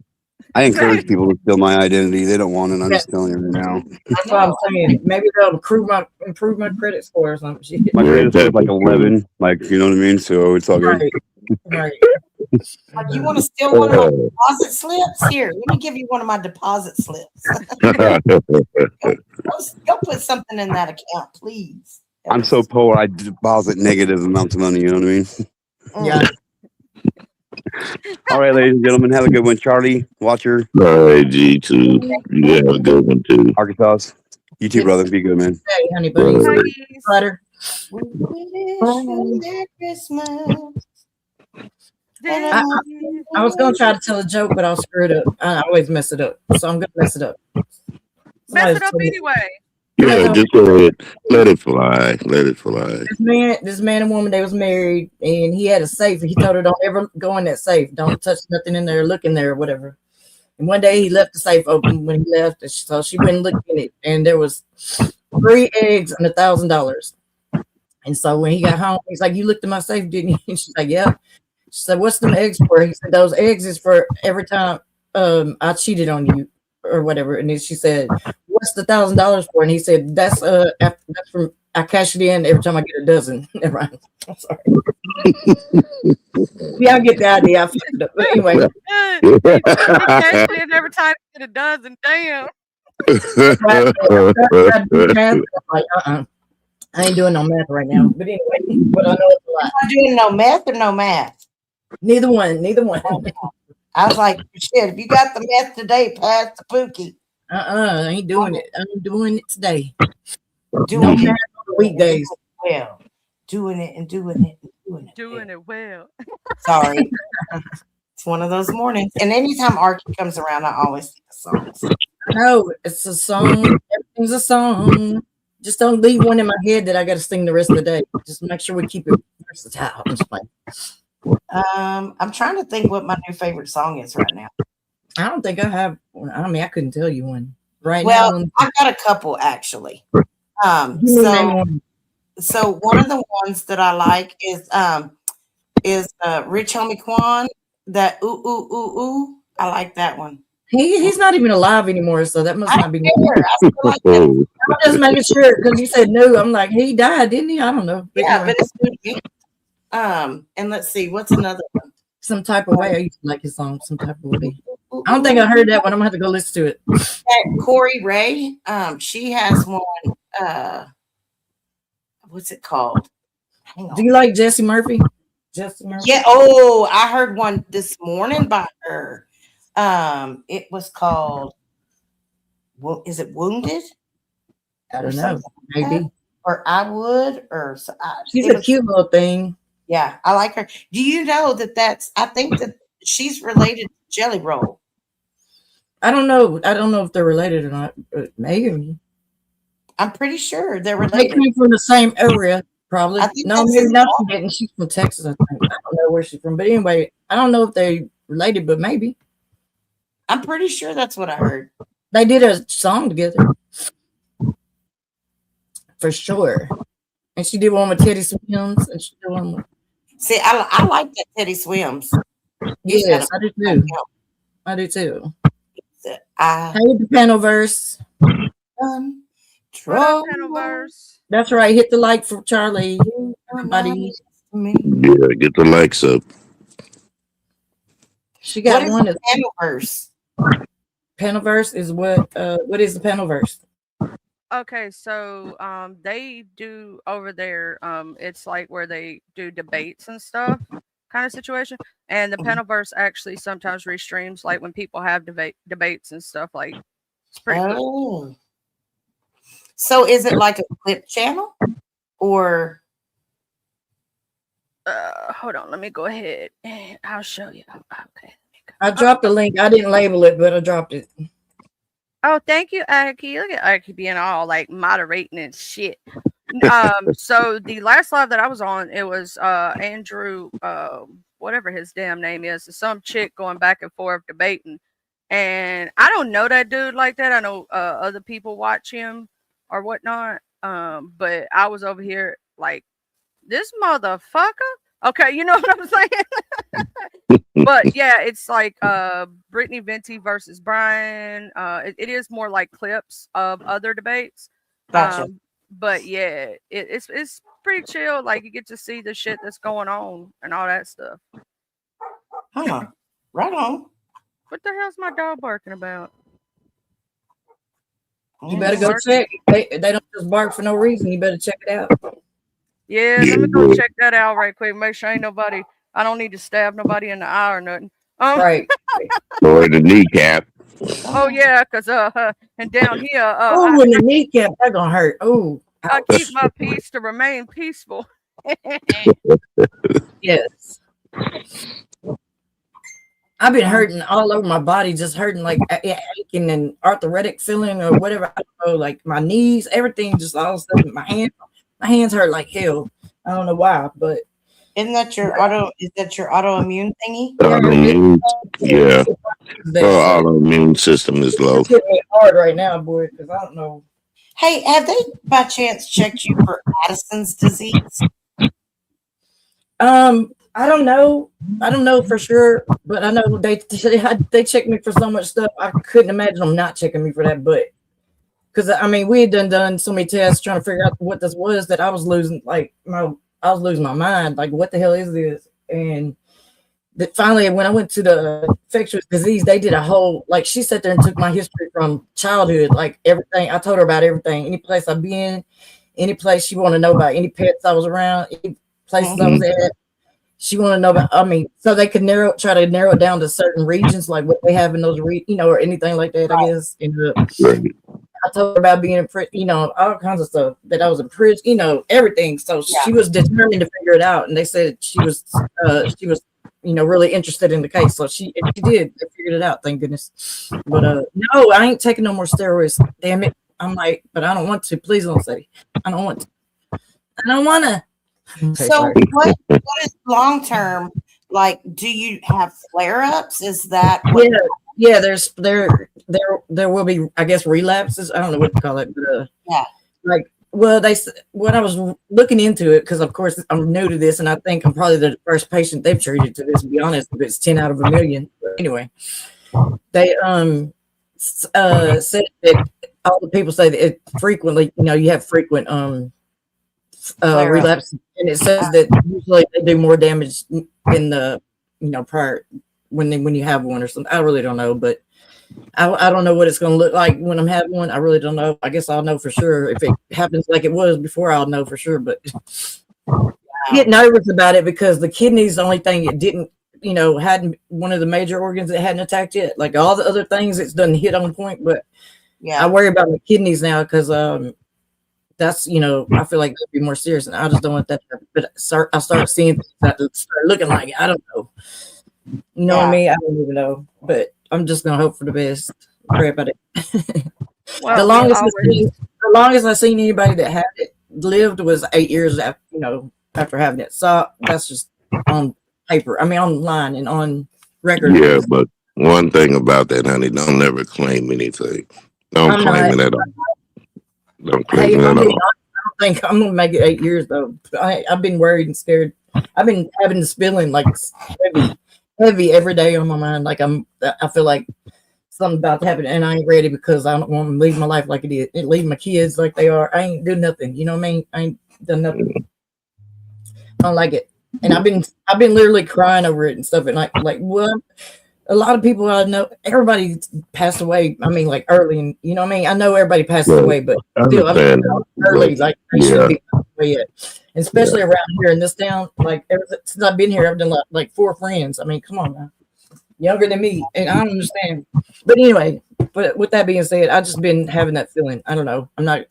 I encourage people to steal my identity. They don't want it. I'm just telling you right now. That's what I'm saying. Maybe they'll improve my credit score or some shit. My credit score is like 11. Like, you know what I mean? So it's all good. Right. Like, you want to steal one of my deposit slips? Here, let me give you one of my deposit slips. Go put something in that account, please. I'm so poor. I deposit negative amounts of money. You know what I mean? Yeah. All right, ladies and gentlemen, have a good one. Charlie, Watcher. All right, G2. You have a good one too. Arkansas. You too, brother. Be good, man. Hey, honey bunny. Butter. We wish you Merry Christmas. I was gonna try to tell a joke, but I'll screw it up. I always mess it up, so I'm gonna mess it up. Mess it up anyway. Yeah, just go ahead. Let it fly. Let it fly. This man and woman, they was married, and he had a safe. He told her, "Don't ever go in that safe. Don't touch nothing in there. Look in there, or whatever." And one day he left the safe open when he left, so she went and looked in it, and there was 3 eggs and $1,000. And so when he got home, he's like, "You looked in my safe, didn't you?" And she's like, "Yeah." She said, "What's them eggs for?" He said, "Those eggs is for every time I cheated on you or whatever." And then she said, "What's the $1,000 for?" And he said, "That's from I cash it in every time I get a dozen." Never mind. I'm sorry. Yeah, I get the idea. I fucked it up. But anyway. Cash it in every time you get a dozen. Damn. Like, I ain't doing no math right now. But anyway, but I know it's a lot. Am I doing no math or no math? Neither one. I was like, shit, if you got the meth today, pass the Pookie. I ain't doing it. I'm doing it today. Doing No it math on the weekdays. well. Doing it and doing it and doing it. Doing it well. Sorry. It's one of those mornings. And anytime Archie comes around, I always sing a song. No, it's a song. Everything's a song. Just don't leave one in my head that I got to sing the rest of the day. Just make sure we keep it versatile. I'm just playing. I'm trying to think what my new favorite song is right now. I don't think I have one. I mean, I couldn't tell you one right Well, now. I've got a couple actually. Name one. So one of the ones that I like is Rich Homie Quan. That ooh ooh ooh ooh. I like that one. He's not even alive anymore, so that must I not don't be. care. I still like that. I'm just making sure because you said no. I'm like, he died, didn't he? I don't know. But Yeah, anyway, but it's good. And let's see, what's another one? some type of way. I used to like his song, some type of way. I don't think I heard that one. I'm gonna have to go listen to it. That Corey Ray. She has one. What's it called? Hang on. Do you like Jesse Murphy? Jesse Murphy? Yeah. Oh, I heard one this morning by her. It was called. Well, is it Wounded? I don't know. Maybe. Or I would, or She's a cute little thing. Yeah, I like her. Do you know that I think that she's related to Jelly Roll? I don't know. I don't know if they're related or not. But maybe. I'm pretty sure they're They related. came from the same area, probably. I think No, that's maybe his not. mom. She didn't. She's from Texas, I think. I don't know where she's from. But anyway, I don't know if they're related, but maybe. I'm pretty sure that's what I heard. They did a song together. For sure. And she did one with Teddy Swims. And she did one with. See, I like that Teddy Swims. Yes, I do too. I do too. I Hey, the panel verse. control verse. That's right. Hit the like for Charlie. Everybody. me. Yeah, get the likes up. She got What is one. the Panelverse? Panelverse is what is the Panelverse? Okay, so they do over there, it's like where they do debates and stuff kind of situation. And the Mhm. Pentaverse actually sometimes restreams like when people have debates and stuff, like it's pretty cool. Oh. So is it like a clip channel or Hold on, let me go ahead and I'll show you. Okay. I dropped the link. I didn't label it, but I dropped it. Oh, thank you, Aki. Look at Aki being all like moderating and shit. So the last live that I was on, it was Andrew, whatever his damn name is, some chick going back and forth debating. And I don't know that dude like that. I know other people watch him or whatnot. But I was over here like, this motherfucker. Okay, you know what I'm saying? But yeah, it's like Brittany Venti versus Brian. It is more like clips of other debates. gotcha? But yeah, it's pretty chill. Like you get to see the shit that's going on and all that stuff. Huh. Right on. What the hell's my dog barking about? You better go check. They don't just bark for no reason. You better check it out. Yeah, let me go check that out right quick. Make sure ain't nobody. I don't need to stab nobody in the eye or nothing. Right. Or the kneecap. Oh yeah, cause and down here, Oh, in the kneecap, that gonna hurt. Oh, I keep my peace to remain peaceful. yes. I've been hurting all over my body, just hurting like aching and arthritic feeling or whatever. I don't know, like my knees, everything, just all of a sudden my hands hurt like hell. I don't know why, but Isn't that your autoimmune thingy? Autoimmune, yeah. That's Autoimmune system is low. it's hitting me hard right now, boy, because I don't know. Hey, have they by chance checked you for Addison's disease? I don't know. I don't know for sure, but I know they checked me for so much stuff. I couldn't imagine them not checking me for that. But because I mean, we had done so many tests trying to figure out what this was that I was losing I was losing my mind. Like, what the hell is this? And that finally, when I went to the infectious disease, they did a whole she sat there and took my history from childhood, like everything. I told her about everything, any place I've been, any place she wanted to know about, any pets I was around, any places I was at. She wanted to know about, so they could try to narrow it down to certain regions, like what they have in those, or anything like that, I guess. And I told her about being in prison, all kinds of stuff, that I was in prison, everything. So she was determined to figure it out. And they said she was, really interested in the case. So she did. They figured it out, thank goodness. But no, I ain't taking no more steroids. Damn it. I'm like, but I don't want to. Please don't say. I don't want to. I don't want to. Okay, So what is long term? Like, do you have flare ups? Is that what Yeah, there will be, I guess, relapses. I don't know what to call it, but when I was looking into it, because of course I'm new to this, and I think I'm probably the first patient they've treated to this. To be honest, if it's 10 out of a million. But anyway, they said that all the people say that it frequently, you have frequent relapse, and it says that usually they do more damage in the prior when you have one or something. I really don't know, but I don't know what it's going to look like when I'm having one. I really don't know. I guess I'll know for sure if it happens like it was before. I'll know for sure, but I get nervous about it because the kidney is the only thing it didn't, hadn't one of the major organs that hadn't attacked yet. Like all the other things, it's done hit on point, but I worry about my kidneys now because that's, I feel like that'd be more serious, and I just don't want that to happen. But I start seeing things that start looking like it. I don't know. You know what I mean? I don't even know, but I'm just gonna hope for the best. Pray about it. Well, the longest I seen anybody that had it lived was 8 years after having it. So that's just on paper. I mean, online and on record. Yeah, but one thing about that, honey, don't never claim anything. Don't claim it at all. Don't claim it at all. I think I'm gonna make it 8 years though. I've been worried and scared. I've been having this feeling like heavy every day on my mind. Like I feel like something about to happen, and I ain't ready because I don't want to leave my life like it is, and leave my kids like they are. I ain't do nothing. You know what I mean? I ain't done nothing. I don't like it, and I've been literally crying over it and stuff. And like what? a lot of people I know, everybody passed away. I mean, like early, and you know what I mean? I know everybody passes Right. away, but I still, I mean, understand that. early, But like they yeah, shouldn't be passing away yet. And especially around here in this town, like ever since I've been here, I've done like 4 friends. I mean, come on now, younger than me, and I don't understand. But anyway, but with that being said, I've just been having that feeling. I don't know. I'm not.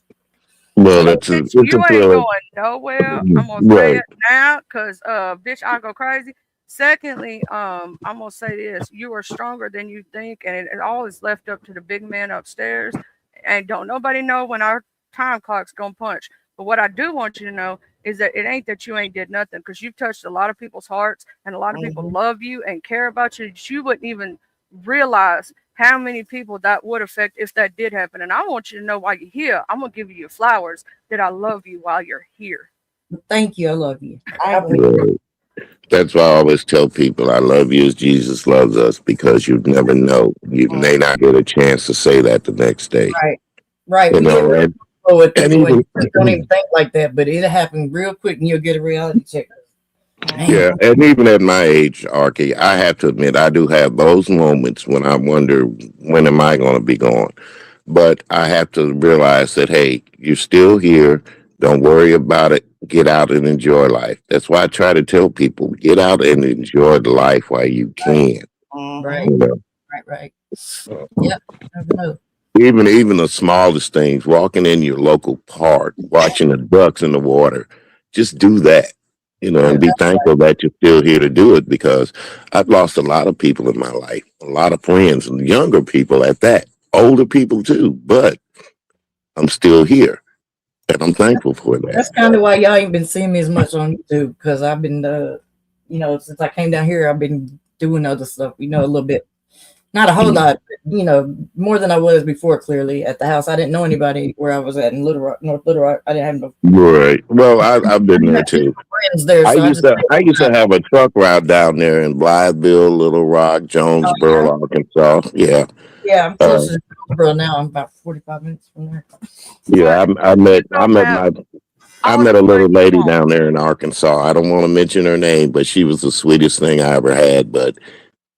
well, Well, it's a bitch, you ain't feeling. going nowhere. I'm gonna say Right. it now, cause bitch, I go crazy. Secondly, I'm gonna say this: you are stronger than you think, and it all is left up to the big man upstairs. And don't nobody know when our time clock's gonna punch. But what I do want you to know is that it ain't that you ain't did nothing, because you've touched a lot of people's hearts, and a lot of people Mhm. love you and care about you. That you wouldn't even realize how many people that would affect if that did happen. And I want you to know while you're here, I'm gonna give you your flowers that I love you while you're here. Thank you. I love you. I I agree. Right. That's why I always tell people I love you as Jesus loves us, because you never know. You may not get a chance to say that the next day. Right. Right. You We get know, real slow with and people and you don't even even think like that, but it'll happen real quick and you'll get a reality check. Man. yeah, and even at my age, Arky, I have to admit I do have those moments when I wonder when am I going to be gone. But I have to realize that hey, you're still here. Don't worry about it. Get out and enjoy life. That's why I try to tell people get out and enjoy the life while you can. Right. You know? Right. Yep. Never know. Even the smallest things, walking in your local park, watching the ducks in the water, just do that, you know, Yeah. and be thankful that you're still here to do it, because I've lost a lot of people in my life, a lot of friends, and younger people at that, older people too, but I'm still here and I'm thankful for that. That's kind of why y'all ain't been seeing me as much on YouTube, because I've been, since I came down here, I've been doing other stuff, a little bit. Not a whole lot, but, more than I was before, clearly, at the house. I didn't know anybody where I was at in Little Rock, North Little Rock. I didn't have no Right. Well, I've been there too. friends there, I so I used just to I used to have a truck route down there in Blytheville, Little Rock, oh, yeah. Jonesboro, Arkansas. Yeah. Yeah, I'm Uh, closer to Jonesboro now. I'm about 45 minutes from there. yeah, But I met you don't have I all met the a fun little you lady want. down there in Arkansas. I don't want to mention her name, but she was the sweetest thing I ever had. But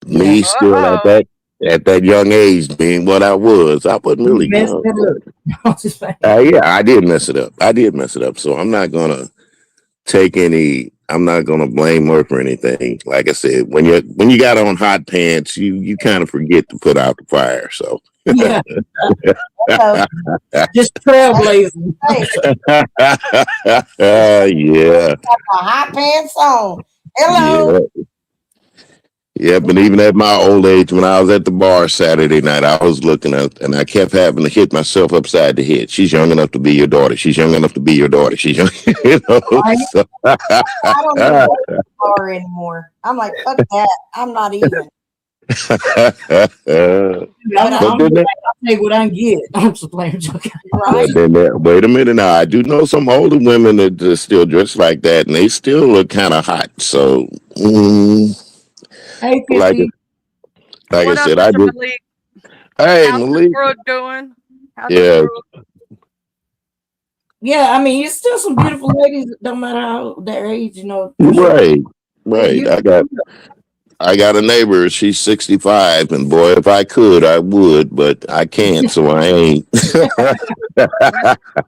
Yeah. me still Uh oh. at that young age, being what I wasn't You really messed young. it up. I'm just saying. Yeah, I did mess it up. I did mess it up. So I'm not gonna I'm not gonna blame her for anything. Like I said, when you got on hot pants, you kind of forget to put out the fire. So Yeah, So, just trailblazing. hey, yeah. a hot pants on. Hello. Yeah. Yeah, but even at my old age, when I was at the bar Saturday night, I was looking up and I kept having to hit myself upside the head. She's young enough to be your daughter. She's young enough to be your daughter. She's young, you know. Right? So, I don't even go to the bar anymore. I'm like, fuck that. I'm not even. I'm, But but I'm then, like, I'll take what I can get. I'm just playing. Joking. right. wait a minute now. I do know some older women that still dress like that, and they still look kind of hot. So, Hey, like 50. like I What up, said, I Mr. just Malik? hey How's the Malik, world doing? How's the yeah, world? Yeah, I mean, it's still some beautiful ladies. Don't matter how their age, for sure. right, Yeah, right. I got a neighbor. She's 65, and boy, if I could, I would, but I can't, so I ain't.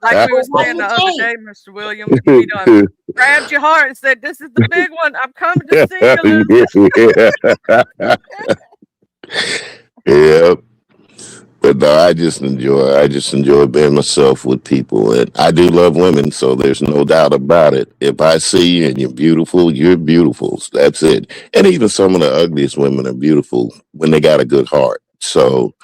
Like we were Why saying you the other can't? day, Mr. Williams, you done grabbed your heart and said, "This is the big one. I'm coming to see you, Elizabeth." Yeah. But no, I just enjoy being myself with people, and I do love women, so there's no doubt about it. If I see you and you're beautiful, you're beautiful. So that's it. And even some of the ugliest women are beautiful when they got a good heart. So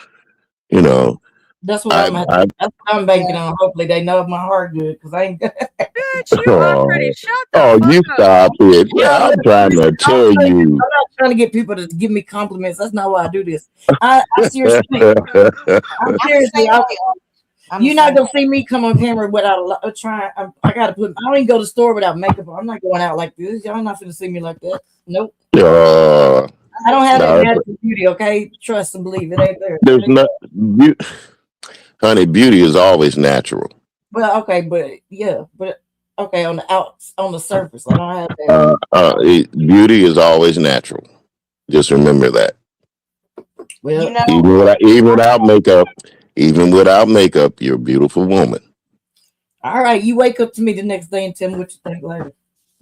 you know, That's what I, I'm. I, That's what I'm banking on. Hopefully, they know my heart good because I ain't. Bitch, you are pretty. oh, Shut the oh, fuck you up. stop it. Yeah, I'm trying Listen, to tell you. I'm not trying to get people to give me compliments. That's not why I do this. I seriously, I'm I'm the seriously. same way. I'm You're the not same gonna see me come on camera without trying. I gotta put. I don't even go to the store without makeup on. I'm not going out like this. Y'all not gonna see me like that. Nope. uh, I don't have that no, natural beauty. Okay, trust and believe it ain't there. there's not, honey. Beauty is always natural. Well, okay, but yeah, but okay on the surface, I don't have that. Beauty is always natural. Just remember that. Well, You know, even without makeup, you're a beautiful woman. all right. You wake up to me the next day and tell me what you think later.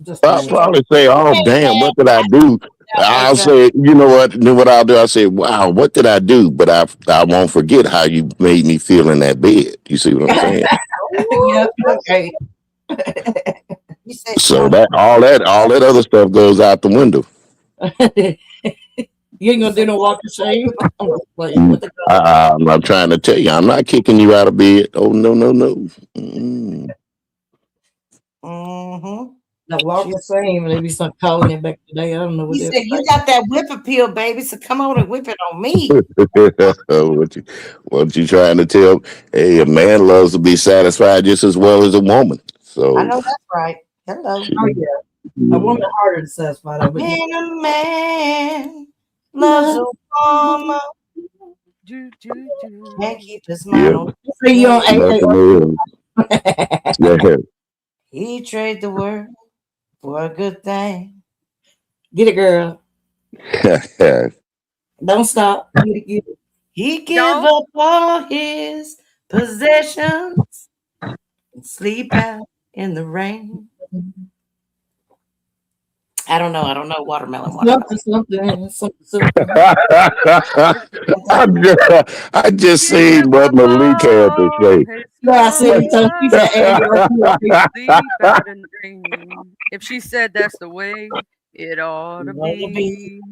Just I'll saying. probably say, "Oh, hey, damn, man, what did I do?" I'll wake up. say, "You know what? Then what I'll do? I'll say, wow, what did I do?" But I won't forget how you made me feel in that bed. You see what I'm saying? Yeah. Ooh, Okay. you said you So want all that other stuff goes out the window. You ain't gonna do no walk of shame. I'm just playing. What the I'm trying to tell you, I'm not kicking you out of bed. Oh no, no, no. Mm. Mm-hmm. that walk of shame? And they be some calling it back today. I don't know what You they're said you got that whip appeal, baby. So come on and whip it on me. what you trying to tell? Hey, a man loves to be satisfied just as well as a woman. I So know that's right. Hello. Oh yeah, a woman harder to satisfy though. But yeah. When a man loves a woman, Do, do, do. can't keep his mind yeah, on. See you on nothing AA. else. He trade the world for a good thing. Get it, girl. Yeah. Don't stop. Get it, get it. He give Don't. up all his possessions and sleep out in the rain. I don't know. Watermelon. Something. I just Give seen what up Malik had to all say. his Yeah, I see you. So she said AARP. sleep out in the rain. If she said that's the way it ought to Ought to be.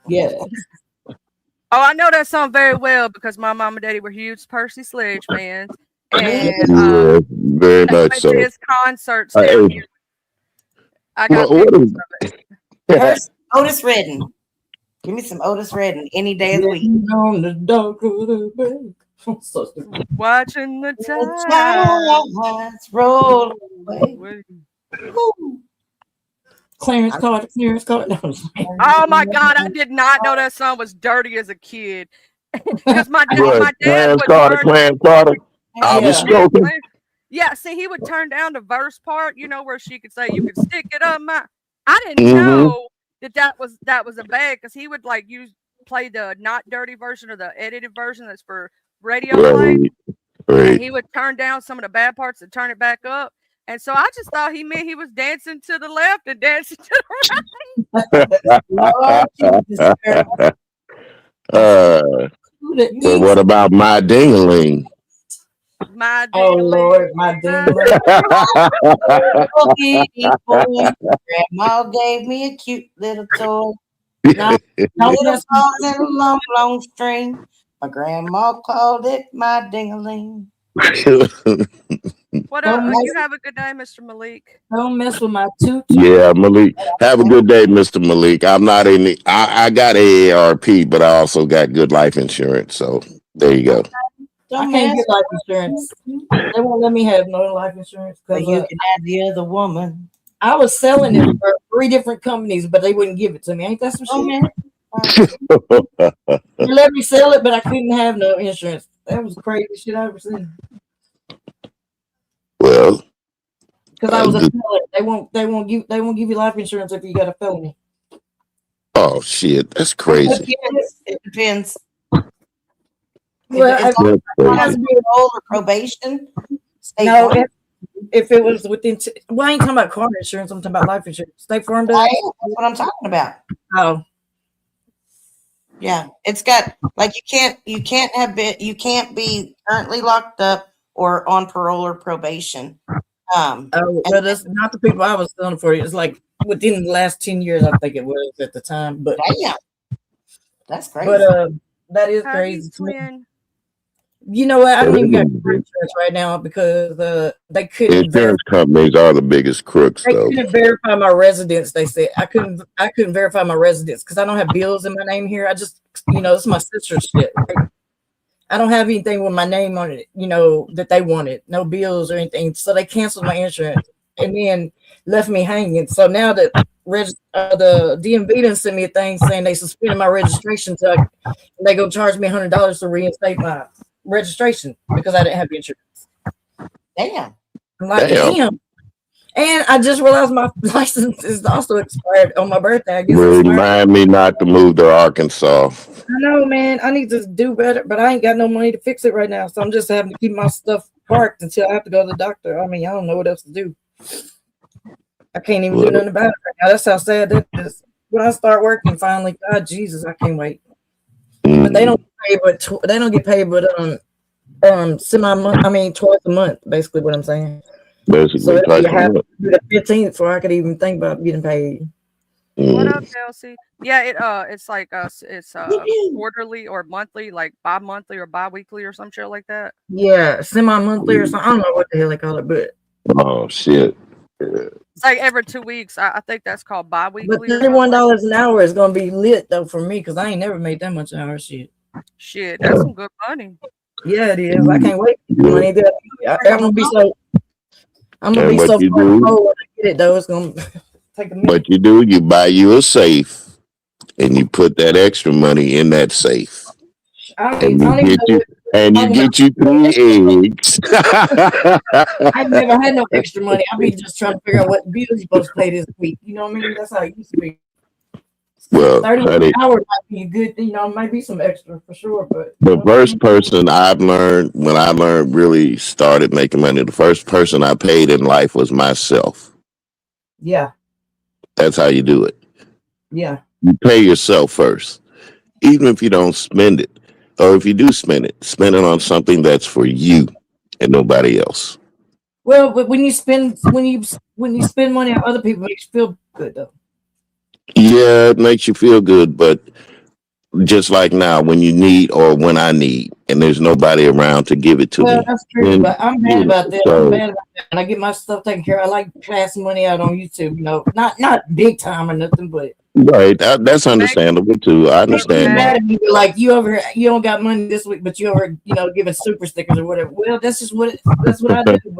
Yeah. Oh, I know that song very well because my mom and daddy were huge Percy Sledge fans, and Yeah, very they much went so. to his concerts down here. I got What pictures is of it. First, Otis Redding. Give me some Otis Redding any day of the week. On the dark of the bed. So stupid. Watching the The time tides roll away. away. Woo. Clarence Carter. No, I'm just playing. Oh my God, I did not know that song was dirty as a kid. Because my dad Clarence would Carter? turn. Clarence Carter. I was Yeah. stroking. Yeah, see, he would turn down the verse part, where she could say, "You could stick it up my." I didn't Mm-hmm. know that was a bad because he would like play the not dirty version or the edited version that's for radio play, Right, and right. he would turn down some of the bad parts and turn it back up. And so I just thought he meant he was dancing to the left and dancing to the Lord Jesus, girl. But what about my ding-a-ling? right. My Oh ding-a-ling. Lord, my ding-a-ling. Grandma gave me a cute little toy. No, don't Little mess balls and a long, long string. My grandma called it my ding-a-ling. What Don't you have a good day, Mr. Malik. don't mess with my tutu. Yeah, Malik. Have a good day, Mr. Malik. I'm not in the, I got AARP, but I also got good life insurance. So there you go. I Don't can't mess get life insurance. They won't let me have no life insurance but because you can have the other woman. I was selling it for 3 different companies, but they wouldn't give it to me. Ain't that some shit? They let me sell it, but I couldn't have no insurance. That was the craziest shit I ever seen. Well, Because I was a felon. They won't give you life insurance if you got a felony. oh shit, that's crazy. It depends. Well, It's That's it has crazy. to be parole or probation. State no. Farm. If it was within, well, I ain't talking about car insurance. I'm talking about life insurance. State Farm does. Right? That's what I'm talking about. Oh, Yeah, it's got like you can't be currently locked up or on parole or probation. oh, well, that's not the people I was selling for. It's like within the last 10 years, I think it was at the time. But Damn, that's crazy. but that is Hi, crazy to me. twin. You know what? I don't even got car insurance right now because they couldn't Insurance companies are the biggest crooks, they though. couldn't verify my residence. They said I couldn't verify my residence because I don't have bills in my name here. I just it's my sister's shit. Right? I don't have anything with my name on it. That they wanted, no bills or anything. So they canceled my insurance and then left me hanging. So now that the DMV done sent me a thing saying they suspended my registration, so they go charge me $100 to reinstate my registration because I didn't have insurance. Damn. I'm like, Damn. damn. And I just realized my license is also expired on my birthday. I guess it's expired. Remind me not to move to Arkansas. I know, man. I need to do better, but I ain't got no money to fix it right now. So I'm just having to keep my stuff parked until I have to go to the doctor. I mean, I don't know what else to do. I can't even do nothing about it right now. That's how sad that is. When I start working finally, God Jesus, I can't wait. But they don't get paid, they don't get paid, but semi-month. I mean, twice a month, basically what I'm saying. Basically, So twice it'll a month. be the 15th before I could even think about getting paid. What up, Elsie? Yeah, it's like it's quarterly or monthly, like bi-monthly or bi-weekly or some shit like that. Yeah, semi-monthly or something. I don't know what the hell they call it, but Oh shit. It's like every 2 weeks. I think that's called bi-weekly. but $31 an hour is gonna be lit though for me because I ain't never made that much an hour. Shit, that's some good money. Yeah, it is. I can't wait. Money that I'm gonna be so. I'm gonna And be what so you fucking do- cold when I get it though. It's gonna take a minute. What you do, you buy you a safe and you put that extra money in that safe. I And don't even you know. get you 3 eggs. I've never had no extra money. I be just trying to figure out what bills you're supposed to pay this week. You know what I mean? That's how it used to be. Well, 31 honey, hours might be good. You know, might be some extra for sure. But the first person I've learned when I really started making money, the first person I paid in life was myself. yeah, That's how you do it. yeah. You pay yourself first, even if you don't spend it, or if you do spend it on something that's for you and nobody else. Well, but when you spend money on other people, it makes you feel good though. Yeah, it makes you feel good, but just like now, when you need or when I need, and there's nobody around to give it to Well, me. that's true, And- but I'm bad about that. So- I'm bad about that. And I get my stuff taken care of. I like passing money out on YouTube. You know, not big time or nothing, but Right, that's understandable too. I you understand mad that. at me like you don't got money this week, but you over giving super stickers or whatever. Well, that's just what I do.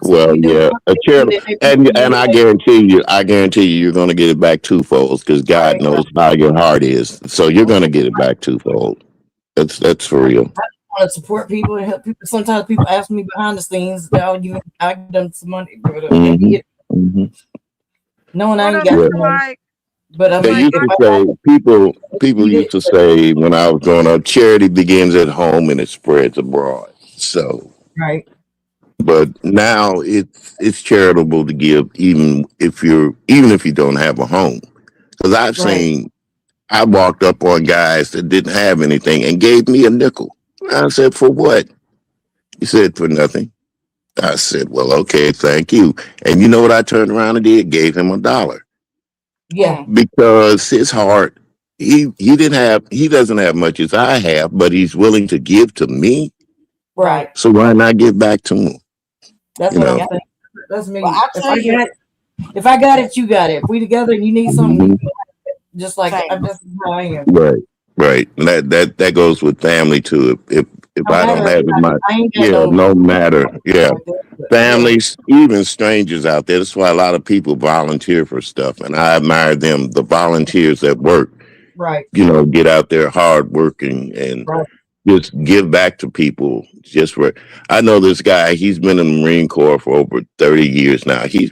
Well, yeah, a charitable, and I guarantee you, you're going to get it back twofold because God Right. knows how your heart is. So you're going to get it back twofold. That's for real. want to support people and help people. Sometimes people ask me behind the scenes that I give them some money, but Mhm. Mhm. knowing I What ain't up, got Mr. money. Mike? But I'm They like, used if to I say people You used to did. say when I was growing up, charity begins at home and it spreads abroad. So, right, but now it's charitable to give even if you don't have a home. Because I've Right. seen I walked up on guys that didn't have anything and gave me a nickel. I said, for what? He said, for nothing. I said, well, okay, thank you. And you know what I turned around and did? Gave him $1. yeah, Because his heart, he doesn't have much as I have, but he's willing to give to me. right. So why not give back to him? That's You what know. I'm saying. That's me. Well, I'll tell you. If I got it, you got it. If we together and you need something, Mhm. just like Same. I'm just how I am. Right. And that goes with family too. If No I don't matter, have it, I ain't got yeah, no matter. Yeah. like that, but Families, even strangers out there. That's why a lot of people volunteer for stuff. And I admire them, the volunteers that work, right, get out there hard working and Right. just give back to people. I know this guy, he's been in the Marine Corps for over 30 years now. He's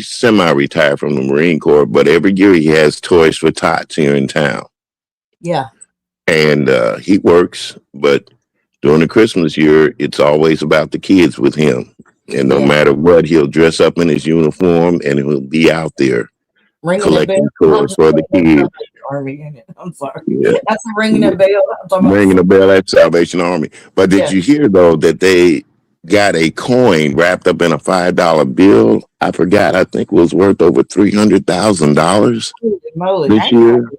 semi-retired from the Marine Corps, but every year he has Toys for Tots here in town. yeah, And he works, but during the Christmas year, it's always about the kids with him. And no Yeah. matter what, he'll dress up in his uniform and he'll be out there ringing the collecting bell. toys for the kids. Army in it. I'm sorry. Yeah. That's the ringing the bell. I'm talking about- Ringing the bell at Salvation Army. But did Yeah. you hear though that they got a coin wrapped up in a $5 bill? I forgot. I think it was worth over $300,000 Holy moly. this year.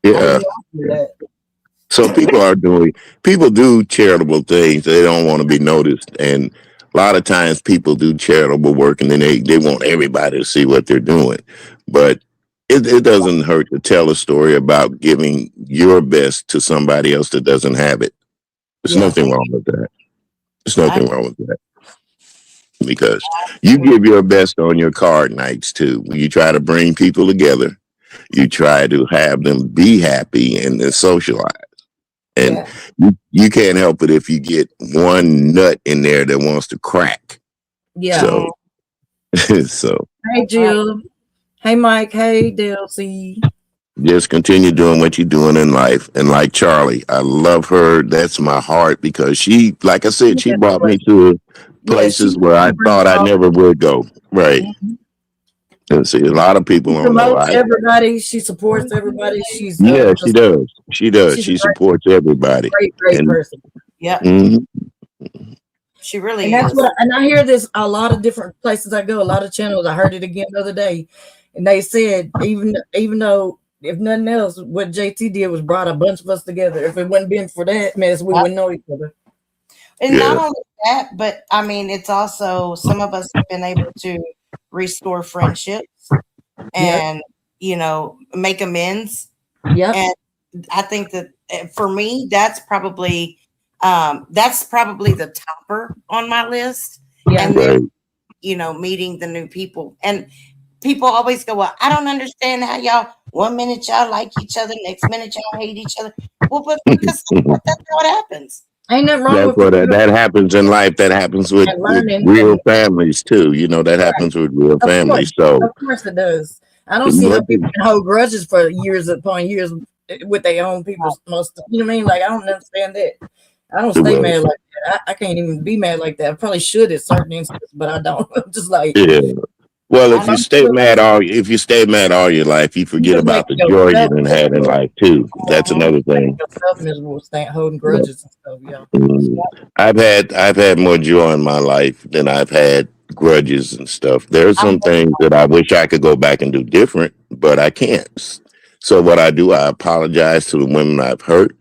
I Yeah. didn't know that. So people do charitable things. They don't want to be noticed. And a lot of times people do charitable work and then they want everybody to see what they're doing. But it doesn't hurt to tell a story about giving your best to somebody else that doesn't have it. There's Yeah. nothing wrong with that. There's nothing wrong with that. Because you give your best on your card nights too. You try to bring people together. You try to have them be happy and then socialize. And Yeah. you can't help it if you get one nut in there that wants to crack. Yeah. So So Hey, Jill. Hey, Mike. Hey, Delcy. just continue doing what you're doing in life. And like Charlie, I love her. That's my heart because she, like I said, she Yeah, brought me to yeah, she places where I thought I never would go. Right. Mhm. And see, a lot of people She don't know. promotes everybody. She supports everybody. She's Yeah, she just does. She does. she's a She supports everybody. great And person. Yep, mhm, she really And that's is. what I hear this a lot of different places I go, a lot of channels. I heard it again the other day, and they said even though if nothing else, what JT did was brought a bunch of us together. If it wouldn't been for that mess, we Yep. wouldn't know each other. And not yeah, only that, but I mean, it's also some of us have been able to restore friendships and, you know, make amends. Yep. And I think that for me, that's probably the topper on my list. Yeah. And then, right. you know, meeting the new people. And people always go, well, I don't understand how y'all, one minute y'all like each other, next minute y'all hate each other. Well, but because that's how it happens. Ain't nothing wrong That's with what people that happens in life. That happens with and learning. real families too. You know, that happens with real families. So, Of course it does. I don't see how but people can hold grudges for years upon years with their own people. Most, you know what I mean? Like I don't understand that. I don't stay Right. mad like that. I can't even be mad like that. I probably should at certain instances, but I don't. I'm just like yeah. Well, if I you stay mad all your life, you forget just about making the joy you yourself done had in miserable. life too. That's another thing. Yourself miserable, staying holding grudges and stuff. Yeah. Mm. I've had more joy in my life than I've had grudges and stuff. There's some things that I wish I could go back and do different, but I can't. So what I do, I apologize to the women I've hurt.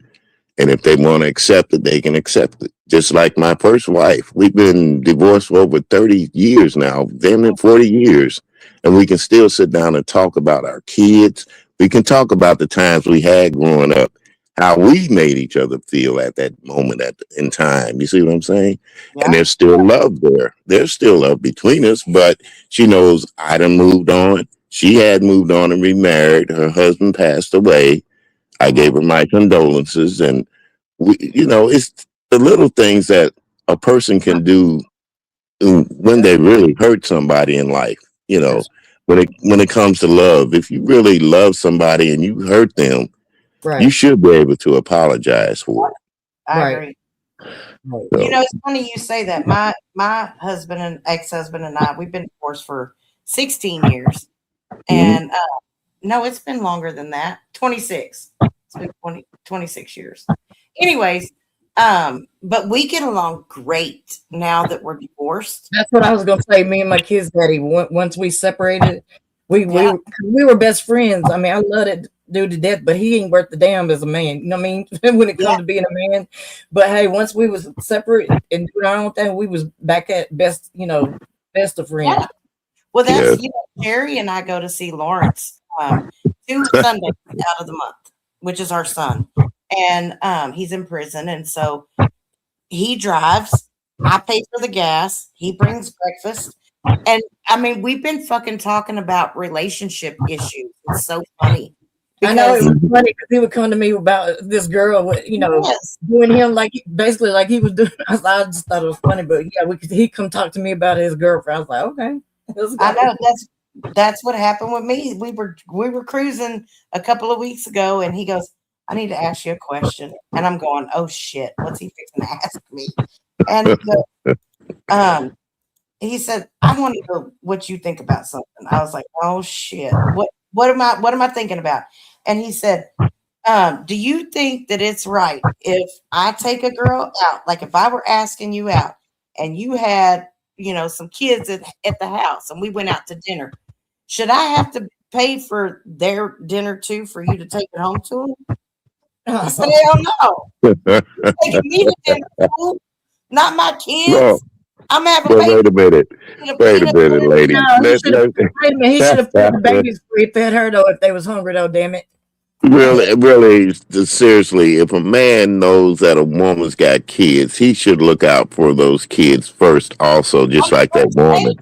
And if they want to accept it, they can accept it. Just like my first wife. We've been divorced for over 30 years now, damn near 40 years. And we can still sit down and talk about our kids. We can talk about the times we had growing up, how we made each other feel at that moment in time. You see what I'm saying? Yeah. And there's still love there. There's still love between us, but she knows I done moved on. She had moved on and remarried. Her husband passed away. I gave her my condolences, and it's the little things that a person can do when they really hurt somebody in life. You know, when it comes to love, if you really love somebody and you hurt them, you Right. should be able to apologize for it. I Right. agree. Right. You know, it's funny you say that. My husband and ex-husband and I, we've been divorced for 16 years. And no, it's been longer than that. 26. It's been 26 years. Anyways, but we get along great now that we're divorced. That's what I was gonna say. Me and my kids' daddy. Once we separated, we were best friends. I mean, I love that dude to death, but he ain't worth the damn as a man. You know what I mean? When it comes to being a man. But hey, once we was separate and doing our own thing, we was back at best. You know, best of friends. Yeah. Well, that's Yeah. Jerry and I go to see Lawrence 2 Sundays out of the month, which is our son, and he's in prison, and so he drives. I pay for the gas. He brings breakfast, and I mean, we've been fucking talking about relationship issues. It's so funny. I know it Because was funny because he would come to me about this girl, you know, yes, doing him like basically like he was doing. I just thought it was funny, but yeah, he come talk to me about his girlfriend. I was like, okay, let's go. I know that's what happened with me. We were cruising a couple of weeks ago, and he goes, "I need to ask you a question," and I'm going, "Oh shit, what's he fixing to ask me?" And he said, "I want to know what you think about something." I was like, "Oh shit, what am I thinking about?" And he said, "Do you think that it's right if I take a girl out, like if I were asking you out, and you had, you know, some kids at the house, and we went out to dinner? Should I have to pay for their dinner too for you to take it home to them?" I said, "Hell no. You're taking me to dinner, fool, not my kids. No, I'm having but babies. wait a minute, lady. No, he should have fed the babies before he fed her though. If they was hungry though, damn it. Really, seriously, if a man knows that a woman's got kids, he should look out for those kids first, also, just like that woman.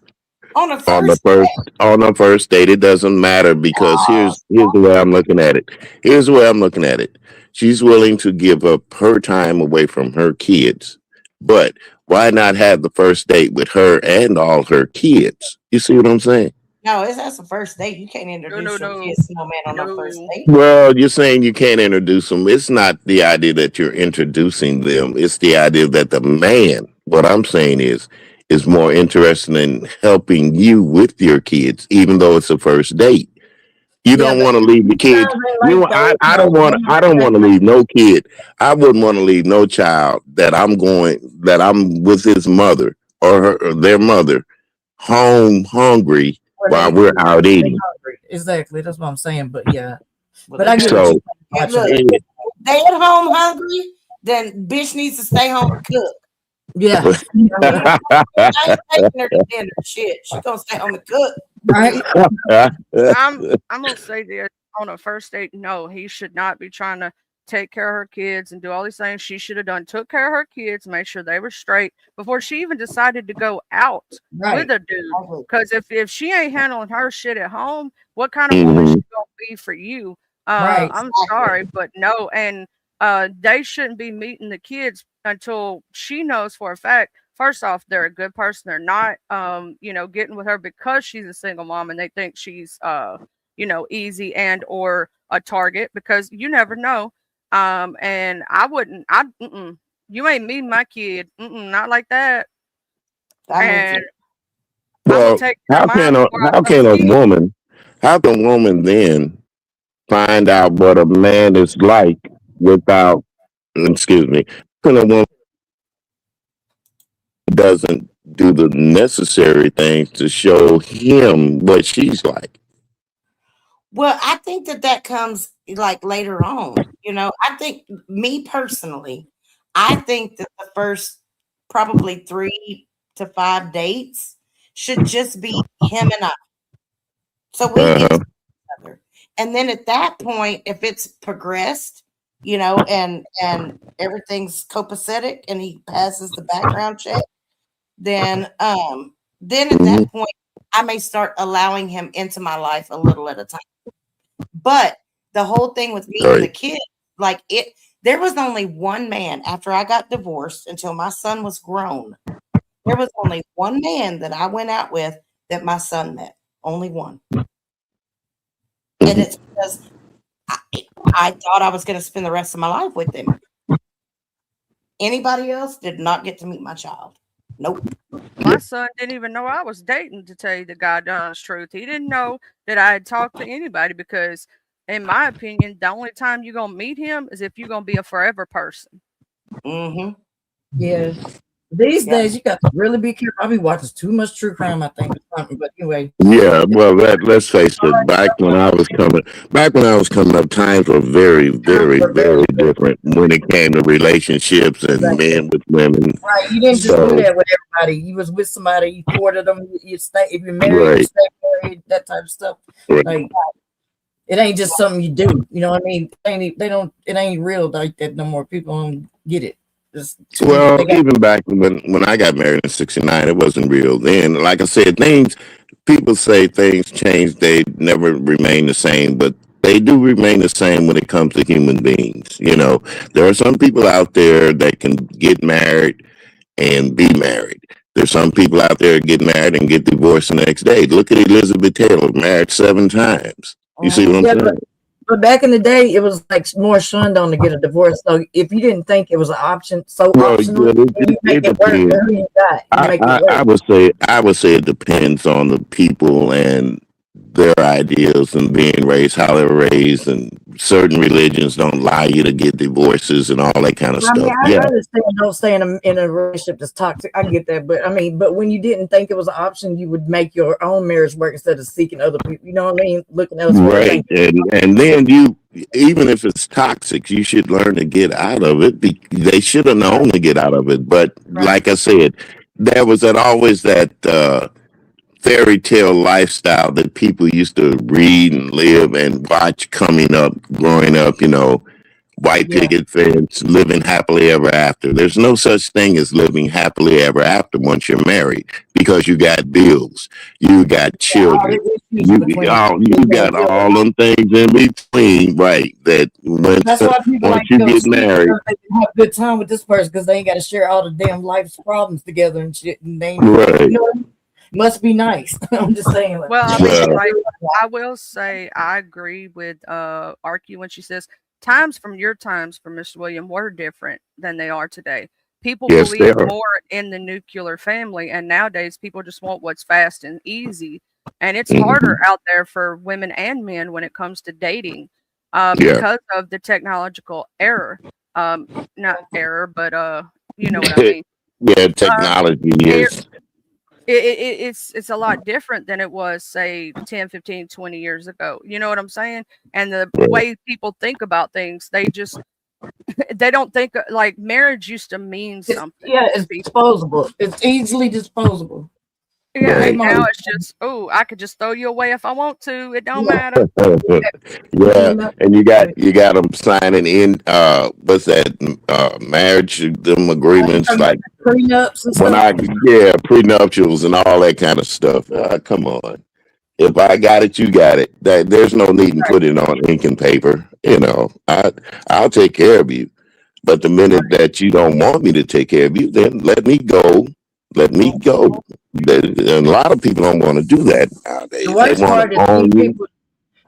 On the On the first first date, it doesn't matter because here's the way I'm looking at it. Here's the way I'm looking at it. She's willing to give up her time away from her kids, but why not have the first date with her and all her kids? You see what I'm saying? No, that's the first date. You can't No, introduce no, your no, kids to no man on no first no. date. Well, you're saying you can't introduce them. It's not the idea that you're introducing them. It's the idea that the man, what I'm saying is more interested in helping you with your kids, even though it's a first date. You Yeah, don't but want to leave the kids. sometimes they like those, I don't want. I don't want to leave no kid. I wouldn't want to leave no child that I'm with his mother or their mother home hungry while we're out eating. Exactly. That's what I'm saying. But yeah, Well, but they I get better- what So you Yeah, watch. look, yeah, if they at home hungry, then bitch needs to stay home and cook. Yeah, I ain't taking her to dinner. Shit, she gonna stay home and cook. right. I'm gonna say this on a first date. No, he should not be trying to take care of her kids and do all these things. She should have took care of her kids, make sure they were straight before she even decided to go out Right. with a dude. Exactly. Because if she ain't handling her shit at home, what kind of woman Mhm. she gonna be for you? Right. I'm Exactly. sorry, but no, and they shouldn't be meeting the kids until she knows for a fact. First off, they're a good person. They're not, getting with her because she's a single mom and they think she's, easy and or a target because you never know. And I wouldn't. You ain't meeting my kid. Not like that. I'm with And you. I'm gonna Well, take care how of mine can a before I how can a proceed. woman how can a woman then find out what a man is like without excuse me, can a woman doesn't do the necessary things to show him what she's like? Well, I think that comes like later on. I think me personally, I think that the first probably 3 to 5 dates should just be him and I. So we get Uh-huh. to each other. And then at that point, if it's progressed, and everything's copacetic and he passes the background check, then at Mhm. that point I may start allowing him into my life a little at a time. But the whole thing with me and the Right. kid, like there was only one man after I got divorced until my son was grown. There was only one man that I went out with that my son met. Only one. And Mhm. it's because I thought I was going to spend the rest of my life with him. Anybody else did not get to meet my child. Nope. My son didn't even know I was dating, to tell you the God's truth. He didn't know that I had talked to anybody because, in my opinion, the only time you're gonna meet him is if you're gonna be a forever person. Mm-hmm. Yeah. These Yeah. days, you got to really be careful. I be watching too much true crime, I think, or something. But anyway, Yeah, well, let's face it. Back when I was coming up, times were very, very, very different when it came to relationships and Right. men with women. Right. You didn't just So- do that with everybody. You was with somebody, you courted them, you stay, if you're married, you Right. stay married, that type of stuff. Right. Like, it ain't just something you do. You know what I mean? It ain't real like that no more. People don't get it. Just Well, they got- even back when I got married in '69, it wasn't real then. Like I said, people say things change, they never remain the same, but they do remain the same when it comes to human beings. There are some people out there that can get married and be married. There's some people out there that get married and get divorced the next day. Look at Elizabeth Taylor, married 7 times. You see what I'm Yeah, saying? but back in the day, it was like more shunned on to get a divorce. So if you didn't think it was an option, Well, optional, yeah, you make it work. depends. Who you got? You make it I work. would say it depends on the people and their ideas and being raised, how they were raised, and certain religions don't allow you to get divorces and all that kind of I mean, stuff. I Yeah, understand don't stay in a relationship that's toxic. I get that, but but when you didn't think it was an option, you would make your own marriage work instead of seeking other people. You know what I mean? Looking elsewhere. right. And then even if it's toxic, you should learn to get out of it. They should have known to get out of it. But like I said, there was always that fairy tale lifestyle that people used to read and live and watch growing up, white Yeah. picket fence, living happily ever after. There's no such thing as living happily ever after once you're married because you got bills, you got children, you got all them things in between, right? That That's why people once like you to go get see married, because they can have a good time with this person because they ain't got to share all the damn life's problems together and shit. And they, right? you know, Must be nice. I'm just saying. Like, Well, I mean, Well, like, I will say I agree with Arky when she says times from your times for Mr. William were different than they are today. People yes, they believe are. more in the nuclear family, and nowadays people just want what's fast and easy. And it's Mhm. harder out there for women and men when it comes to dating Yeah. because of the technological error. Not error, but you know what I mean. Yeah, technology Er- is. it's a lot different than it was say 10 15 20 years ago, you know what I'm saying, and the Right. way people think about things, they just they don't think like marriage used to mean something yeah, to it's people. disposable. It's easily disposable. Yeah, Right. and now it's just, oh, I could just throw you away if I want to, it don't Yeah. matter. Yeah, and you got them signing in. What's that? Marriage them agreements like Prenups and when stuff. prenuptials and all that kind of stuff. Come on. If I got it, you got it. That there's no need in putting it on ink and paper. I'll take care of you. But the minute that you don't want me to take care of you, then let me go. Let me go. And a lot of people don't want to do that nowadays. The They worst want part to is own seeing you people.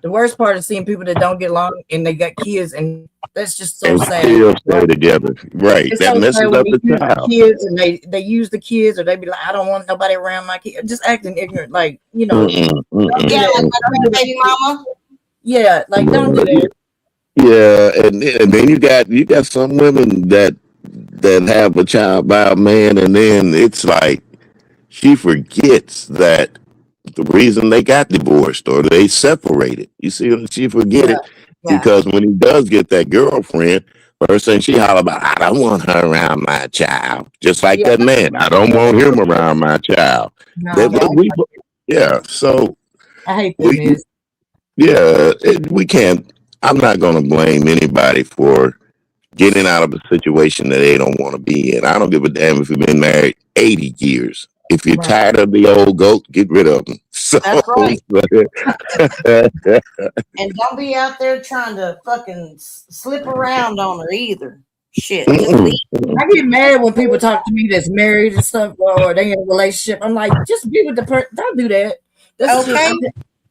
The worst part is seeing people that don't get along and they got kids, and that's just so and sad. still stay together. Right. It's That so messes sad when up they the use the child. kids and they use the kids, or they be like, I don't want nobody around my kid, just acting ignorant, like Mm-mm, don't do mm-mm, Yeah, like that. mm-mm. my baby mama. Yeah, like don't do that. Yeah, and then you got some women that have a child by a man, and then it's like she forgets that the reason they got divorced or they separated. You see, she forget Yeah, it yeah, because when he does get that girlfriend, first thing she holler about, I don't want her around my child. Just like yeah. that man, I don't want him around my child. No, But so I hate that we mess. we can't. I'm not going to blame anybody for getting out of a situation that they don't want to be in. I don't give a damn if you've been married 80 years. If you're Right. tired of the old goat, get rid of them. So, That's right. And don't be out there trying to fucking slip around on her either. Shit, just leave. I get mad when people talk to me that's married and stuff, or they in a relationship. I'm like, just be with the person. Don't do that. That's Okay.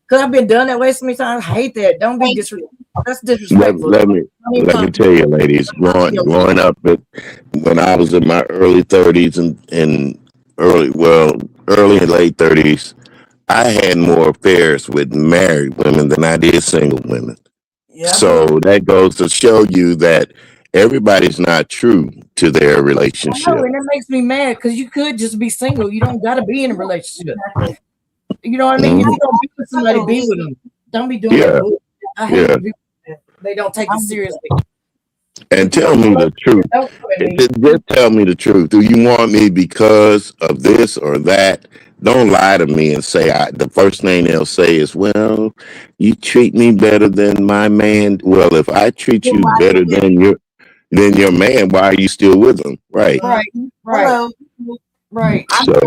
because I've been done that way so many times. I hate that. Don't be disrespectful. That's let, disrespectful. let me tell you, ladies, growing up, when I was in my early 30s and early and late 30s, I had more affairs with married women than I did single women. Yeah. So that goes to show you that everybody's not true to their I relationship. know, and it makes me mad because you could just be single. You don't got to be in a relationship. You know what I mean? If you don't be with somebody, be with them. Don't be doing Yeah. that. bullshit. I hate Yeah. when people do that. They don't take it seriously. And tell me the truth. Don't do it, Just tell me the truth. Do you want me because of this or that? Don't lie to me and say the first thing they'll say is, well, you treat me better than my man. Well, if I treat you better than your man, why are you still with him? Right. Right. Hello. Right. So,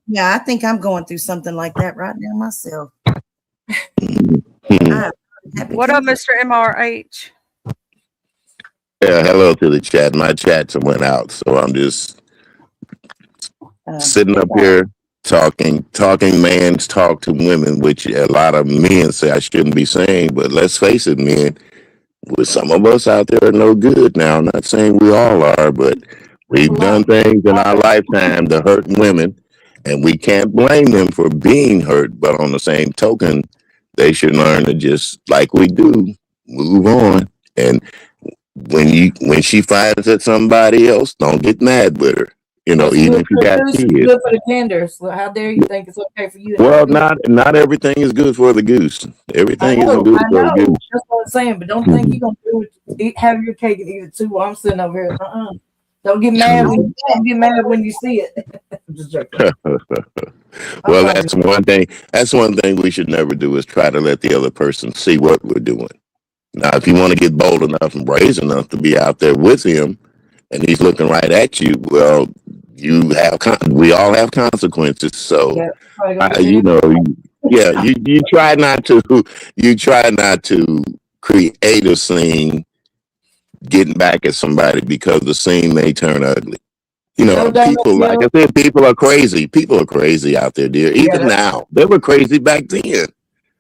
Yeah, I think I'm going through something like that right now myself. hmm. What up, Mr. MRH? Yeah, hello to the chat. My chats went out, so I'm just sitting up here talking man's talk to women, which a lot of men say I shouldn't be saying. But let's face it, men, with some of us out there are no good. Now, I'm not saying we all are, but we've done things in our lifetime to hurt women, and we can't blame them for being hurt. But on the same token, they should learn to just like we do, move on. And when she finds that somebody else, don't get mad with her. What's Even good if you for got the goose is kids. good for the gander. So how dare you think it's okay for you? To Well, have not everything is good for the goose. I Everything know, isn't good I for the know. goose. That's what I'm saying. But don't think you're gonna have your cake and eat it too. While I'm sitting over here. Don't get mad when you see it. I'm just joking. Well, that's one thing. That's one thing we should never do is try to let the other person see what we're doing. Now, if you want to get bold enough and brazen enough to be out there with him, and he's looking right at you, well, we all have consequences. So, Yeah, probably gonna get you try not to create a scene getting back at somebody because the scene may turn ugly. You No know, doubt, people, like I said, people are crazy. People are crazy out there, dear. Yeah, Even now, they were crazy back then.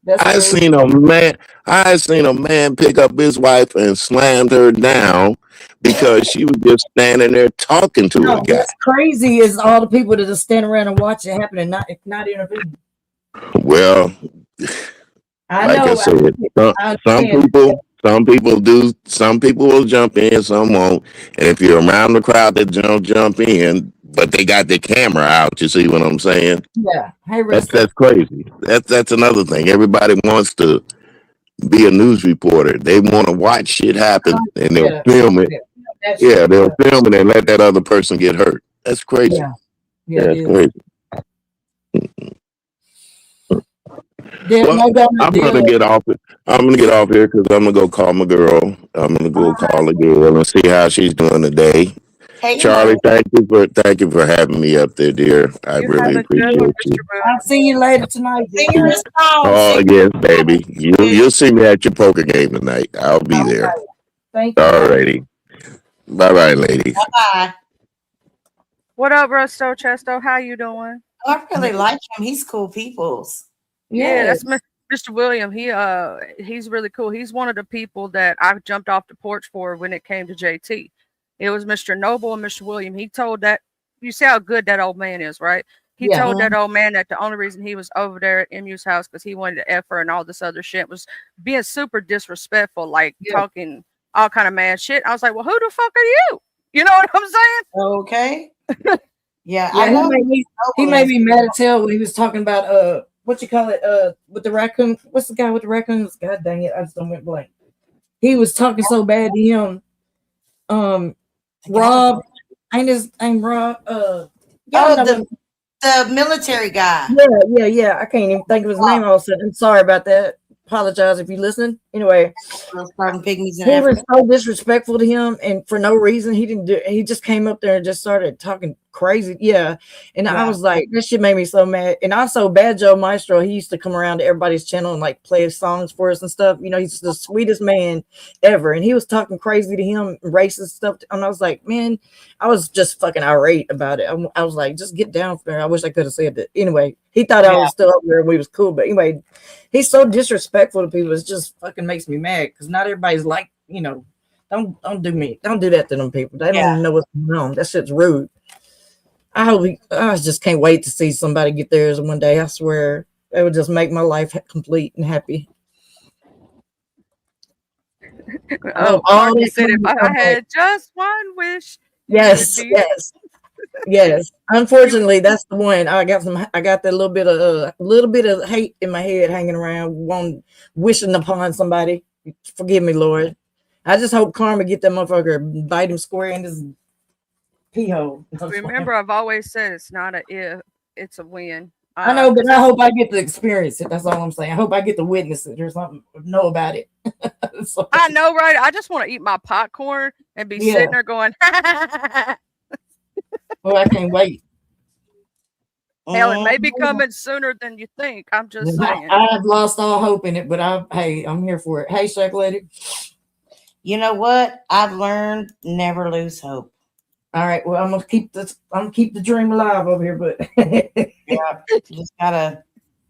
that's I crazy. seen a man. I seen a man pick up his wife and slammed her down because she was just standing there talking to a No, guy. what's crazy is all the people that just stand around and watch it happen and not intervene. Well, I like I know. said, I some understand. people do. Some people will jump in, some won't. And if you're around the crowd that jump in, but they got their camera out, you see what I'm saying? Yeah. Hey, That's Rusty. crazy. That's another thing. Everybody wants to be a news reporter. They want to watch shit happen, and they'll Yeah. film it. Yeah. That Yeah, shit. they'll film it and let that other person get hurt. That's crazy. Yeah. Yeah. It That's is. crazy. There's Well, no doubt. I'm gonna get off it. I'm gonna get off here because I'm gonna go call my girl. I'm gonna go call the girl and see how she's doing today. Hey, Charlie, Mo. thank you for having me up there, dear. I You really have a good appreciate one, you. Mr. I'll Williams. see you later tonight. Sing your song. Oh Sing yes, baby. You'll see me at your poker game tonight. I'll be there. Thank you. Alrighty. Bye bye, ladies. Bye. What up, Rusto Chesto? How you doing? I really like him. He's cool peoples. Yeah, Yes. that's Mr. William. He's really cool. He's one of the people that I jumped off the porch for when it came to JT. It was Mr. Noble and Mr. William. He told that, you see how good that old man is, right? He Yeah. told that old man that the only reason he was over there at MU's house because he wanted to F her and all this other shit was being super disrespectful, like talking all kind of mad shit. I was like, well, who the fuck are you? You know what I'm saying? Okay. Yeah, Yeah, I know. he made me mad as hell when he was talking about what you call it with the raccoon. What's the guy with the raccoons? God dang it, I just don't went blank. He was talking so bad to him. Rob, ain't Rob. The military guy. Yeah. I can't even think of his name all of a sudden. I'm sorry about that. Apologize if you listen. Anyway, Those carbon pygmies in he was Africa. so disrespectful to him, and for no reason. He just came up there and just started talking crazy. Yeah. And I was like, this shit made me so mad. And also Bad Joe Maestro, he used to come around to everybody's channel and like play songs for us and stuff. You know, he's the sweetest man ever. And he was talking crazy to him, racist stuff. And I was like, man, I was just fucking irate about it. I was like, just get down from there. I wish I could have said that. Anyway, he thought I was still up there and we was cool. But anyway, he's so disrespectful to people. It just fucking makes me mad because not everybody's like, you know, don't do that to them people. They don't even know what's going on. That shit's rude. I just can't wait to see somebody get theirs one day. I swear it would just make my life complete and happy. Marty said, if I had just one wish. Yes. Unfortunately, that's the one. I got that little bit of hate in my head hanging around, wishing upon somebody. Forgive me, Lord. I just hope karma get that motherfucker, bite him square in his pee hole. Remember, I've always said it's not a if, it's a win. I know, but I hope I get to experience it. That's all I'm saying. I hope I get to witness it or something, know about it. So, I know, right? I just want to eat my popcorn and be sitting there going, oh, I can't wait. hell, it may be coming sooner than you think. I'm just saying. I've lost all hope in it, but I'm here for it. Hey, Shack Lady. You know what? I've learned never lose hope. All right. Well, I'm gonna keep the dream alive over here, but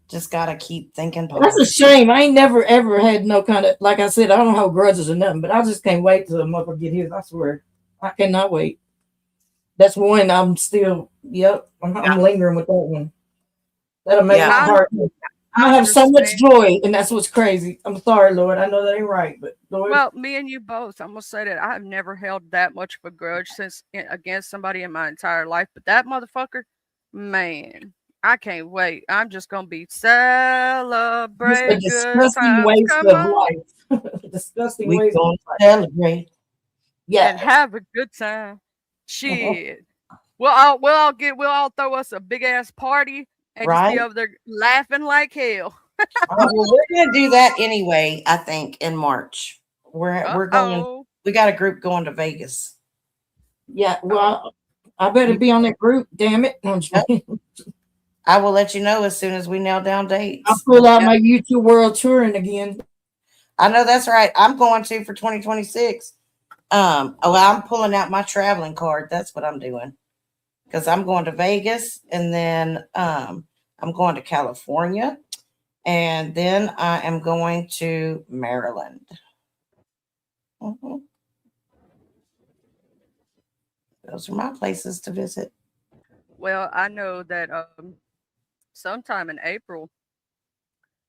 just gotta keep thinking positive. That's a shame. I ain't never ever had no kind of, like I said, I don't hold grudges or nothing, but I just can't wait till the motherfucker get his. I swear, I cannot wait. That's one I'm still. Yep, I'm lingering with that one. That'll make my heart. I have so much joy, and that's what's crazy. I'm sorry, Lord. I know that ain't right, but Lord. Well, me and you both. I'm gonna say that I have never held that much of a grudge against somebody in my entire life. But that motherfucker, man, I can't wait. I'm just gonna be celebrating. Disgusting waste of life. Disgusting waste of life. Celebrate. Yeah, and have a good time. Shit. We'll all throw us a big ass party. And just be over there laughing like hell. Well, we're gonna do that anyway. I think in March. We're going. We got a group going to Vegas. Yeah. Well, I better be on that group. Damn it! I will let you know as soon as we nail down dates. I'll pull out my YouTube World touring again. I know that's right. I'm going to for 2026. I'm pulling out my traveling card. That's what I'm doing. because I'm going to Vegas, and then I'm going to California, and then I am going to Maryland. Mhm. Those are my places to visit. Well, I know that sometime in April,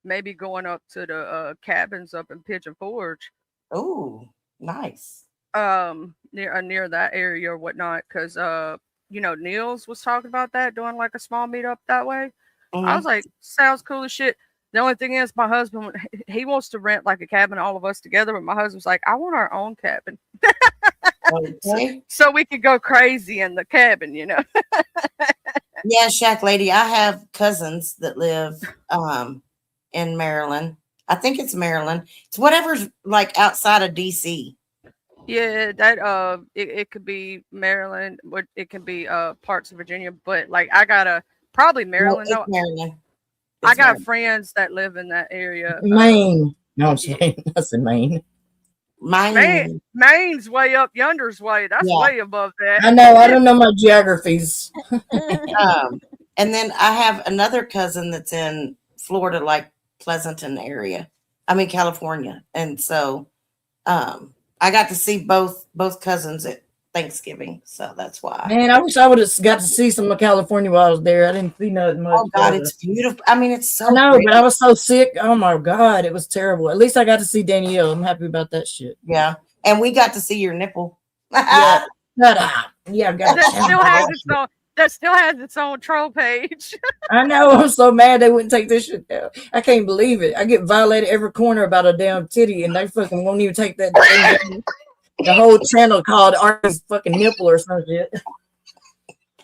maybe going up to the cabins up in Pigeon Forge, Oh, nice. near that area or whatnot, because Niels was talking about that, doing like a small meetup that way. I was Mhm. like, sounds cool as shit. The only thing is, my husband, he wants to rent like a cabin, all of us together, but my husband's like, I want our own cabin. Okay. So we could go crazy in the cabin, Yeah, Shack Lady. I have cousins that live in Maryland. I think it's Maryland. It's whatever's like outside of DC. Yeah, that it could be Maryland, or it can be parts of Virginia, but like I gotta probably No, Maryland. it's No, Maryland. I It's got Maryland. friends that live in that area. Maine. No, I'm Yeah. saying that's in Maine. Mine. Maine's way up yonder's way. That's Yeah. way above that. I know. I don't know my geographies. And then I have another cousin that's in Florida, like Pleasanton area. I mean California. And so I got to see both cousins at Thanksgiving. So that's why. Man, I wish I would have got to see some of California while I was there. I didn't see nothing much. Oh God, it's beautiful. I mean, it's so I know, pretty. but I was so sick. Oh my God, it was terrible. At least I got to see Danielle. I'm happy about that shit. Yeah. And we got to see your nipple. Yeah. Shut up. Yeah, I got That still has its own troll page. I know. I'm so mad they wouldn't take this shit down. I can't believe it. I get violated every corner about a damn titty, and they fucking won't even take that thing down. The whole channel called Artie's fucking nipple or some shit.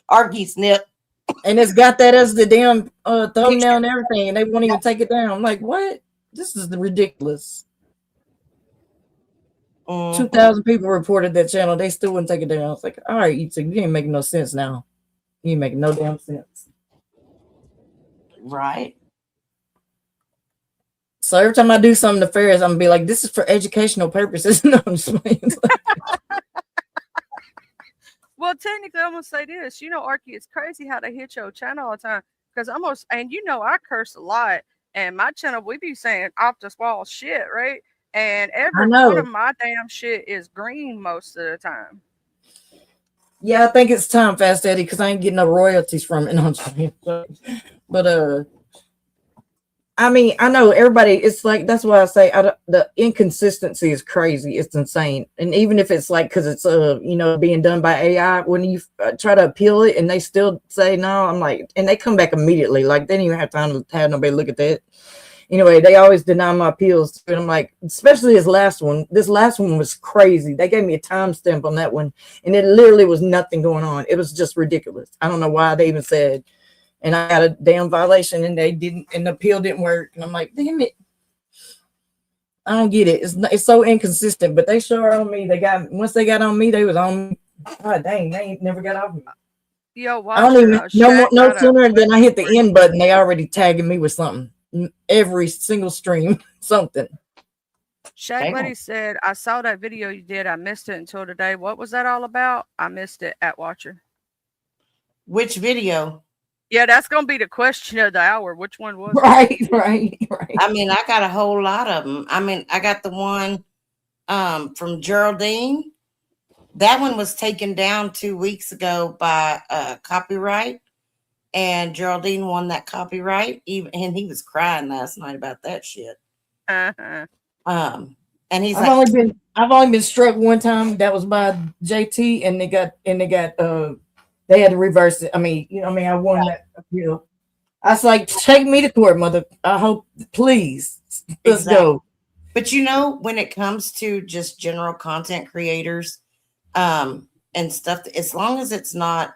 Argie's nip. And it's got that as the damn thumbnail and everything, and they won't even take it down. I'm like, what? This is ridiculous. 2,000 people reported that channel. They still wouldn't take it down. I was like, all right, you ain't making no sense now. You ain't making no damn sense. Right. So every time I do something nefarious, I'm gonna be like, this is for educational purposes. No, I'm just playing. Well, technically, I'm gonna say this. Arky, it's crazy how they hit your channel all the time. Because I curse a lot, and my channel we be saying off the wall shit, right? And every one of my damn shit is green most of the time. Yeah, I think it's time, Fast Eddie, because I ain't getting no royalties from it. No, I'm just kidding. But I mean, I know everybody. It's like that's why I say the inconsistency is crazy. It's insane, and even if it's like because it's being done by AI, when you try to appeal it and they still say no, I'm like, and they come back immediately. Like they didn't even have time to have nobody look at that. Anyway, they always deny my appeals, and I'm like, especially this last one. This last one was crazy. They gave me a timestamp on that one, and it literally was nothing going on. It was just ridiculous. I don't know why they even said. And I got a damn violation, and they didn't, and the appeal didn't work. And I'm like, damn it. I don't get it. It's so inconsistent, but they sure on me. Once they got on me, they was on me. God dang, they ain't never got off me. Yo, watch I don't even no sooner than I hit the end button, they already tagging me with something. Every single stream, something. Shaq Lady said, I saw that video you did. I missed it until today. What was that all about? I missed it at Watcher. Which video? Yeah, that's gonna be the question of the hour. Which one was it? Right. I mean, I got a whole lot of them. I mean, I got the one from Geraldine. That one was taken down 2 weeks ago by copyright, and Geraldine won that copyright. And he was crying last night about that shit. Uh-huh. And he's I've only been struck one time. That was by JT, and they had to reverse it. I mean, I won that appeal. I was like, take me to court, mother. I hope, please, let's go. But when it comes to just general content creators, and stuff, as long as it's not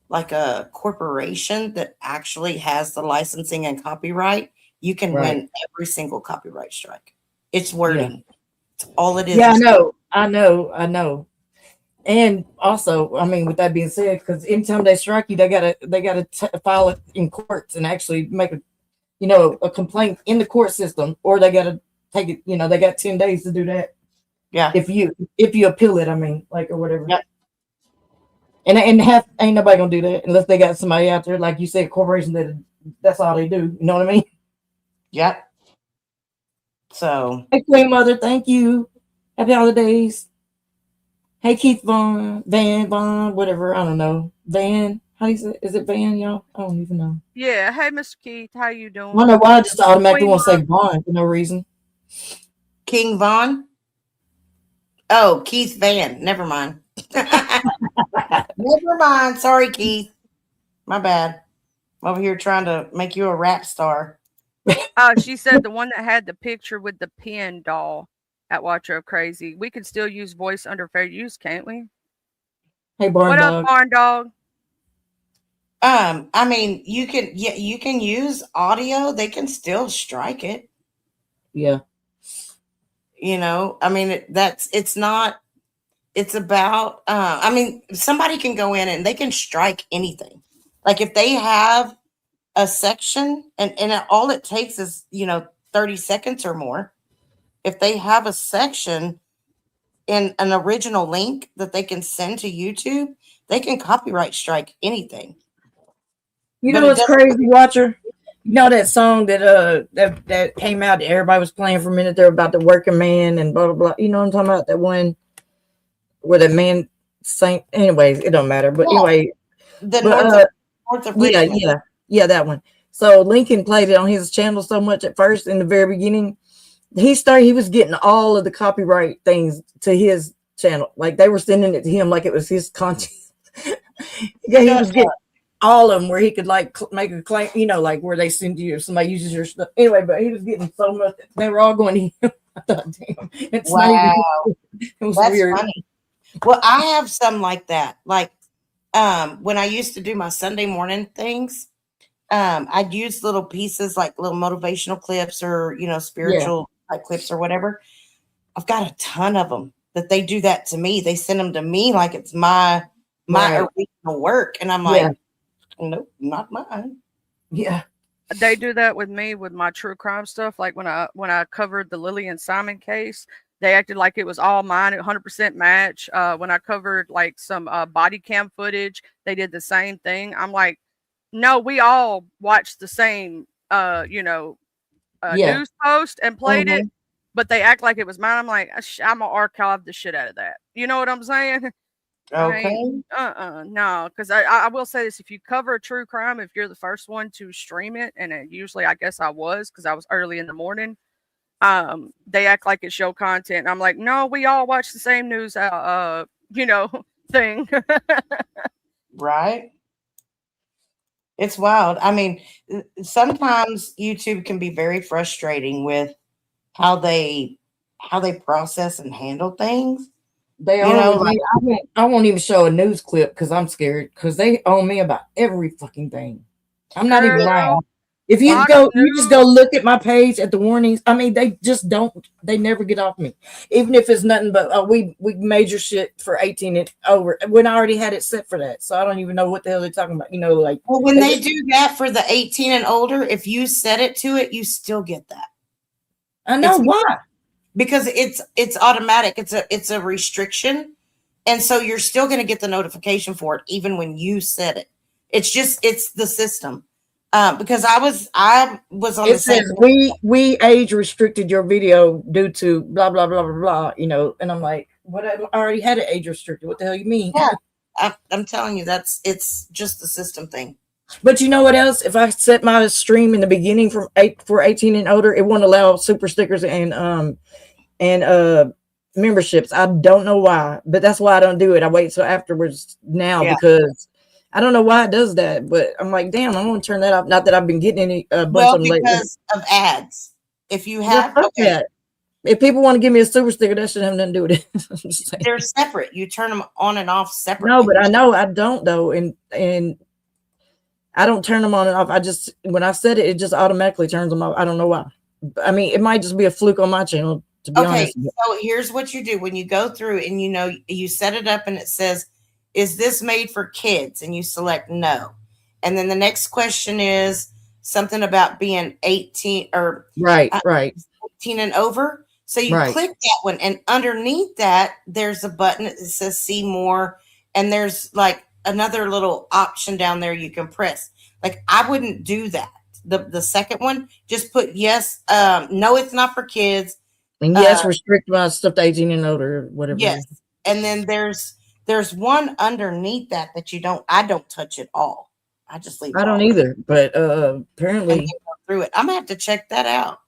like a corporation that actually has the licensing and copyright, you can win every single copyright strike. It's wording. Yeah. It's all it is. Yeah, I know. And also, I mean, with that being said, because anytime they strike you, they gotta file it in courts and actually make a complaint in the court system, or they gotta take it. They got 10 days to do that. Yeah. If you appeal it, I mean, or whatever. Yep. And half ain't nobody gonna do that unless they got somebody out there, like you said, corporation that's all they do. You know what I mean? Yep. So Hey, Queen Mother, thank you. Happy holidays. Hey, Keith Van, whatever. I don't know. Van, how do you say? Is it Van, y'all? I don't even know. Yeah. Hey, Mr. Keith, how you I doing? don't know why I just automatically Queen want to say Vaughn for no reason. King Von. Oh, Keith Van. Never mind. Never mind. Sorry, Keith. My bad. I'm over here trying to make you a rap star. She said the one that had the picture with the pin doll at Watch Up Crazy. We can still use voice under fair use, can't we? Hey, Barn What Dog. up, Barn Dog? I mean, you can use audio. They can still strike it. Yeah. You know, I mean, it's not. It's about. I mean, somebody can go in and they can strike anything. Like if they have a section, and all it takes is 30 seconds or more. If they have a section in an original link that they can send to YouTube, they can copyright strike anything. You But know it what's doesn't- crazy, Watcher? You know that song that came out that everybody was playing for a minute there about the working man and blah blah blah. You know what I'm talking about? That one where the man sang. Anyways, it don't matter. But Yeah. anyway, The but, north of yeah, Richmond. yeah, that one. So Lincoln played it on his channel so much at first in the very beginning. He was getting all of the copyright things to his channel. Like they were sending it to him like it was his content. Yeah, he was getting all of them where he could like make a claim, like where they send you if somebody uses your stuff. Anyway, but he was getting so much. They were all going to him. I thought, damn, it's not Wow. even. It was That's weird. funny. Well, I have some like that. Like when I used to do my Sunday morning things, I'd use little pieces like little motivational clips or spiritual like clips or whatever. I've got a ton of them that they do that to me. They send them to me like it's my Right. original work, and I'm like, nope, not mine. Yeah. They do that with me with my true crime stuff. Like when I covered the Lillian Simon case, they acted like it was all mine, 100% match. When I covered like some body cam footage, they did the same thing. I'm like, no, we all watched the same, Yeah. news post and played it, Mhm. but they act like it was mine. I'm like, I'm gonna archive the shit out of that. You know what I'm saying? Okay. No, because I will say this: if you cover a true crime, if you're the first one to stream it, and usually I guess I was because I was early in the morning, they act like it's show content. I'm like, no, we all watch the same news, thing. Right. It's wild. I mean, sometimes YouTube can be very frustrating with how they process and handle things. They You are know, with me. I won't even show a news clip because I'm scared because they own me about every fucking thing. I'm not even Girl, lying. If you Fox you just News. go look at my page at the warnings. I mean, they just don't. They never get off me, even if it's nothing but we major shit for 18 and over when I already had it set for that. So I don't even know what the hell they're talking about. Like well, when they do that for the 18 and older, if you set it to it, you still get that. I know why. Because it's automatic. It's a restriction, and so you're still going to get the notification for it even when you set it. It's the system. Because I was on It the same. says we age restricted your video due to blah blah blah blah blah. And I'm like, what? I already had it age restricted. What the hell you mean? Yeah, I'm telling you, it's just the system thing. But you know what else? If I set my stream in the beginning for 18 and older, it won't allow super stickers and memberships. I don't know why, but that's why I don't do it. I wait till afterwards now because I don't know why it does that. But I'm like, damn, I'm gonna turn that off. Not that I've been getting any bunch of them lately. Because of ads. If you have that. If people want to give me a super sticker, that should have nothing to do with it. I'm just saying. They're separate. You turn them on and off separately. No, but I know I don't though, and I don't turn them on and off. I just when I set it, it just automatically turns them off. I don't know why. I mean, it might just be a fluke on my channel, to be honest. So here's what you do when you go through and you set it up and it says, "Is this made for kids?" And you select no, and then the next question is something about being 18 or right 18 and over. So you click that one, and underneath that, there's a button that says "See More," and there's like another little option down there you can press. Like I wouldn't do that. The second one, just put yes, no, it's not for kids. And yes, restrict my stuff to 18 and older, whatever. Yes. And then there's one underneath that I don't touch it all. I just leave it I don't all. either, but And apparently then go through it. I'm gonna have to check that out.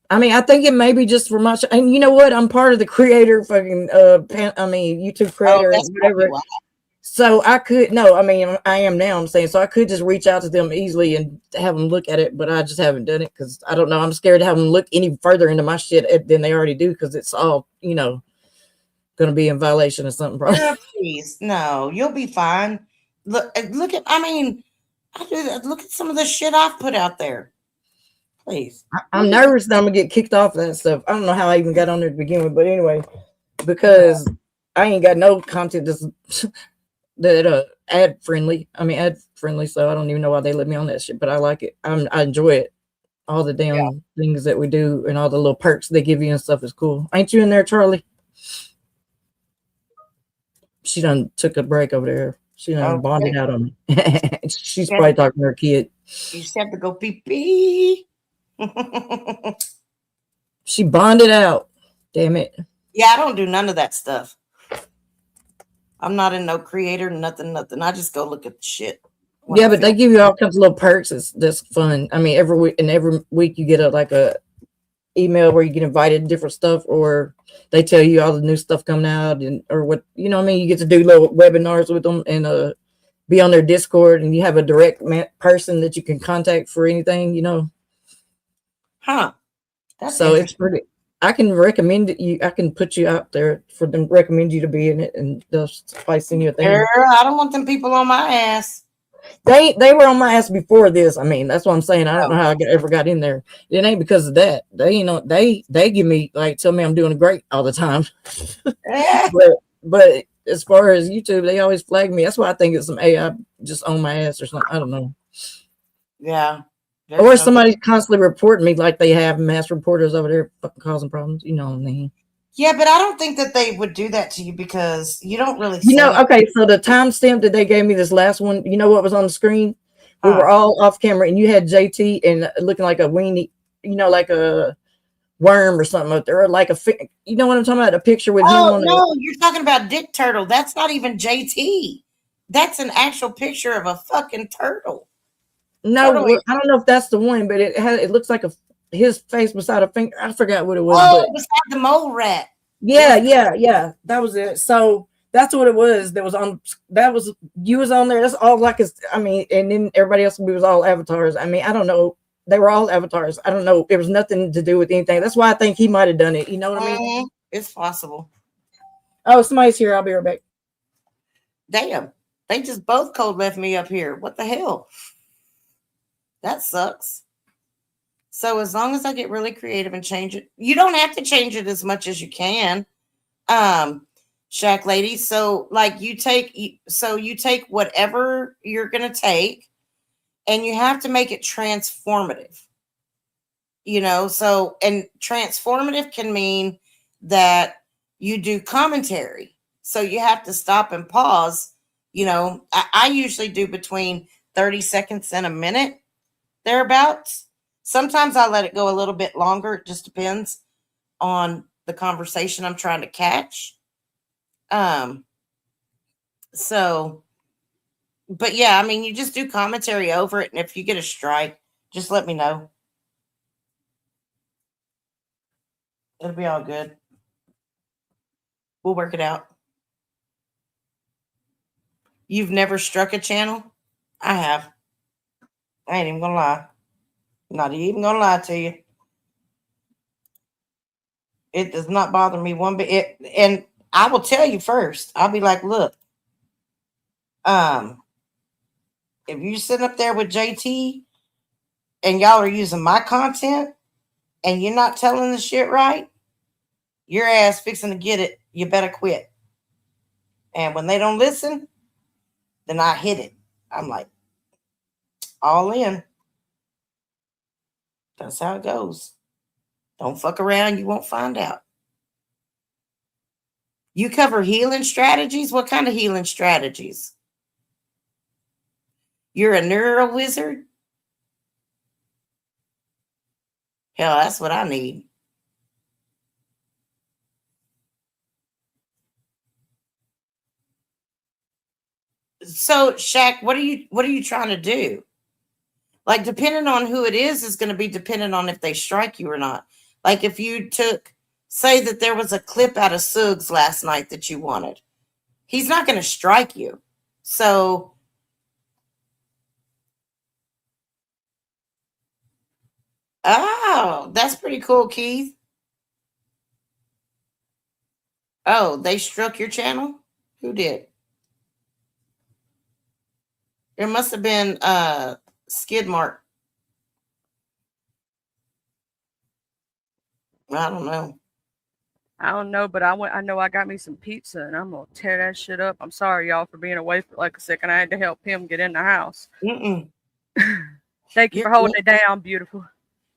I mean, I think it may be just for my and you know what? I'm part of the creator fucking YouTube creator that's whatever. probably why. So I could no, I mean I am now. I'm saying so I could just reach out to them easily and have them look at it, but I just haven't done it because I don't know. I'm scared to have them look any further into my shit than they already do because it's all going to be in violation of something. Probably. Oh, please, no, you'll be fine. Look at. I mean, I do that. Look at some of the shit I've put out there. Please, I'm nervous that I'm gonna get kicked off of that stuff. I don't know how I even got on there to begin with, but anyway, because I ain't got no content that's that ad friendly. I mean ad friendly, so I don't even know why they let me on that shit. But I like it. I enjoy it. All the damn things that we do and all the little perks they give you and stuff is cool. Ain't you in there, Charlie? She done took a break over there. She done bonded out on me. She's probably talking to her kid. You just have to go pee pee. She bonded out. Damn it. Yeah, I don't do none of that stuff. I'm not in no creator, nothing. I just go look at the shit. Yeah, but they give you all kinds of little perks. That's fun. I mean, every week you get a email where you get invited to different stuff, or they tell you all the new stuff coming out, and or what what I mean. You get to do little webinars with them and be on their Discord, and you have a direct person that you can contact for anything. Huh? That's so it's pretty. I can recommend it. I can put you out there for them. Recommend you to be in it, and they'll probably send you a thing. Girl, I don't want them people on my ass. They were on my ass before this. I mean, that's what I'm saying. I don't know how I ever got in there. It ain't because of that. They they give me tell me I'm doing great all the time. but as far as YouTube, they always flag me. That's why I think it's some AI just on my ass or something. I don't know. Yeah. Or somebody's constantly reporting me like they have mass reporters over there fucking causing problems. You know what I mean? Yeah, but I don't think that they would do that to you because you don't really. Okay. So the timestamp that they gave me this last one, you know what was on the screen? We were all off camera, and you had JT and looking like a weenie, like a worm or something up there, or like you know what I'm talking about? A picture with him on. No, you're talking about Dick Turtle. That's not even JT. That's an actual picture of a fucking turtle. No, I don't know if that's the one, but it looks like his face beside a finger. I forgot what it was. Beside the mole rat. Yeah. That was it. So that's what it was. You was on there. That's all and then everybody else was all avatars. I mean, I don't know. They were all avatars. I don't know. It was nothing to do with anything. That's why I think he might have done it. You know what I mean? It's possible. Oh, somebody's here. I'll be right back. Damn. They just both cold left me up here. What the hell? That sucks. So as long as I get really creative and change it, you don't have to change it as much as you can. Shack lady. So you take whatever you're going to take and you have to make it transformative, so, and transformative can mean that you do commentary. So you have to stop and pause. I usually do between 30 seconds and a minute. Thereabouts. Sometimes I let it go a little bit longer. It just depends on the conversation I'm trying to catch. But yeah, I mean, you just do commentary over it. And if you get a strike, just let me know. It'll be all good. We'll work it out. You've never struck a channel? I have. I ain't even gonna lie. Not even gonna lie to you. It does not bother me one bit. And I will tell you first. I'll be like, look, if you're sitting up there with JT and y'all are using my content and you're not telling the shit right, your ass fixing to get it. You better quit. And when they don't listen, then I hit it. I'm like, all in. That's how it goes. Don't fuck around. You won't find out. You cover healing strategies? What kind of healing strategies? You're a neuro wizard? Hell, that's what I need. So, Shaq, what are you trying to do? Like, depending on who it is going to be dependent on if they strike you or not. Like, if you say that there was a clip out of Suggs last night that you wanted, he's not going to strike you. So, oh, that's pretty cool, Keith. Oh, they struck your channel? Who did? There must have been skid mark. I don't know. I don't know, but I know I got me some pizza and I'm gonna tear that shit up. I'm sorry, y'all, for being away for like a second. I had to help him get in the house. Thank you for holding it down, beautiful.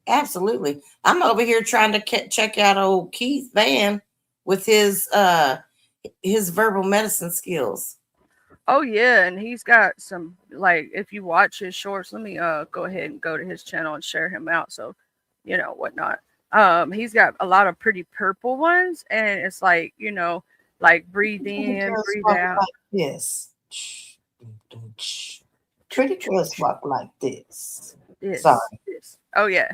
Absolutely. I'm over here trying to check out old Keith Van with his verbal medicine skills. Oh yeah, and he's got some, like, if you watch his shorts, let me go ahead and go to his channel and share him out, so you know whatnot. He's got a lot of pretty purple ones, and it's like, you know, like breathe in, breathe out. Like this. Pretty girls walk like this. Sorry. This. Oh yeah.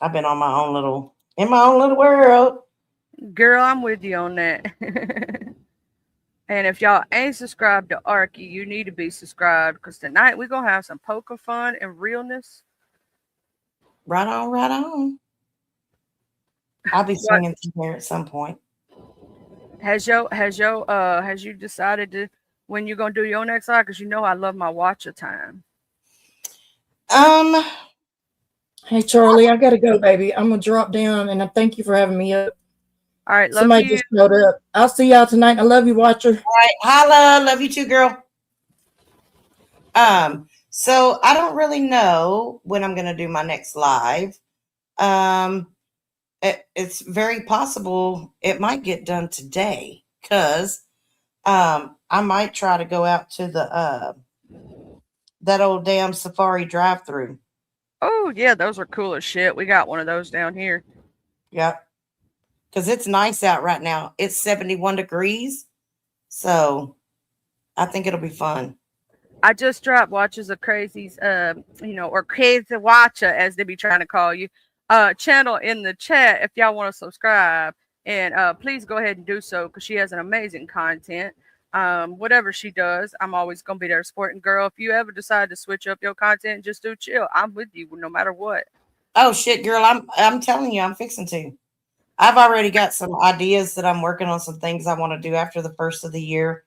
I've been in my own little world. Girl, I'm with you on that. And if y'all ain't subscribed to Arky, you need to be subscribed, because tonight we're going to have some poker fun and realness. Right on, right on. I'll be swinging through here at some point. Has you decided when you're going to do your next live? Because you know I love my watcher time. Hey, Charlie, I got to go, baby. I'm going to drop down, and I thank you for having me up. All right, somebody just showed up. I'll see y'all tonight. I love you, watcher. All right, holla, love you too, girl. So I don't really know when I'm gonna do my next live. It's very possible it might get done today, because I might try to go out to the that old damn Safari drive-through. Oh yeah, those are cool as shit. We got one of those down here. Yep. Because it's nice out right now. It's 71 degrees. So I think it'll be fun. I just dropped Watches of Crazy's, or Crazy Watcher, as they be trying to call you, channel in the chat if y'all want to subscribe. And please go ahead and do so, because she has an amazing content. Whatever she does, I'm always going to be there supporting. Girl, if you ever decide to switch up your content, just do chill. I'm with you no matter what. Oh, shit, girl. I'm telling you, I'm fixing to. I've already got some ideas that I'm working on, some things I want to do after the first of the year.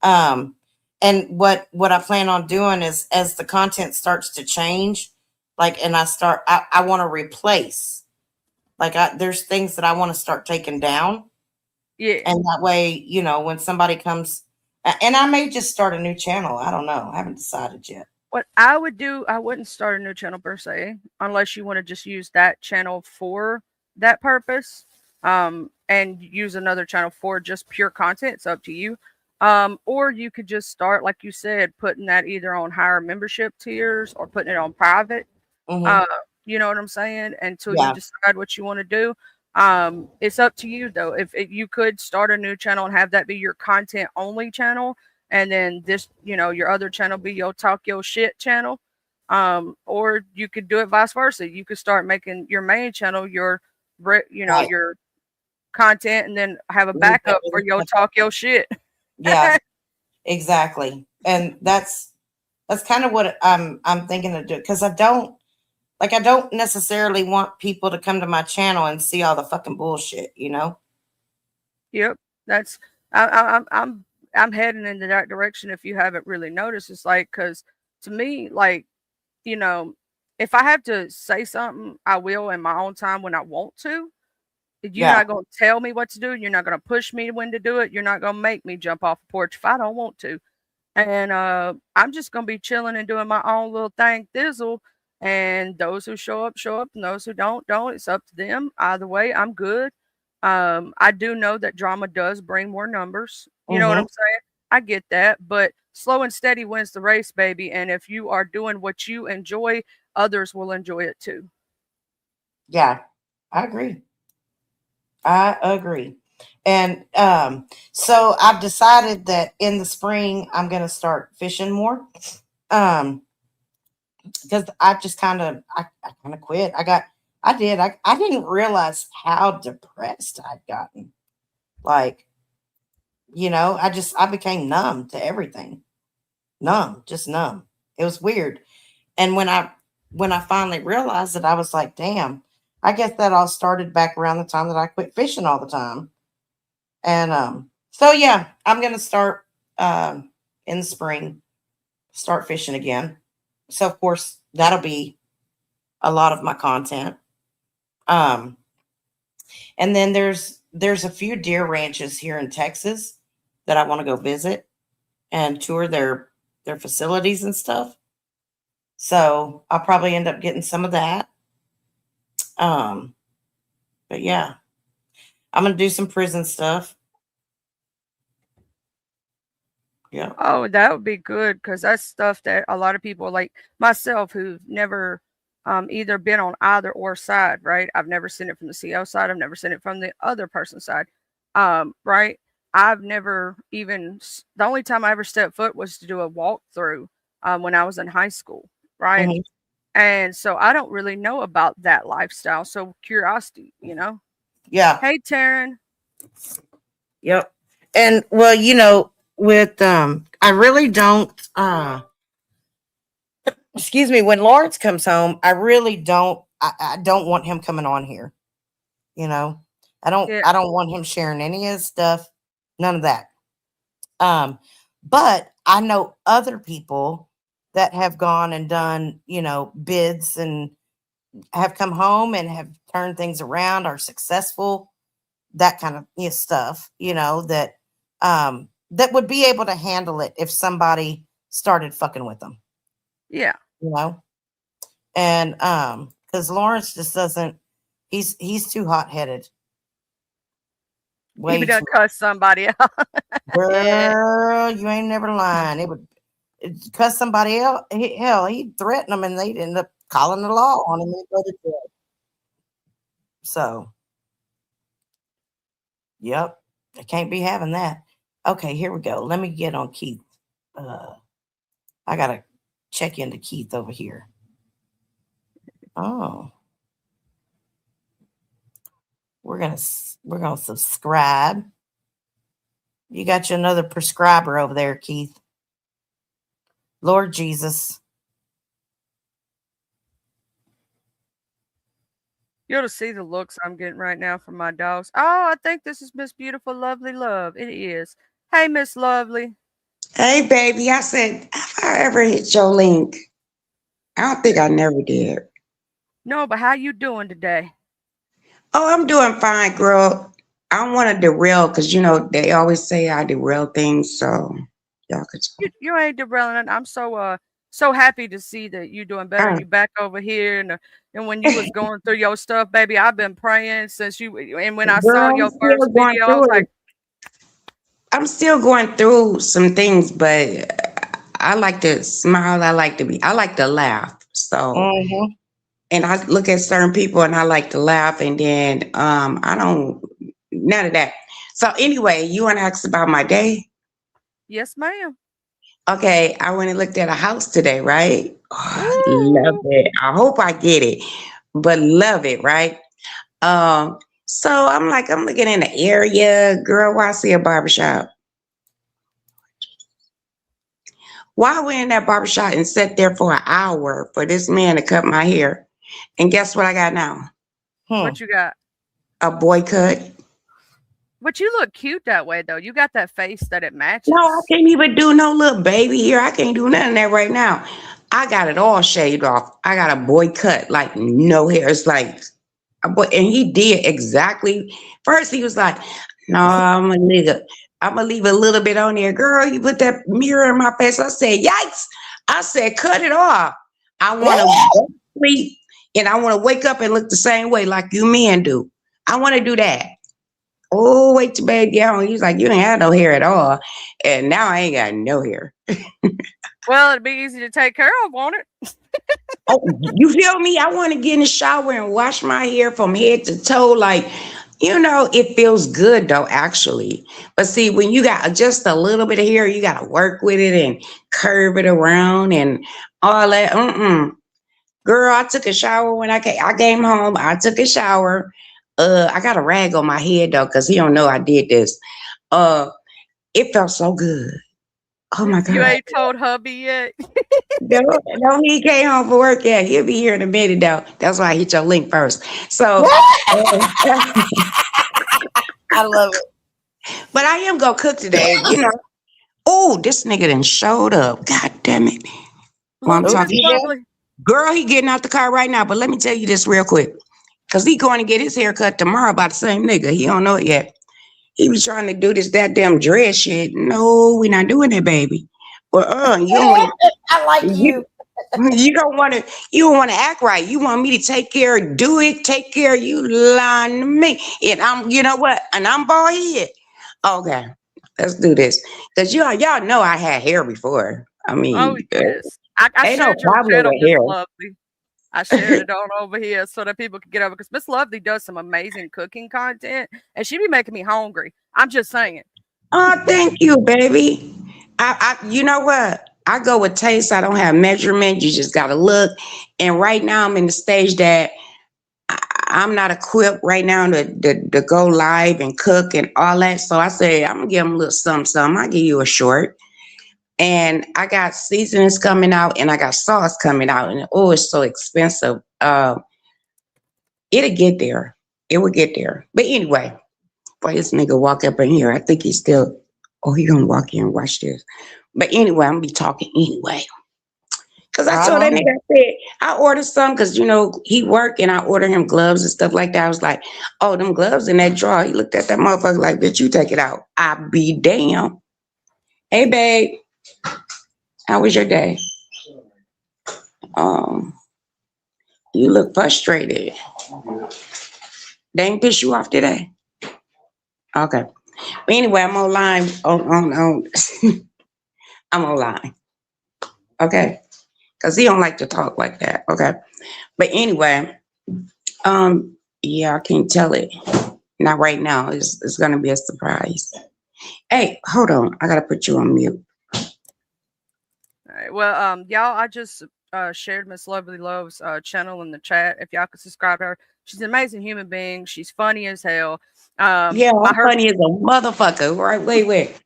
And what I plan on doing is, as the content starts to change, like, and I want to replace, like, there's things that I want to start taking down. Yeah. And that way, you know, when somebody comes, and I may just start a new channel. I don't know. I haven't decided yet. What I would do, I wouldn't start a new channel per se, unless you want to just use that channel for that purpose. And use another channel for just pure content. It's up to you. Or you could just start, like you said, putting that either on higher membership tiers or putting it on private. Mm-hmm. You know what I'm saying? Until you decide what you want to do. It's up to you though. If you could start a new channel and have that be your content only channel, and then this, you know, your other channel be your talk your shit channel. Or you could do it vice versa. You could start making your main channel your your content, and then have a backup for your talk your shit. Yeah, exactly. And that's kind of what I'm thinking to do, because I don't necessarily want people to come to my channel and see all the fucking bullshit, you know? Yep. That's I'm heading in that direction, if you haven't really noticed. It's like, because to me, like, you know, if I have to say something, I will in my own time when I want to. You're not going to tell me what to do. You're not going to push me when to do it. You're not going to make me jump off the porch if I don't want to. And I'm just going to be chilling and doing my own little thing, thizzle. And those who show up, and those who don't. It's up to them. Either way, I'm good. I do know that drama does bring more numbers. You know what I'm saying? I get that, but slow and steady wins the race, baby. And if you are doing what you enjoy, others will enjoy it too. Yeah, I agree. I agree. And so I've decided that in the spring I'm gonna start fishing more. Um, because I just I kind of quit. I didn't realize how depressed I'd gotten. Like, I became numb to everything. Numb, just numb. It was weird. And when I finally realized it, I was like, damn, I guess that all started back around the time that I quit fishing all the time. And so yeah, I'm gonna start in the spring, start fishing again. So of course that'll be a lot of my content. Um, and then there's a few deer ranches here in Texas that I want to go visit and tour their facilities and stuff. So I'll probably end up getting some of that. But yeah, I'm gonna do some prison stuff. Yeah. Oh, that would be good because that's stuff that a lot of people like myself who've never either been on either or side, right? I've never seen it from the CO side. I've never seen it from the other person's side, right? I've never even, the only time I ever stepped foot was to do a walkthrough when I was in high school, right? Mhm. And so I don't really know about that lifestyle. So curiosity, Yeah. Hey, Taryn. Yep. And well, with I really don't excuse me, when Lawrence comes home, I really I don't want him coming on here. I Yeah. don't want him sharing any of his stuff, none of that. But I know other people that have gone and done, bids and have come home and have turned things around, are successful, that kind of stuff, that would be able to handle it if somebody started fucking with them, Yeah. And because Lawrence just doesn't, he's too hot-headed. He Way done too. cuss somebody out. Yeah. Girl, you ain't never lying. Cuss somebody else. Hell, he'd threaten them and they'd end up calling the law on him and go to jail. So, yep, I can't be having that. Okay, here we go. Let me get on Keith. I gotta check into Keith over here. Oh, we're gonna subscribe. You got you another prescriber over there, Keith. Lord Jesus. You ought to see the looks I'm getting right now from my dogs. Oh, I think this is Miss Beautiful Lovely Love. It is. Hey, Miss Lovely. Hey, baby, I said, have I ever hit your link? I don't think I never did. No, but how you doing today? Oh, I'm doing fine, girl. I don't want to derail because, they always say I derail things. So, y'all could talk. You ain't derailing. I'm so happy to see that you doing better. Oh. You back over here, and when you was going through your stuff, baby, I've been praying since you. And when I saw Girl, your I'm still first going video, I was through like, it. I'm still going through some things, but I like to smile. I like to laugh. So, Mhm. and I look at certain people and I like to laugh, and then I don't, none of that. So anyway, you want to ask about my day? yes, ma'am. Okay, I went and looked at a house today, right? Oh, love Ooh. it. I hope I get it, but love it, right? So I'm looking in the area, girl. Why I see a barbershop? Why I went in that barbershop and sat there for an hour for this man to cut my hair? And guess what I got now? What you got? A boy cut. But you look cute that way, though. You got that face that it matches. No, I can't even do no little baby here. I can't do none of that right now. I got it all shaved off. I got a boy cut, like no hair. It's like a boy, and he did exactly. First, he was like, "No, I'm gonna leave a little bit on there, girl. You put that mirror in my face." I said, "Yikes!" I said, "Cut it off. I want to sleep, and I want to wake up and look the same way like you men do. I want to do that." Oh, wait till baby get home. He was like, you ain't had no hair at all. And now I ain't got no hair. Well, it'd be easy to take care of, won't it? Oh, you feel me? I want to get in the shower and wash my hair from head to toe. Like, you know, it feels good though, actually. But see, when you got just a little bit of hair, you got to work with it and curve it around and all that. Girl, I took a shower when I came home. I took a shower. I got a rag on my head though, because he don't know I did this. It felt so good. Oh my God. You ain't told hubby yet? No, he came home from work yet. He'll be here in a minute though. That's why I hit your link first. So I love it. but I am gonna cook today, you know. Oh, this nigga done showed up. God damn it. Well, I'm Look, talking. Miss Lovely. Girl, he getting out the car right now. But let me tell you this real quick. Cause he going to get his hair cut tomorrow by the same nigga. He don't know it yet. He was trying to do this goddamn dread shit. No, we not doing it, baby. But you don't want I like you. you don't want to act right. You want me to take care, take care of you, lying to me. And I'm, you know what? And I'm bald head. Okay, let's do this. Cause y'all know I had hair before. I mean, Oh, yes. I ain't no shared your problem channel, with Miss hair. Lovely. I shared it on over here so that people could get over, because Miss Lovely does some amazing cooking content and she be making me hungry. I'm just saying. Oh, thank you, baby. You know what? I go with taste. I don't have measurement. You just gotta look. And right now, I'm in the stage that I'm not equipped right now to go live and cook and all that. So I say I'm gonna give them a little something. I'll give you a short. And I got seasonings coming out, and I got sauce coming out, and oh, it's so expensive. It'll get there. It will get there. But anyway. Boy, this nigga walk up in here. I think he's still, he gonna walk in and watch this. But anyway, I'm gonna be talking anyway. Cause I told that nigga, I said, I ordered some cause you know, he work and I order him gloves and stuff like that. I was like, oh, them gloves in that drawer. He looked at that motherfucker like, bitch, you take it out. I be damn. Hey, babe. How was your day? You look frustrated. They ain't piss you off today? Okay. But anyway, I'm online on I'm online. Okay. Cause he don't like to talk like that. Okay. But anyway, yeah, I can't tell it. Not right now. It's gonna be a surprise. Hey, hold on. I gotta put you on mute. All right. Well, y'all, I just shared Miss Lovely Love's channel in the chat. If y'all could subscribe to her. She's an amazing human being. She's funny as hell. Yeah, I'm funny as a motherfucker. Right, wait.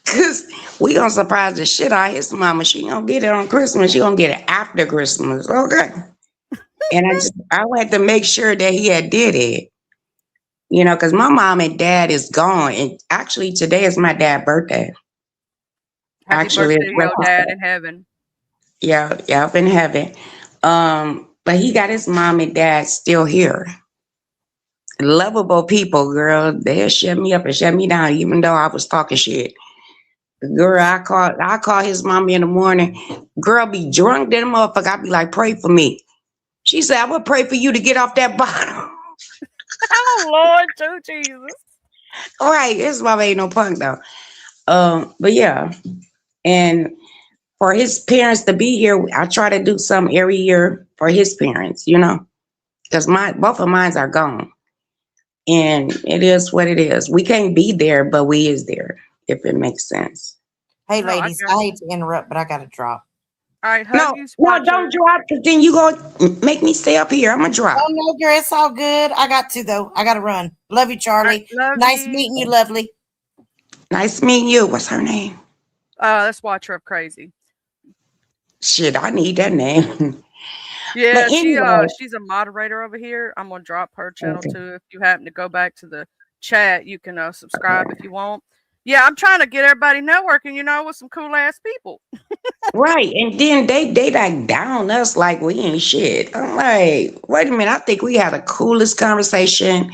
Cause we gonna surprise the shit out of his mama. She gonna get it on Christmas. She gonna get it after Christmas. Okay. And I had to make sure that he had did it. You know, cause my mom and dad is gone. And actually today is my dad's birthday. Happy birthday to your dad in heaven. Yeah, up in heaven. But he got his mom and dad still here. Lovable people, girl. They'll shut me up and shut me down, even though I was talking shit. Girl, I call his mommy in the morning. Girl be drunk than a motherfucker. I be like, pray for me. She said, I would pray for you to get off that bottle. Oh Lord, too, Jesus. All right, his mama ain't no punk though. But yeah, and for his parents to be here, I try to do something every year for his parents, you know, because both of mine are gone. And it is what it is. We can't be there, but we is there, if it makes sense. Hey, No, ladies, I hate to interrupt, but I got to drop. All right, No, don't drop, because then you gonna make me stay up here. I'm gonna drop. Oh, no, girl, it's all good. I got to, though. I got to run. Love you, Charlie. Love nice you. meeting you, Lovely. Nice meeting you. What's her name? Let's watch her up crazy. Shit, I need that name. Yeah, But anyway. she's a moderator over here. I'm gonna drop her channel Okay. too. If you happen to go back to the chat, you can subscribe if you want. Yeah, I'm trying to get everybody networking, you know, with some cool ass people. Right. And then they like down us like we ain't shit. I'm like, wait a minute, I think we had the coolest conversation.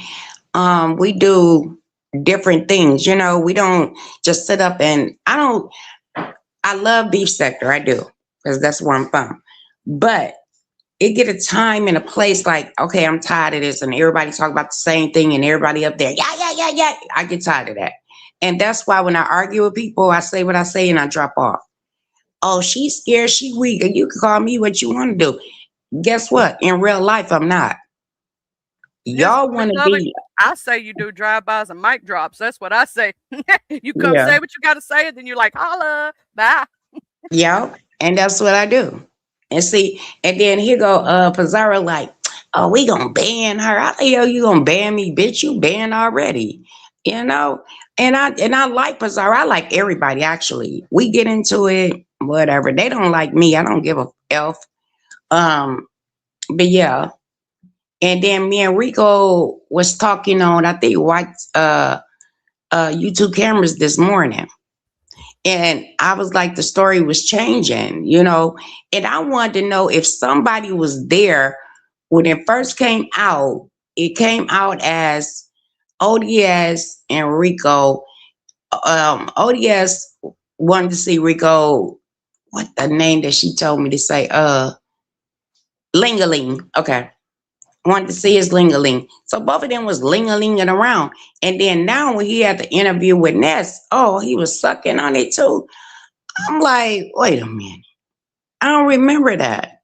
We do different things, you know, we don't just sit up and I love Beef Sector, I do, because that's where I'm from. But it get a time and a place like, okay, I'm tired of this, and everybody talk about the same thing, and everybody up there, yeah. I get tired of that, and that's why when I argue with people, I say what I say and I drop off. Oh, she's scared, she weak, and you can call me what you want to do. Guess what? In real life, I'm not. Y'all Miss want to Lovely, be, I say you do drive-bys and mic drops. That's what I say. You come yeah, say what you got to say, and then you're like, holla, bye. yeah, and that's what I do. And see, and then here go Pizarro like, oh, we gonna ban her. How the hell you gonna ban me, bitch? You banned already, you know. And I like Pizarro. I like everybody actually. We get into it, whatever. They don't like me. I don't give a f. But yeah. And then me and Rico was talking on, I think, white YouTube cameras this morning. And I was like, the story was changing, you know. And I wanted to know if somebody was there when it first came out. It came out as ODS and Rico. ODS wanted to see Rico. What the name that she told me to say? Lingaling. Okay. Wanted to see his lingaling. So both of them was lingalinging around. And then now when he had the interview with Ness, oh, he was sucking on it too. I'm like, wait a minute. I don't remember that.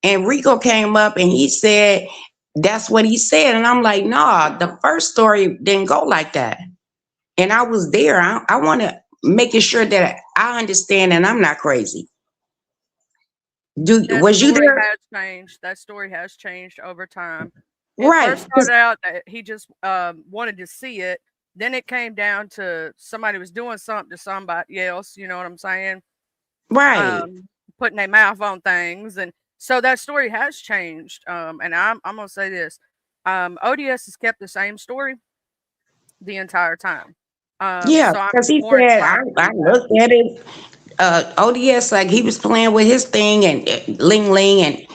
And Rico came up and he said, that's what he said. And I'm like, nah, the first story didn't go like that. And I was there. I want to make sure that I understand and I'm not crazy. That Was you story there? has changed. That story has changed over time. It Right. first started out that he just wanted to see it. Then it came down to somebody was doing something to somebody else. You know what I'm saying? Right. Putting their mouth on things, and so that story has changed. And I'm gonna say this: ODS has kept the same story the entire time. Yeah, So I'm because he more said, inclined to I believe that. looked at it. ODS, like he was playing with his thing, and Ling Ling, and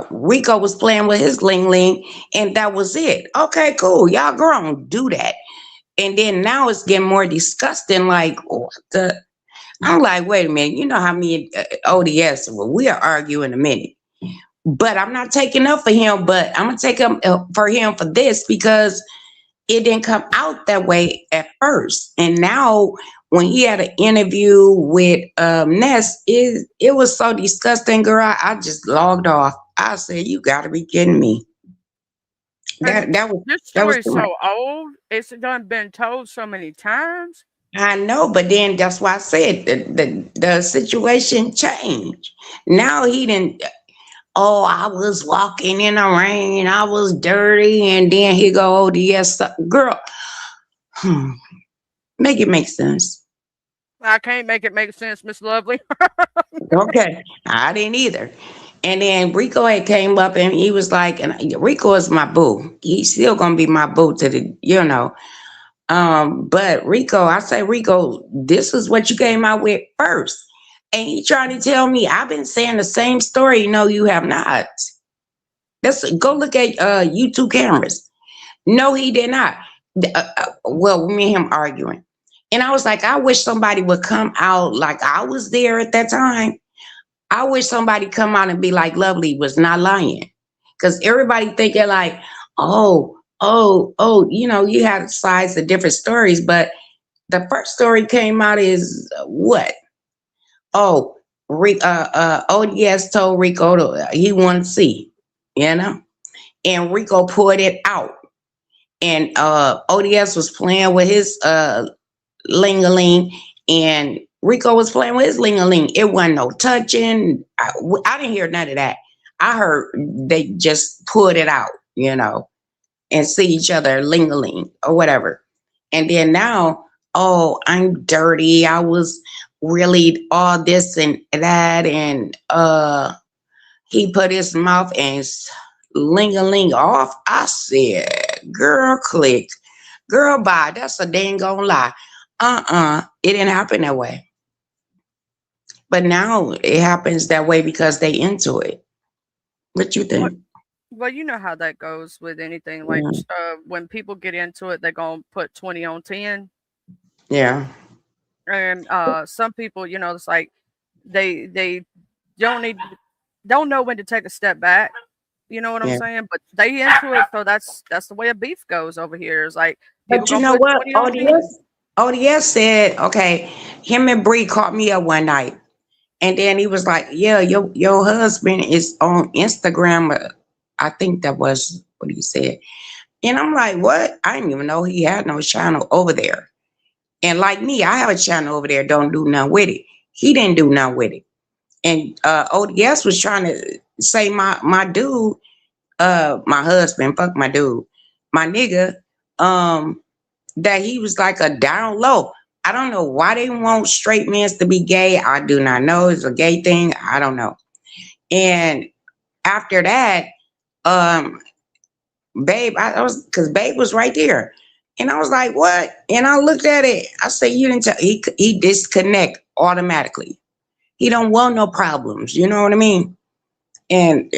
Rico was playing with his Ling Ling, and that was it. Okay, cool. Y'all grown, do that. And then now it's getting more disgusting. Like, what the? I'm like, wait a minute. You know how me and ODS, well, we'll argue in a minute. But I'm not taking up for him, but I'm going to take up for him for this because it didn't come out that way at first. And now when he had an interview with Ness, it was so disgusting, girl. I just logged off. I said, you gotta be kidding me. And That was this that was story's too much. so old; it's done been told so many times. I know, but then that's why I said the situation changed. Now he didn't. Oh, I was walking in the rain. I was dirty, and then he go, oh, yes, girl. Make it make sense. I can't make it make sense, Miss Lovely. Okay, I didn't either. And then Rico had came up and he was like, and Rico is my boo. He's still gonna be my boo to the, you know. But Rico, I say, Rico, this is what you came out with first. And he trying to tell me I've been saying the same story. No, you have not. Let's go look at YouTube cameras. No, he did not. Well, me and him arguing. And I was like, I wish somebody would come out like I was there at that time. I wish somebody come out and be like, Lovely was not lying. Because everybody thinking like, oh, you know, you had sides of different stories. But the first story came out is what? Oh, ODS told Rico he wanted to see, you know? And Rico put it out. And ODS was playing with his ling-a-ling, and Rico was playing with his ling-a-ling. It wasn't no touching. I didn't hear none of that. I heard they just put it out, you know, and see each other ling-a-ling or whatever. And then now, oh, I'm dirty. I was really all this and that. And he put his mouth and ling-a-ling off. I said, girl, click. Girl, bye. That's a dang gone lie. It didn't happen that way. But now it happens that way because they into it. What you think? Well, you know how that goes with anything. Like when people get into it, they're gonna put 20 on 10. Yeah. And some people, you know, it's like they don't know when to take a step back. You know what I'm Yeah. saying? But they into it, so that's the way a beef goes over here. It's like people But you gonna know put what? 20 on 10. ODS said, okay, him and Bree called me up one night. And then he was like, yeah, your husband is on Instagram. I think that was what he said. And I'm like, what? I didn't even know he had no channel over there. And like me, I have a channel over there, don't do nothing with it. He didn't do nothing with it. And ODS was trying to say my dude, my husband, fuck my dude, my nigga, that he was like a down low. I don't know why they want straight men to be gay. I do not know. It's a gay thing. I don't know. And after that, Babe, because Babe was right there. And I was like, what? And I looked at it. I said, you didn't tell. He disconnect automatically. He don't want no problems. You know what I mean? And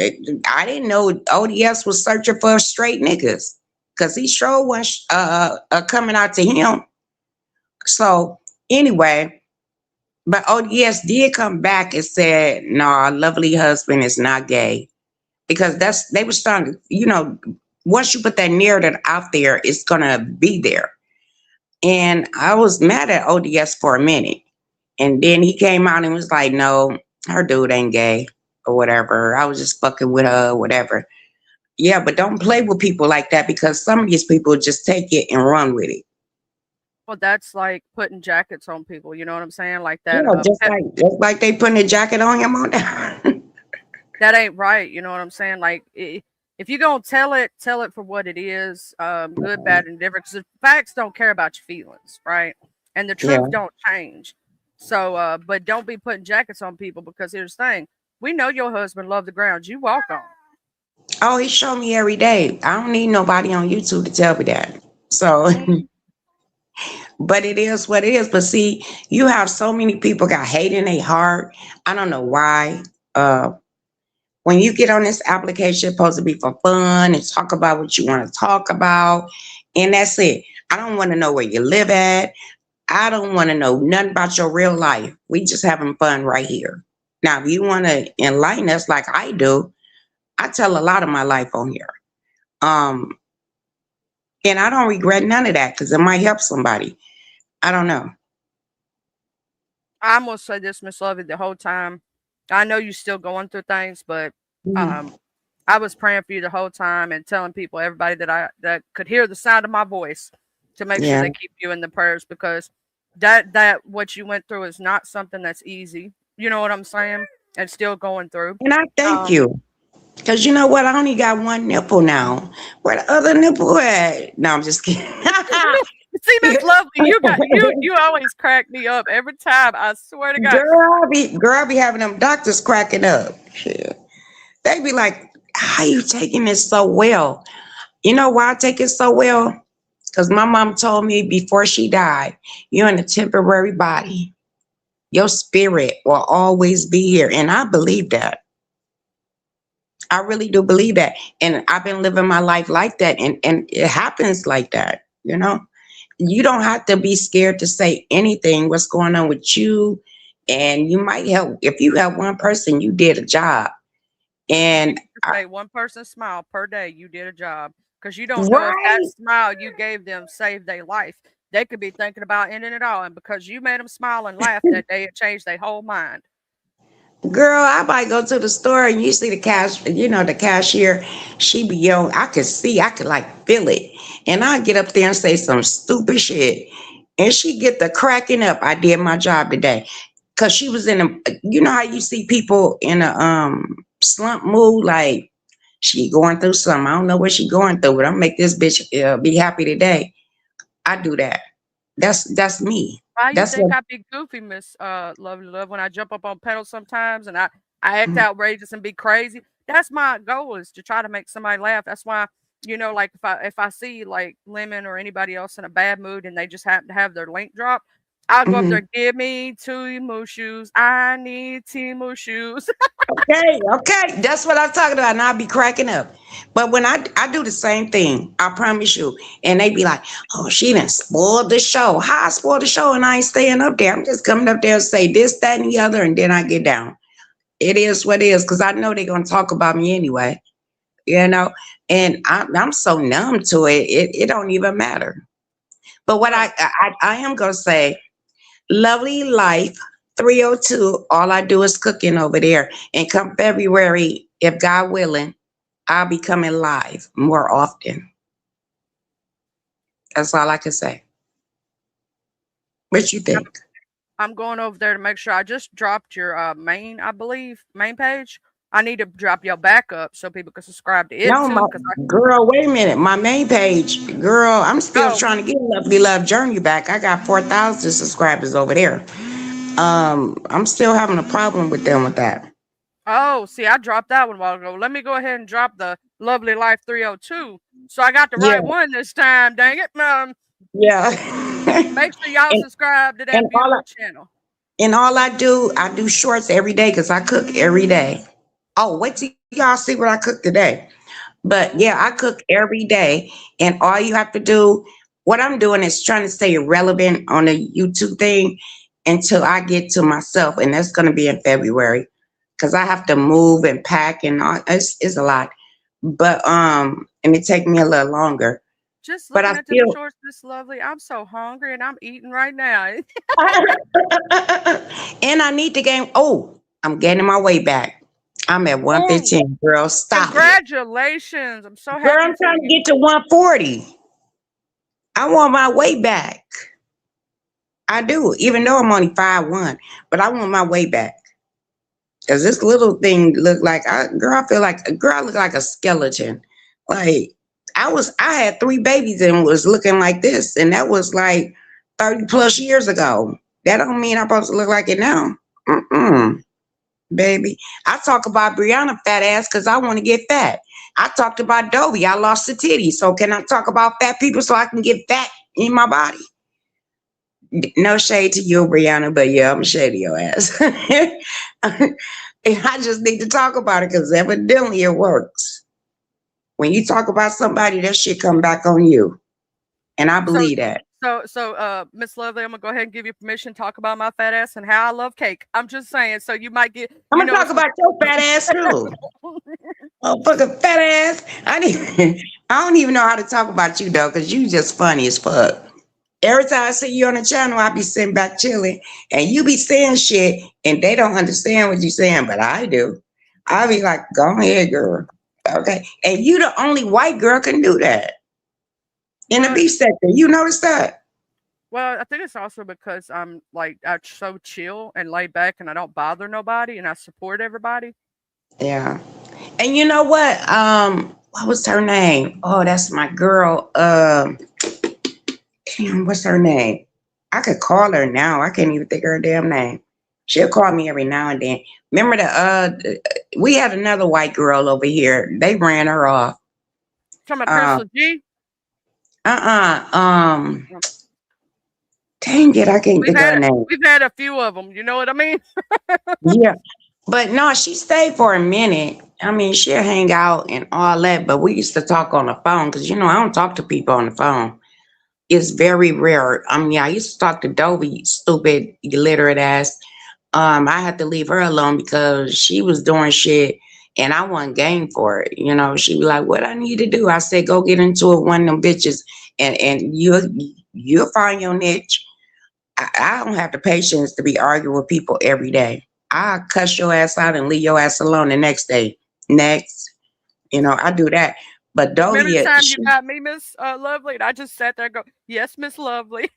I didn't know ODS was searching for straight niggas because he sure was coming out to him. So anyway, but ODS did come back and said, no, our lovely husband is not gay. Because they were starting, once you put that narrative out there, it's gonna be there. And I was mad at ODS for a minute. And then he came out and was like, no, her dude ain't gay or whatever. I was just fucking with her, whatever. Yeah, but don't play with people like that because some of these people just take it and run with it. Well, that's like putting jackets on people. You know what I'm saying? Like that. Just like they putting a jacket on him on that. That ain't right. You know what I'm saying? Like, if you're going to tell it for what it is, good, bad, and different. Because the facts don't care about your feelings, right? And the truth don't change. So, but don't be putting jackets on people because here's the thing. We know your husband loved the ground you walk on. Oh, he showed me every day. I don't need nobody on YouTube to tell me that. So, but it is what it is. But see, you have so many people got hate in their heart. I don't know why. When you get on this application, it's supposed to be for fun and talk about what you want to talk about. And that's it. I don't want to know where you live at. I don't want to know nothing about your real life. We just having fun right here. Now, if you want to enlighten us like I do, I tell a lot of my life on here. And I don't regret none of that because it might help somebody. I don't know. I'm going to say this, Miss Lovey, the whole time. I know you're still going through things, but I was praying for you the whole time and telling people, everybody that could hear the sound of my voice, to make sure they keep you in the prayers because that what you went through is not something that's easy. You know what I'm saying? And still going through. And I thank you. Because you know what? I only got one nipple now. Where the other nipple at? No, I'm just kidding. See, Miss Lovely, you always crack me up every time. I swear to God. Girl, I be having them doctors cracking up. Shit. They be like, how you taking this so well? You know why I take it so well? Because my mom told me before she died, you're in a temporary body. Your spirit will always be here. And I believe that. I really do believe that. And I've been living my life like that. And it happens like that, You don't have to be scared to say anything, what's going on with you. And you might help. If you have one person, you did a job. And say one person smile per day, you did a job. Because you don't know if that smile you gave them saved their life. They could be thinking about ending it all. And because you made them smile and laugh that day, it changed their whole mind. Girl, I might go to the store and you see the cashier, she be yelling. I could feel it. And I get up there and say some stupid shit. And she get the cracking up. I did my job today. Cause she was in how you see people in a slump mood, like she going through something. I don't know what she going through, but I'll make this bitch be happy today. I do that. That's me. Why you think I be goofy, Miss Lovely Love, when I jump up on pedals sometimes and I act outrageous and be crazy? That's my goal, is to try to make somebody laugh. That's why, like if I see like Lemon or anybody else in a bad mood and they just happen to have their link drop, I'll go up there, give me Temu shoes. I need Temu shoes. Okay. That's what I'm talking about. And I'll be cracking up. But when I do the same thing, I promise you. And they be like, oh, she done spoiled the show. How I spoiled the show and I ain't staying up there. I'm just coming up there and say this, that, and the other. And then I get down. It is what it is, because I know they're gonna talk about me anyway, you know, and I'm so numb to it, it don't even matter. But what Right. I am gonna say, Lovely Life 302, all I do is cooking over there. And come February, if God willing, I'll be coming live more often. That's all I can say. What you think? I'm going over there to make sure. I just dropped your main, I believe, main page. I need to drop your backup so people can subscribe to it No, my too. girl, wait a minute. My main page, girl, I'm still Oh, trying to get Lovely Love Journey back. I got 4,000 subscribers over there. I'm still having a problem with them with that. oh, see, I dropped that one a while ago. Let me go ahead and drop the Lovely Life 302. So I got the Yeah, right one this time. Dang it. yeah. Make sure y'all and, subscribe to that and all beautiful channel. I do shorts every day because I cook every day. Oh, wait till y'all see what I cook today. But yeah, I cook every day, and all you have to do, what I'm doing is trying to stay relevant on the YouTube thing until I get to myself, and that's going to be in February because I have to move and pack and all. It's a lot, but and it take me a little longer. Just But I looking at them feel, shorts, Miss Lovely, I'm so hungry and I'm eating right now. and I need to gain. Oh, I'm gaining my way back. I'm at Oh, 115, girl. Stop it, congratulations. I'm so girl. happy I'm for trying to you. get to 140. I want my way back. I do, even though I'm only 5'1", but I want my way back. Cause this little thing look like, girl, I feel like, girl, I look like a skeleton. Like I had 3 babies and was looking like this, and that was like 30 plus years ago. That don't mean I'm supposed to look like it now. Mm-mm, baby. I talk about Brianna fat ass because I want to get fat. I talked about Dovey. I lost the titty. So can I talk about fat people so I can get fat in my body? No shade to you, Brianna, but yeah, I'm shady your ass. I just need to talk about it because evidently it works. When you talk about somebody, that shit come back on you. And I So, believe that. Miss Lovely, I'm gonna go ahead and give you permission to talk about my fat ass and how I love cake. I'm just saying, so you might get, I'm you gonna know, talk about your fat ass too. Oh, fucking fat ass. I don't even know how to talk about you though, because you just funny as fuck. Every time I see you on the channel, I be sitting back chilling, and you be saying shit, and they don't understand what you're saying, but I do. I be like, go ahead, girl. Okay. And you the only white girl can do that in the well, beef sector. You notice that? well, I think it's also because I'm like I'm so chill and laid back, and I don't bother nobody, and I support everybody. Yeah. And you know what was her name? Oh, that's my girl. Damn, what's her name? I could call her now. I can't even think of her damn name. She'll call me every now and then. Remember we had another white girl over here. They ran her off. Talking about Uh, Crystal G. um, dang it, I can't think of her name. We've had a few of them. You know what I mean? Yeah. But no, she stayed for a minute. I mean, she'll hang out and all that, but we used to talk on the phone because, I don't talk to people on the phone. It's very rare. I mean, I used to talk to Dovey, stupid, illiterate ass. I had to leave her alone because she was doing shit and I wasn't game for it. She was like, what I need to do? I said, go get into it, one of them bitches, and you'll find your niche. I don't have the patience to be arguing with people every day. I'll cuss your ass out and leave your ass alone the next day. Next. I do that. But Remember Dovey, the time you got me, Miss Lovely, and I just sat there and go, yes, Miss Lovely.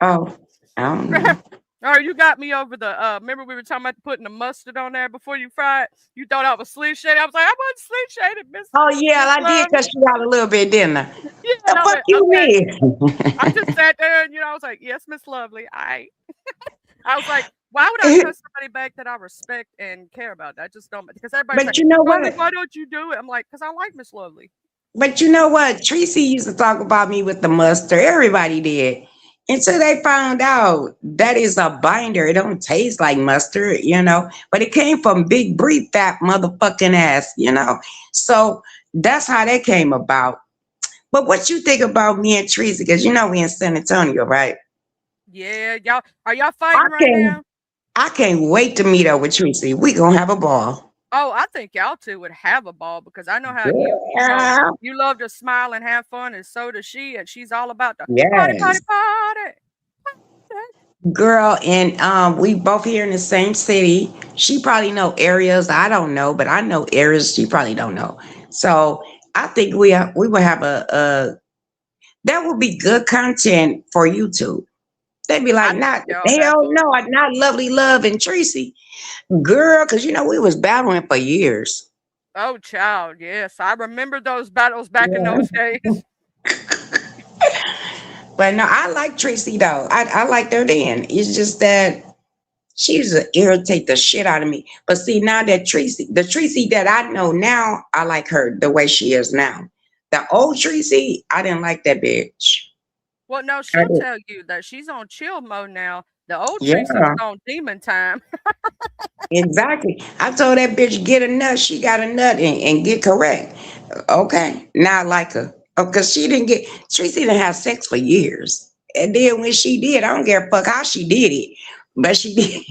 oh, I don't know. Or you got me over the, remember we were talking about putting the mustard on there before you fry it? You thought I was sleep shaded. I was like, I wasn't sleep shaded, Miss. Oh, yeah, Miss I did Lovely. cuss you out a little bit, didn't I? Yeah, The and I fuck went, you okay. mean? I just sat there and, I was like, yes, Miss Lovely. I was like, why would I cuss somebody back that I respect and care about? I just don't, because everybody's But like, you know Lovely, what? why don't you do it? I'm like, because I like Miss Lovely. But you know what? Tracy used to talk about me with the mustard. Everybody did. Until they found out that is a binder. It don't taste like mustard, But it came from Big Bree fat motherfucking ass, So that's how that came about. But what you think about me and Tracy? Because we in San Antonio, right? Yeah, y'all, are y'all fighting right now? I can't wait to meet up with Tracy. We gonna have a ball. Oh, I think y'all two would have a ball because I know how Yeah. you love to smile and have fun, and so does she, and she's all about the party, party, Yes. party. Girl, and we both here in the same city. She probably know areas I don't know, but I know areas she probably don't know. So I think we will have a that would be good content for YouTube. They'd be I like, think not y'all have hell fun. no, not Lovely Love and Tracy, girl, because we was battling for years. Oh, child, yes, I remember those battles back in those days. But no, I like Tracy though. I liked her then. It's just that she used to irritate the shit out of me. But see, now that the Tracy that I know now, I like her the way she is now. The old Tracy, I didn't like that bitch. Well, no, I she'll did. tell you that she's on chill mode now. The old Tracy was Yeah, on demon time. exactly. I told that bitch get a nut. She got a nut and get correct. Okay, now I like her. Oh, because she didn't get Tracy didn't have sex for years. And then when she did, I don't give a fuck how she did it. But she did.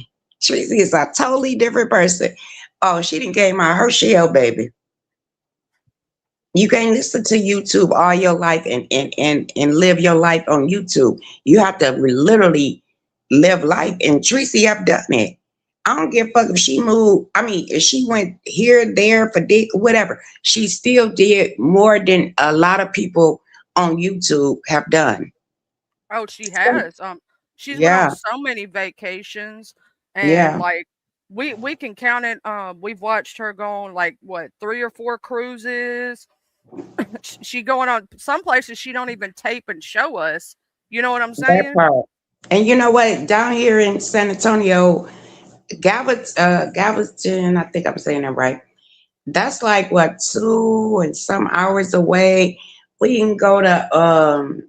Tracy is a totally different person. Oh, she didn't came out her shell, baby. You can't listen to YouTube all your life and live your life on YouTube. You have to literally live life. And Tracy have done it. I don't give a fuck if she moved. I mean, if she went here, there for dick, whatever. She still did more than a lot of people on YouTube have done. Oh, she So, has. She's went on yeah, so many vacations, and yeah. like we can count it. We've watched her go on like what 3 or 4 cruises. She going on some places she don't even tape and show us. You know what I'm That saying? part. And you know what? Down here in San Antonio, Galveston, I think I'm saying that right. That's like what 2 and some hours away. We can go to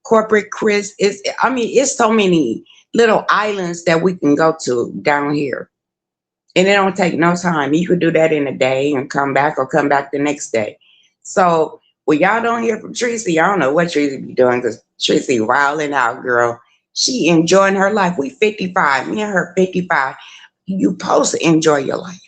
Corporate Chris. It's so many little islands that we can go to down here, and it don't take no time. You could do that in a day and come back, or come back the next day. So when y'all don't hear from Tracy, I don't know what Tracy be doing, because Tracy wilding out, girl. She enjoying her life. We 55. Me and her 55. You supposed to enjoy your life.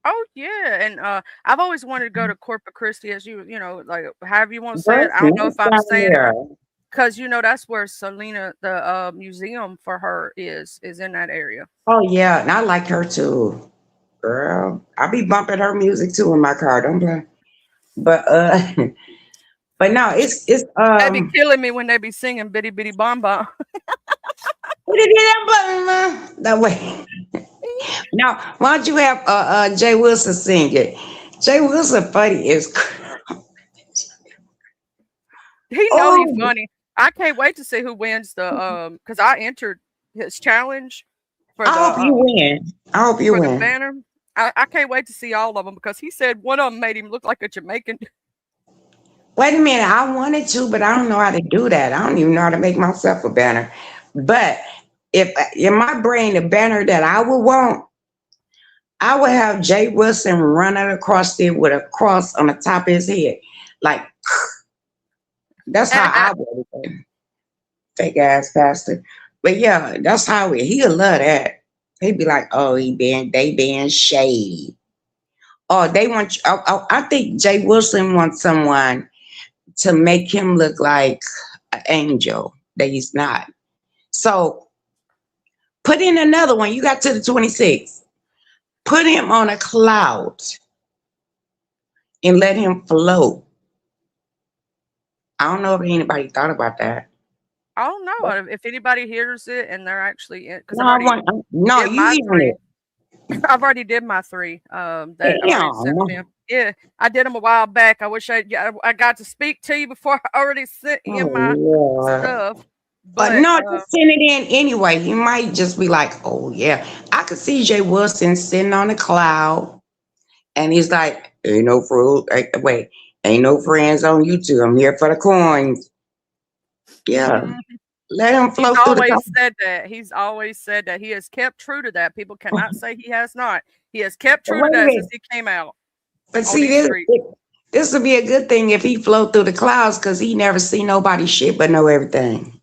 Oh yeah, and I've always wanted to go to Corpus Christi, as you know, like however you want to say Girl, it. it's I don't know if nice I'm down saying it there. right because that's where Selena, the museum for her is in that area. Oh yeah, and I like her too, girl. I be bumping her music too in my car. Don't play. But but no, it's They be killing me when they be singing "Bitty Bitty Bomb Bomb." that way. Now, why don't you have Jay Wilson sing it? Jay Wilson funny is. He know he Oh, funny. I can't wait to see who wins the because I entered his challenge for I hope you win. I hope you the win. banner. I can't wait to see all of them because he said one of them made him look like a Jamaican. Wait a minute, I wanted to, but I don't know how to do that. I don't even know how to make myself a banner. But if in my brain, the banner that I would want, I would have Jay Wilson running across there with a cross on the top of his head. Like, that's how I would have been. Fake ass bastard. But yeah, that's how he'll love that. He'd be like, oh, they being shady. Oh, they want, I think Jay Wilson wants someone to make him look like an angel that he's not. So put in another one. You got to the 26th. Put him on a cloud and let him float. I don't know if anybody thought about that. I don't know if anybody hears it and they're actually in because No, did you my hearing 3. it. I've already did my 3. That I already sent Damn. them. Yeah, I did them a while back. I wish I got to speak to you before I already sent in my Oh, yeah. stuff. But But no, just send it in anyway. You might just be like, oh, yeah. I could see Jay Wilson sitting on a cloud, and he's like, ain't no fruit. Wait, ain't no friends on YouTube. I'm here for the coins. Yeah. Let him he's flow through the always top. said that. He's always said that. He has kept true to that. People cannot say he has not. He has kept true to Wait a that since minute. he came out But on see, these streets. this would be a good thing if he float through the clouds, because he never see nobody shit but know everything.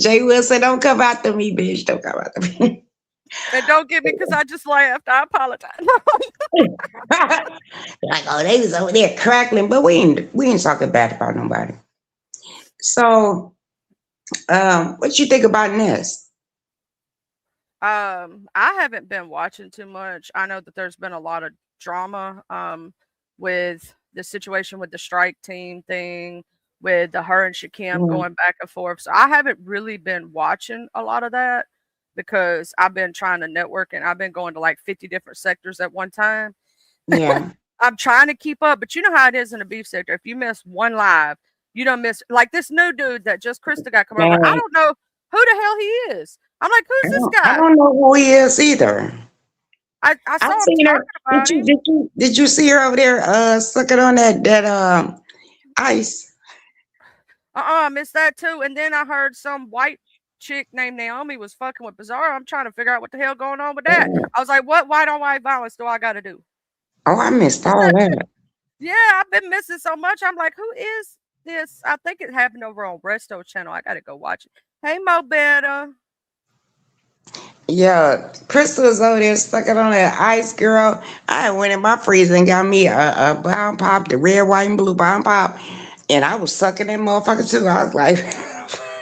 Jay Will said, don't come after me, bitch. Don't come after me. And don't get me because I just laughed. I apologize. Like, oh, they was over there crackling, but we ain't talking bad about nobody. So, what you think about this? I haven't been watching too much. I know that there's been a lot of drama with the situation with the strike team thing, with her and Shakim going back and forth. So I haven't really been watching a lot of that because I've been trying to network and I've been going to like 50 different sectors at one time. Yeah. I'm trying to keep up, but you know how it is in the beef sector. If you miss one live, you don't miss like this new dude that just Krista got come over. I don't know who the hell he is. I'm like, who's this I guy? don't know who he is either. I saw him seen her. talking about him. Did you see her over there sucking on that ice? I missed that too. And then I heard some white chick named Naomi was fucking with Bizarro. I'm trying to figure out what the hell going on with that. I was like, what white on white violence do I got to do? Oh, I missed all that. Yeah, I've been missing so much. I'm like, who is this? I think it happened over on Resto channel. I got to go watch it. Hey, Mo Better. Yeah, Crystal was over there sucking on that ice, girl. I went in my freezer and got me a bomb pop, the red, white, and blue bomb pop, and I was sucking that motherfucker too. I was like,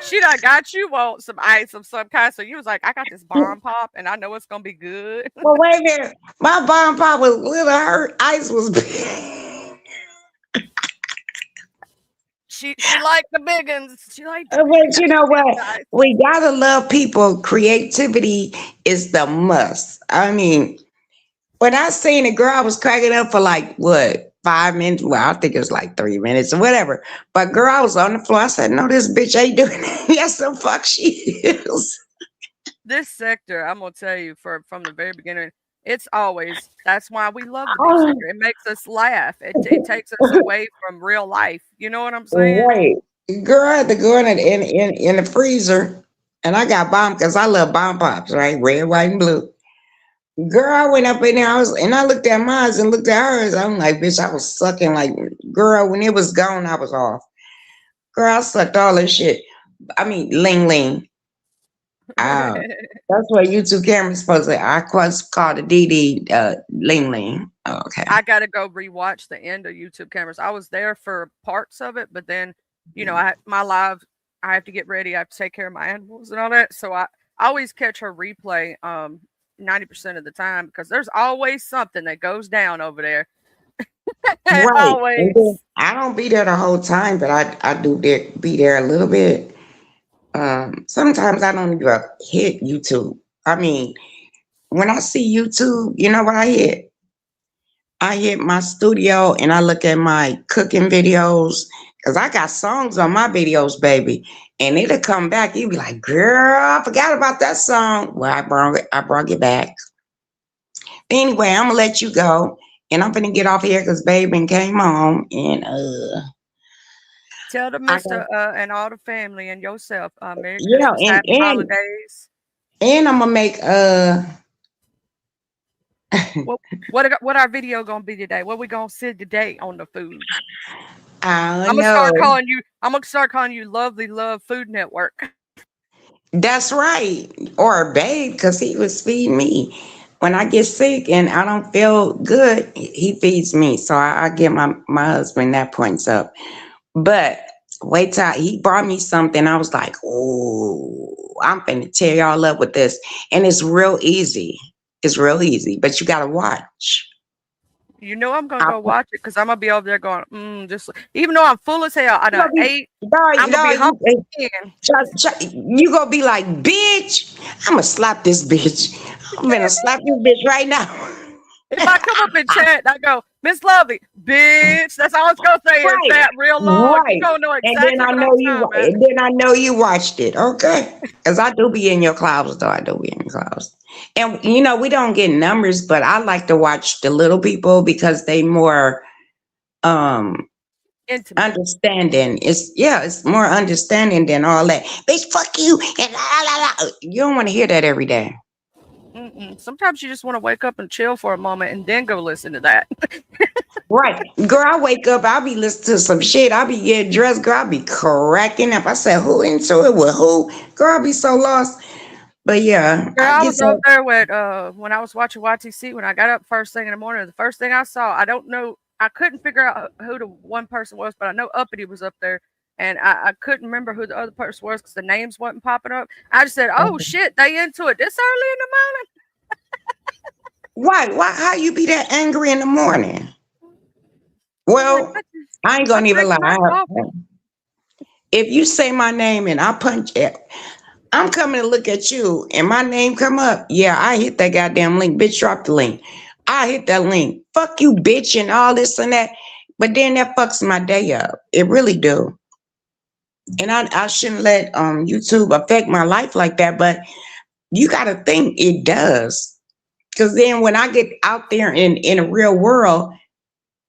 she done got you on some ice of some kind. So you was like, I got this bomb pop, and I know it's gonna be good. well, wait a minute, my bomb pop was little, her ice was big. She liked the big ones. She liked the But you know what? We gotta love people. Creativity is the must. I mean, when I seen it, girl, I was cracking up for like what, 5 minutes? Well, I think it was like 3 minutes or whatever. But girl, I was on the floor. I said, no, this bitch ain't doing it. Yes, the fuck she is. This sector, I'm gonna tell you, from the very beginning, it's always, that's why we love the beef sector. It makes us laugh. It takes us away from real life. You know what I'm saying? Right. Girl, I had to go in the freezer, and I got bomb because I love bomb pops, right? Red, white, and blue. Girl, I went up in there, I looked at mine and looked at hers. I'm like, bitch, I was sucking like, girl, when it was gone, I was off. Girl, I sucked all this shit. I mean, ling ling. That's what YouTube camera's supposed to. I called the DD ling ling. Oh, okay. I gotta go rewatch the end of YouTube cameras. I was there for parts of it, but then, you know, I have to get ready. I have to take care of my animals and all that. So I always catch her replay 90% of the time because there's always something that goes down over there. Right. Always. I don't be there the whole time, but I do be there a little bit. Sometimes I don't even hit YouTube. I mean, when I see YouTube, you know what I hit? I hit my studio and I look at my cooking videos because I got songs on my videos, baby. And it'll come back. You'll be like, girl, I forgot about that song. Well, I brought it back. Anyway, I'm gonna let you go. And I'm gonna get off here because baby came home and tell the Mr. And all the family and yourself, Merry yeah, Christmas, happy holidays. And I'm gonna make what our video gonna be today? What we gonna see today on the food? I'm gonna start calling you Lovely Love Food Network. That's right. Or babe, because he was feeding me. When I get sick and I don't feel good, he feeds me. So I give my husband that points up. But wait till he brought me something. I was like, oh, I'm finna tear y'all up with this. And it's real easy. It's real easy, but you gotta watch. You know I'm gonna go watch it because I'm gonna be over there going, just even though I'm full as hell. I done ate. I'm gonna be hungry again. You gonna be like, bitch, I'm gonna slap this bitch. I'm gonna slap this bitch right now. If I come up in chat, I go, Miss Lovely, bitch. That's all it's gonna say is that real long. Right. You don't know exactly. And then I know you watched it, okay? Because I do be in your clouds, though. I do be in your clouds. And you know, we don't get numbers, but I like to watch the little people because they more intimate. Understanding. It's more understanding than all that. Bitch, fuck you. And you don't want to hear that every day. Sometimes you just want to wake up and chill for a moment and then go listen to that. Right. Girl, I wake up, I'll be listening to some shit. I'll be getting dressed, girl, I'll be cracking up. I said, who into it with who? Girl, I'll be so lost. But yeah, Girl, I I get was over so there with when I was watching YTC. When I got up first thing in the morning, the first thing I saw, I don't know, I couldn't figure out who the one person was, but I know Uppity was up there, and I couldn't remember who the other person was because the names wasn't popping up. I just said, "Oh shit, they into it this early in the morning." why how you be that angry in the morning? I was like, Well, I ain't I'm gonna even lie. drinking my coffee. If you say my name and I punch it, I'm coming to look at you and my name come up. Yeah, I hit that goddamn link. Bitch, drop the link. I hit that link. Fuck you, bitch, and all this and that. But then that fucks my day up. It really do. And I shouldn't let YouTube affect my life like that. But you gotta think it does. Cause then when I get out there in the real world,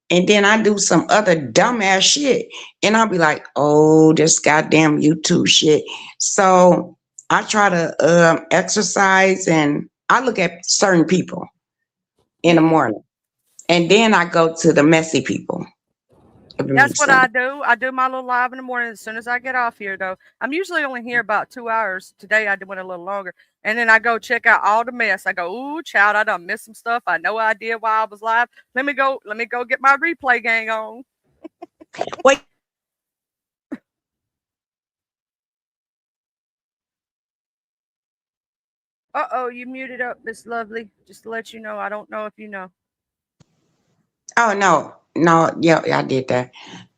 and then I do some other dumbass shit, and I'll be like, oh, this goddamn YouTube shit. So I try to exercise, and I look at certain people in the morning, and then I go to the messy people. If it That's makes what sense. I do. I do my little live in the morning as soon as I get off here, though. I'm usually only here about 2 hours. Today I went a little longer, and then I go check out all the mess. I go, ooh, child, I done missed some stuff. I had no idea why I was live. Let me go get my replay gang on. Wait. Uh-oh, you muted up, Miss Lovely. Just to let you know, I don't know if you know. Oh no, yeah, I did that.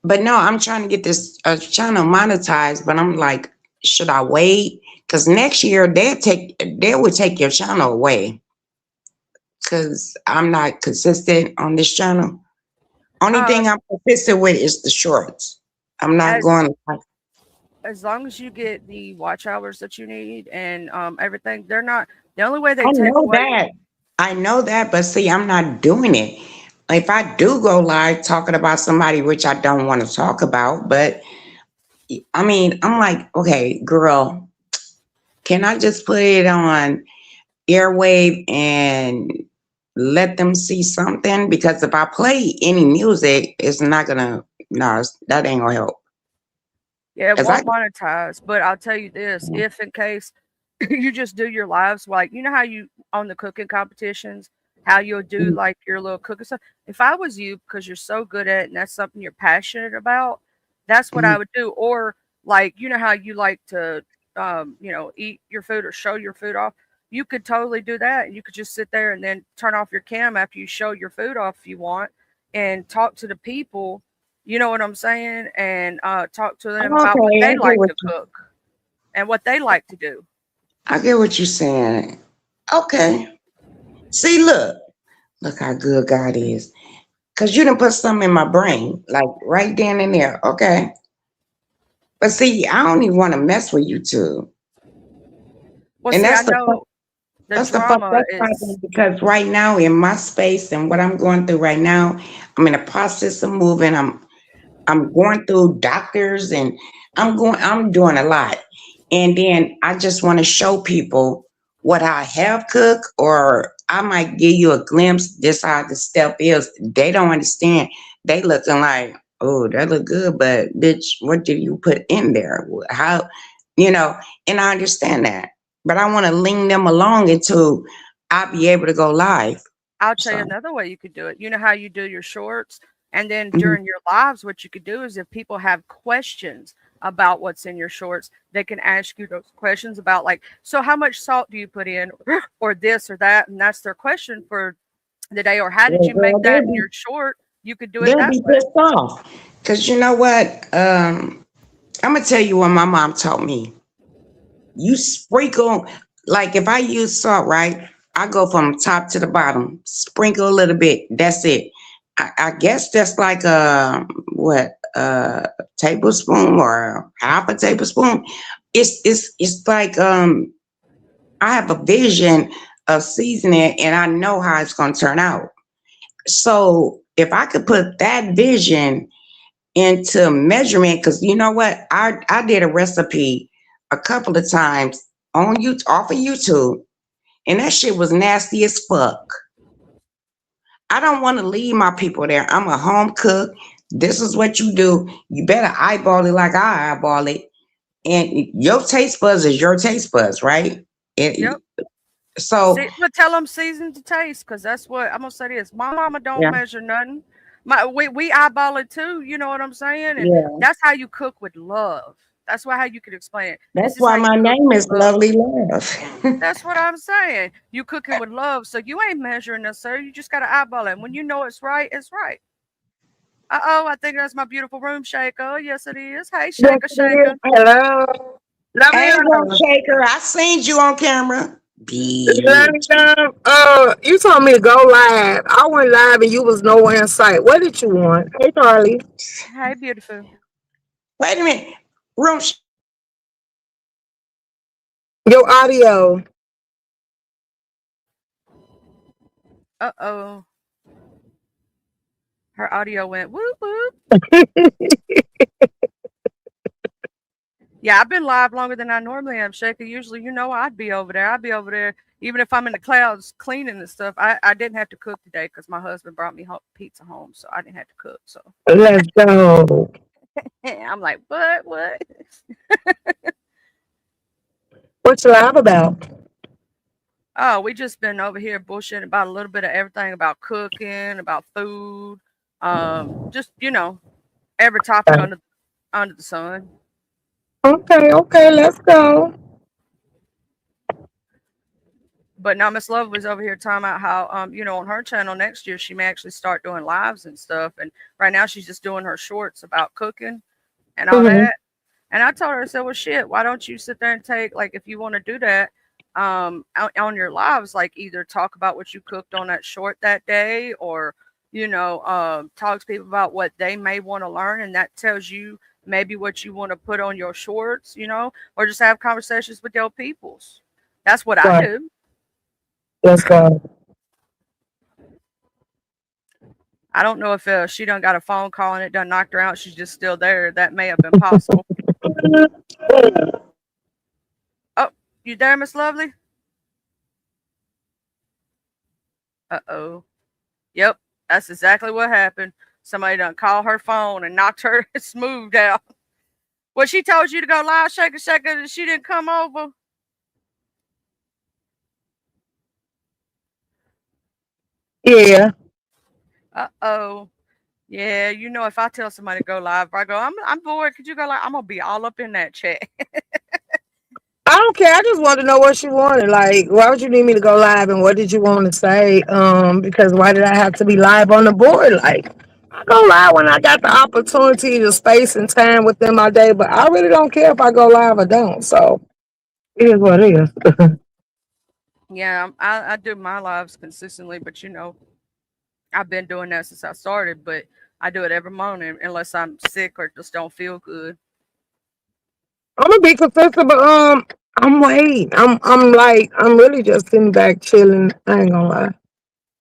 But no, I'm trying to get this channel monetized. But I'm like, should I wait? Because next year they would take your channel away. Because I'm not consistent on this channel. Only thing I'm consistent with is the shorts. I'm not As going. as long as you get the watch hours that you need and everything, they're not the only way they I take know away. that. I know that, but see, I'm not doing it. If I do go live talking about somebody, which I don't want to talk about, but I mean, I'm like, okay, girl, can I just put it on airwave and let them see something? Because if I play any music, it's not gonna, no, that ain't gonna help. Yeah, it 'Cause I, won't monetize, but I'll tell you this, if in case you just do your lives, like, you know how you on the cooking competitions, how you'll do like your little cooking stuff. If I was you, because you're so good at it and that's something you're passionate about, that's what I would do. Or like, you know how you like to, eat your food or show your food off. You could totally do that. And you could just sit there and then turn off your cam after you show your food off if you want and talk to the people. You know what I'm saying? And talk to them about what okay, they like to cook and what they like to do. I get what you're saying. Okay. See, look how good God is. Cause you done put something in my brain, like right then and there. Okay. But see, I don't even want to mess with YouTube. Well, And see, I that's the know the That's the fucked drama up part is because right now in my space and what I'm going through right now, I'm in a process of moving. I'm going through doctors and I'm doing a lot. And then I just want to show people what I have cooked, or I might give you a glimpse this how the step is. They don't understand. They looking like, oh, that look good, but bitch, what did you put in there? How, and I understand that. But I want to lean them along until I'll be able to go live. I'll tell you So another way you could do it. You know how you do your shorts? And then mhm. during your lives, what you could do is if people have questions about what's in your shorts, they can ask you those questions about, like, so how much salt do you put in, or this or that? And that's their question for the day. Or how did you make Well, that in your short? You could do it they'll that be way. pissed off. Cause you know what? I'm gonna tell you what my mom taught me. You sprinkle, like if I use salt, right? I go from top to the bottom, sprinkle a little bit. That's it. I guess that's like a tablespoon or half a tablespoon. It's like I have a vision of seasoning and I know how it's gonna turn out. So if I could put that vision into measurement, because you know what, I did a recipe a couple of times on YouTube, off of YouTube, and that shit was nasty as fuck. I don't want to leave my people there. I'm a home cook. This is what you do. You better eyeball it like I eyeball it. And your taste buds is your taste buds, right? Yep. So See, but tell them season to taste, because that's what I'm gonna say. This my mama don't yeah, measure nothing. We eyeball it too. You know what I'm saying? And yeah. that's how you cook with love. That's why how you could explain it. That's This is why how you my cook name with is love. Lovely Love. That's what I'm saying. You cooking with love, so you ain't measuring this, sir. You just gotta eyeball it. And when you know it's right, it's right. Oh, I think that's my beautiful room shaker. Yes, it is. Hey, Yes, shaker, it is. shaker. Hello. Hey, Lovely Room love. Shaker, I seen you on camera. Lovely Bitch. love. You told me to go live. I went live and you was nowhere in sight. What did you want? Hey, Charlie. Hey, beautiful. Wait a minute. Room Your audio. Oh, her audio went whoop whoop. Yeah, I've been live longer than I normally am, Shaker. Usually, I'd be over there. I'd be over there, even if I'm in the clouds cleaning and stuff. I didn't have to cook today because my husband brought me pizza home, so I didn't have to cook. So Let's go. I'm like, what? What you live about? Oh, we just been over here bullshitting about a little bit of everything, about cooking, about food, just every topic under the sun. Okay, let's go. But now Miss Love was over here talking about how on her channel next year she may actually start doing lives and stuff. And right now she's just doing her shorts about cooking and all Mhm. that. And I told her, I said, well, shit, why don't you sit there and take, like, if you want to do that on your lives, like either talk about what you cooked on that short that day, or talk to people about what they may want to learn, and that tells you maybe what you want to put on your shorts, or just have conversations with your peoples. That's what I Right. do. Let's go. I don't know if she done got a phone call and it done knocked her out. She's just still there. That may have been possible. Oh, you there, Miss Lovely? Uh-oh. Yep, that's exactly what happened. Somebody done called her phone and knocked her smooth out. Well, she told you to go live, shaker, and she didn't come over. Yeah. Uh-oh. Yeah, if I tell somebody to go live, I go, I'm bored. Could you go live? I'm gonna be all up in that chat. I don't care. I just wanted to know what she wanted. Like, why would you need me to go live and what did you want to say? Because why did I have to be live on the board? Like, I go live when I got the opportunity, the space and time within my day, but I really don't care if I go live or don't. So it is what it is. Yeah, I do my lives consistently, but I've been doing that since I started, but I do it every morning unless I'm sick or just don't feel good. I'm gonna be consistent, but I'm waiting. I'm really just sitting back chilling. I ain't gonna lie.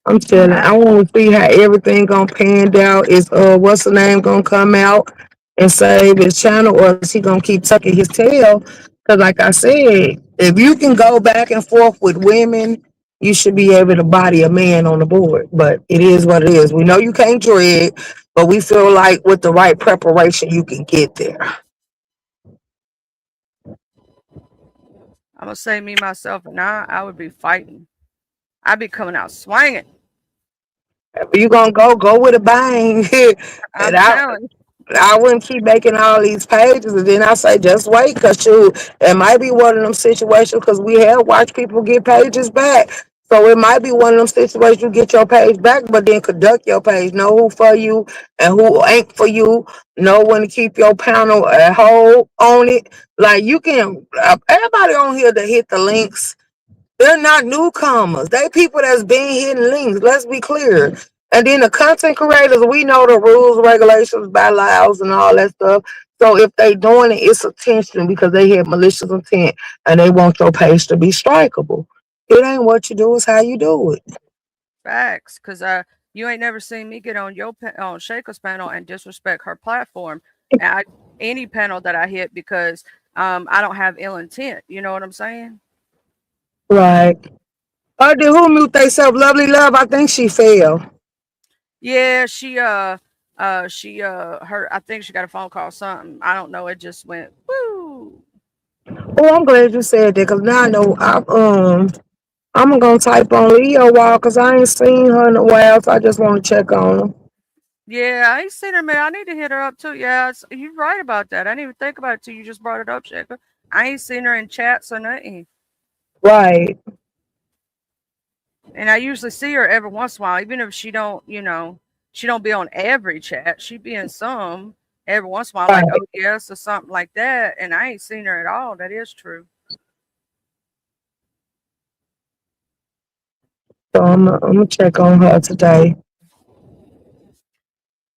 I'm chilling. I, I want to see how everything gonna pan out. Is what's the name gonna come out and save his channel, or is he gonna keep tucking his tail? Because, like I said, if you can go back and forth with women, you should be able to body a man on the board. But it is what it is. We know you can't drag, but we feel like with the right preparation, you can get there. I'm gonna say me myself and I would be fighting. I'd be coming out swinging. If you gonna go with a bang. And I'm telling you. I wouldn't keep making all these pages, and then I say just wait, cause it might be one of them situations. Cause we have watched people get pages back, so it might be one of them situations you get your page back, but then conduct your page, know who for you and who ain't for you, know when to keep your panel a hold on it. Like you can, everybody on here that hit the links, they're not newcomers. They people that's been hitting links. Let's be clear. And then the content creators, we know the rules, regulations, bylaws, and all that stuff. So if they doing it, it's attention because they have malicious intent and they want your page to be strikeable. It ain't what you do, it's how you do it. Facts, because you ain't never seen me get on on Shaker's panel and disrespect her platform. Any panel that I hit, because I don't have ill intent. You know what I'm saying? Right. Did who mute they self? Lovely Love, I think she fell. Yeah, her. I think she got a phone call. Something. I don't know. It just went woo. Oh, I'm glad you said that because now I know I'm gonna type on Leo Wall because I ain't seen her in a while, so I just want to check on her. Yeah, I ain't seen her, man. I need to hit her up too. Yeah, you're right about that. I didn't even think about it till you just brought it up, Shaker. I ain't seen her in chats or nothing. Right. And I usually see her every once in a while, even if she don't, she don't be on every chat. She be in some every once in a while, like Right. ODS or something like that. And I ain't seen her at all. That is true. So I'm gonna check on her today.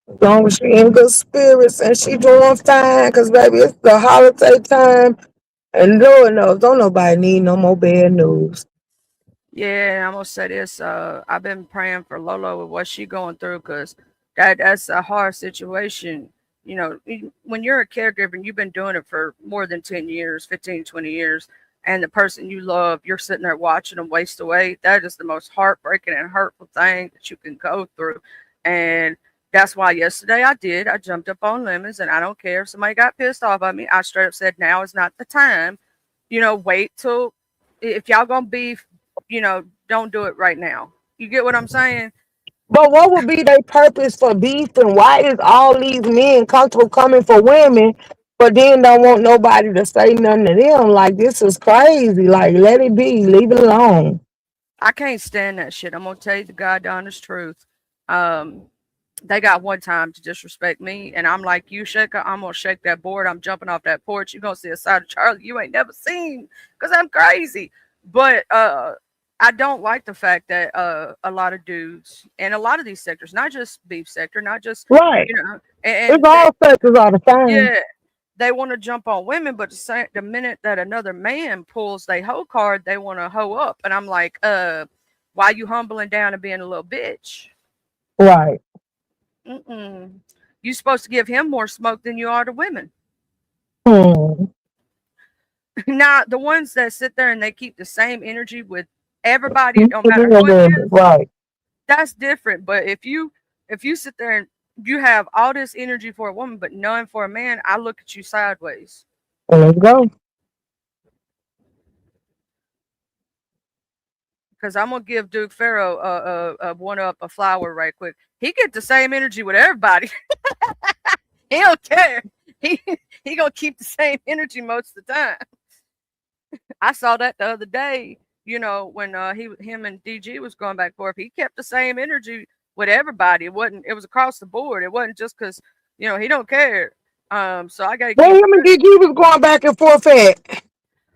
As long as she in good spirits and she doing fine, cause baby, it's the holiday time, and Lord knows, don't nobody need no more bad news. Yeah, I'm gonna say this. I've been praying for Lolo with what she going through, cause that's a hard situation. When you're a caregiver and you've been doing it for more than 10 years, 15, 20 years, and the person you love, you're sitting there watching them waste away. That is the most heartbreaking and hurtful thing that you can go through. And that's why yesterday I jumped up on lemons, and I don't care if somebody got pissed off at me. I straight up said, now is not the time. Wait till if y'all gonna beef, don't do it right now. You get what I'm saying? But what would be their purpose for beefing? Why is all these men comfortable coming for women, but then don't want nobody to say nothing to them? Like this is crazy. Like let it be, leave it alone. I can't stand that shit. I'm gonna tell you the god honest truth. Um, they got one time to disrespect me, and I'm like, you shake, I'm gonna shake that board. I'm jumping off that porch. You're gonna see a side of Charlie you ain't never seen, cause I'm crazy. But I don't like the fact that a lot of dudes and a lot of these sectors, not just beef sector, not just Right. and It's they, all sectors all the same. yeah, they want to jump on women, but the minute that another man pulls they hoe card, they want to hoe up, and I'm like, why you humbling down and being a little bitch? Right. Mm-mm. You supposed to give him more smoke than you are to women. Hmm. Now, the ones that sit there and they keep the same energy with everybody, it don't matter who it is, Right. that's different. But if you sit there and you have all this energy for a woman but none for a man, I look at you sideways. Well, let's go. Because I'm gonna give Duke Farrow a flower right quick. He get the same energy with everybody. He don't care. He he gonna keep the same energy most of the time. I saw that the other day. When him and DG was going back and forth, he kept the same energy with everybody. It was across the board. It wasn't just because he don't care. So I gotta Well, give him and DG was going back and forth at.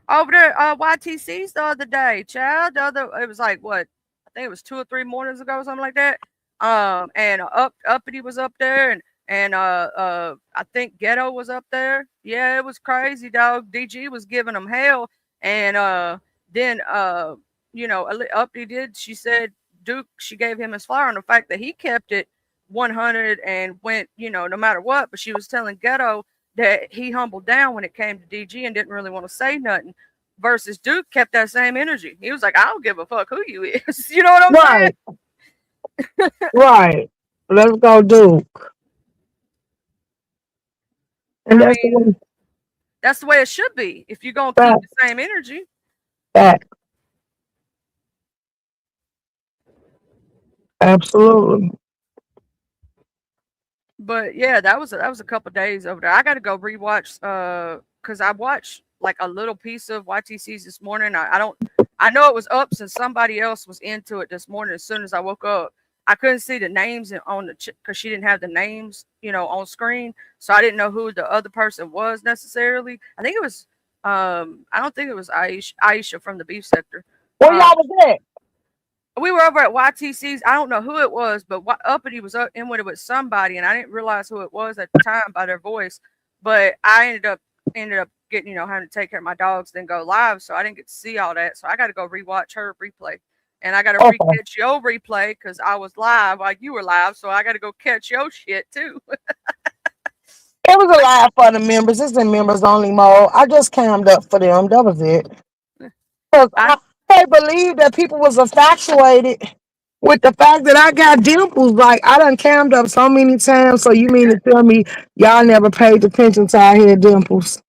over there YTC's the other day, child. It was like what, I think it was 2 or 3 mornings ago, something like that. And Uppity was up there, and I think Ghetto was up there. Yeah, it was crazy, dog. DG was giving them hell, and then Uppity did. She said Duke. She gave him his flower on the fact that he kept it 100 and went, no matter what. But she was telling Ghetto that he humbled down when it came to DG and didn't really want to say nothing. Versus Duke kept that same energy. He was like, I don't give a fuck who you is. You know what I'm saying? Right. Right. Let's go, Duke. And I that's the mean, one. that's the way it should be. If you're gonna keep Fact. the same energy. Fact. Absolutely. But yeah, that was a couple days over there. I got to go rewatch because I watched like a little piece of YTC's this morning. I know it was up since somebody else was into it this morning. As soon as I woke up, I couldn't see the names on the because she didn't have the names on screen, so I didn't know who the other person was necessarily. I think it was I don't think it was Aisha from the beef sector. Where Um, y'all was at? we were over at YTC's. I don't know who it was, but Uppity was up in with it with somebody, and I didn't realize who it was at the time by their voice. But I ended up getting having to take care of my dogs, then go live, so I didn't get to see all that. So I got to go rewatch her replay, and I got to Okay. catch your replay because I was live while you were live, so I got to go catch your shit too. It was a live for the members. It's in members only mode. I just cammed up for them. That was it. Cause I I can't believe that people was infatuated With the fact that I got dimples, like I done cammed up so many times. So you mean to tell me y'all never paid attention to our hair dimples?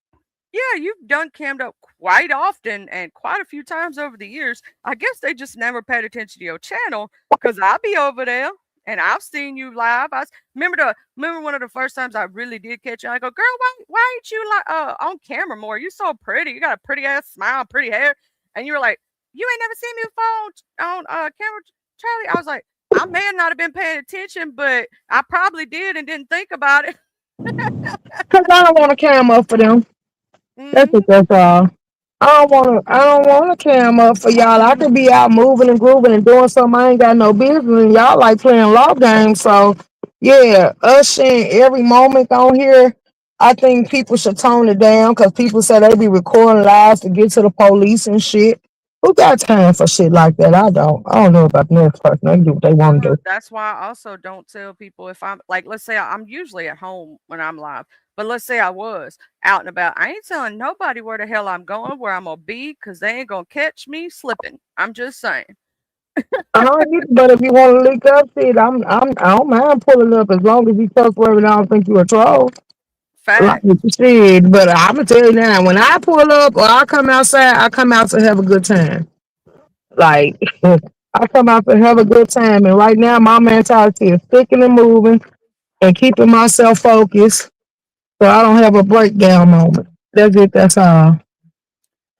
Yeah, you've done cammed up quite often and quite a few times over the years. I guess they just never paid attention to your channel because I'll be over there and I've seen you live. Remember one of the first times I really did catch you. I go, girl, why ain't you like on camera more? You so pretty. You got a pretty ass smile, pretty hair, and you were like, you ain't never seen me before on camera, Charlie. I was like, I may have not have been paying attention, but I probably did and didn't think about it. Cause I don't want to cam up for them. That's Mhm. it. That's all. I don't wanna cam up for y'all. I could be out moving and grooving and doing something I ain't got no business and y'all like playing love games. So yeah, us sharing every moment on here, I think people should tone it down because people say they be recording lives to get to the police and shit. Who got time for shit like that? I don't. I don't know about the next person. They do what they want to do. That's why I also don't tell people if I'm like, let's say I'm usually at home when I'm live, but let's say I was out and about. I ain't telling nobody where the hell I'm going, where I'm gonna be, because they ain't gonna catch me slipping. I'm just saying. I don't need, but if you want to leak up shit, I don't mind pulling up as long as you trustworthy and I don't think you a troll. Like Fact. shit, but I'ma tell you now, when I pull up or I come outside, I come out to have a good time. Like I come out to have a good time, and right now my mentality is sticking and moving and keeping myself focused, so I don't have a breakdown moment. That's it. That's all.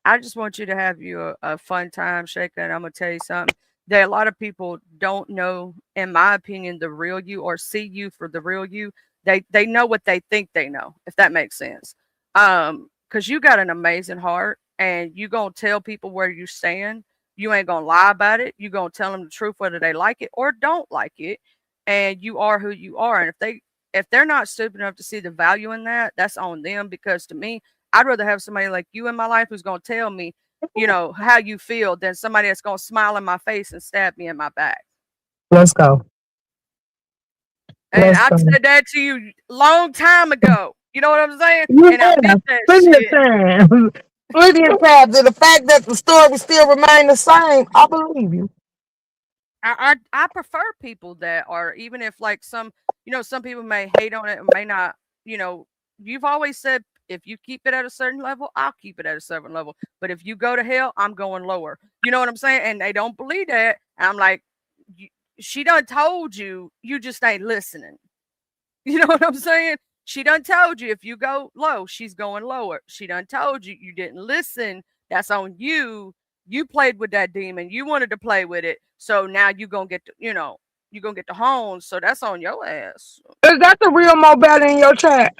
I just want you to have you a fun time, Shaker. And I'm gonna tell you something that a lot of people don't know, in my opinion, the real you or see you for the real you. They know what they think they know, if that makes sense. Because you got an amazing heart and you gonna tell people where you stand. You ain't gonna lie about it. You gonna tell them the truth whether they like it or don't like it. And you are who you are. And if they're not stupid enough to see the value in that, that's on them. Because to me, I'd rather have somebody like you in my life who's going to tell me, how you feel than somebody that's going to smile in my face and stab me in my back. Let's go. And Let's I go. said that to you long time ago. You know what I'm saying? And I Yeah, meant that plenty of shit. time. Plenty of time. And the fact that the story still remain the same, I believe you. I prefer people that are, even if like some people may hate on it and may not, you've always said if you keep it at a certain level, I'll keep it at a certain level. But if you go to hell, I'm going lower. You know what I'm saying? And they don't believe that. And I'm like, she done told you, you just ain't listening. You know what I'm saying? She done told you if you go low, she's going lower. She done told you you didn't listen. That's on you. You played with that demon. You wanted to play with it. So now you gonna get you gonna get the horns. So that's on your ass. Is that the real mobile in your chat?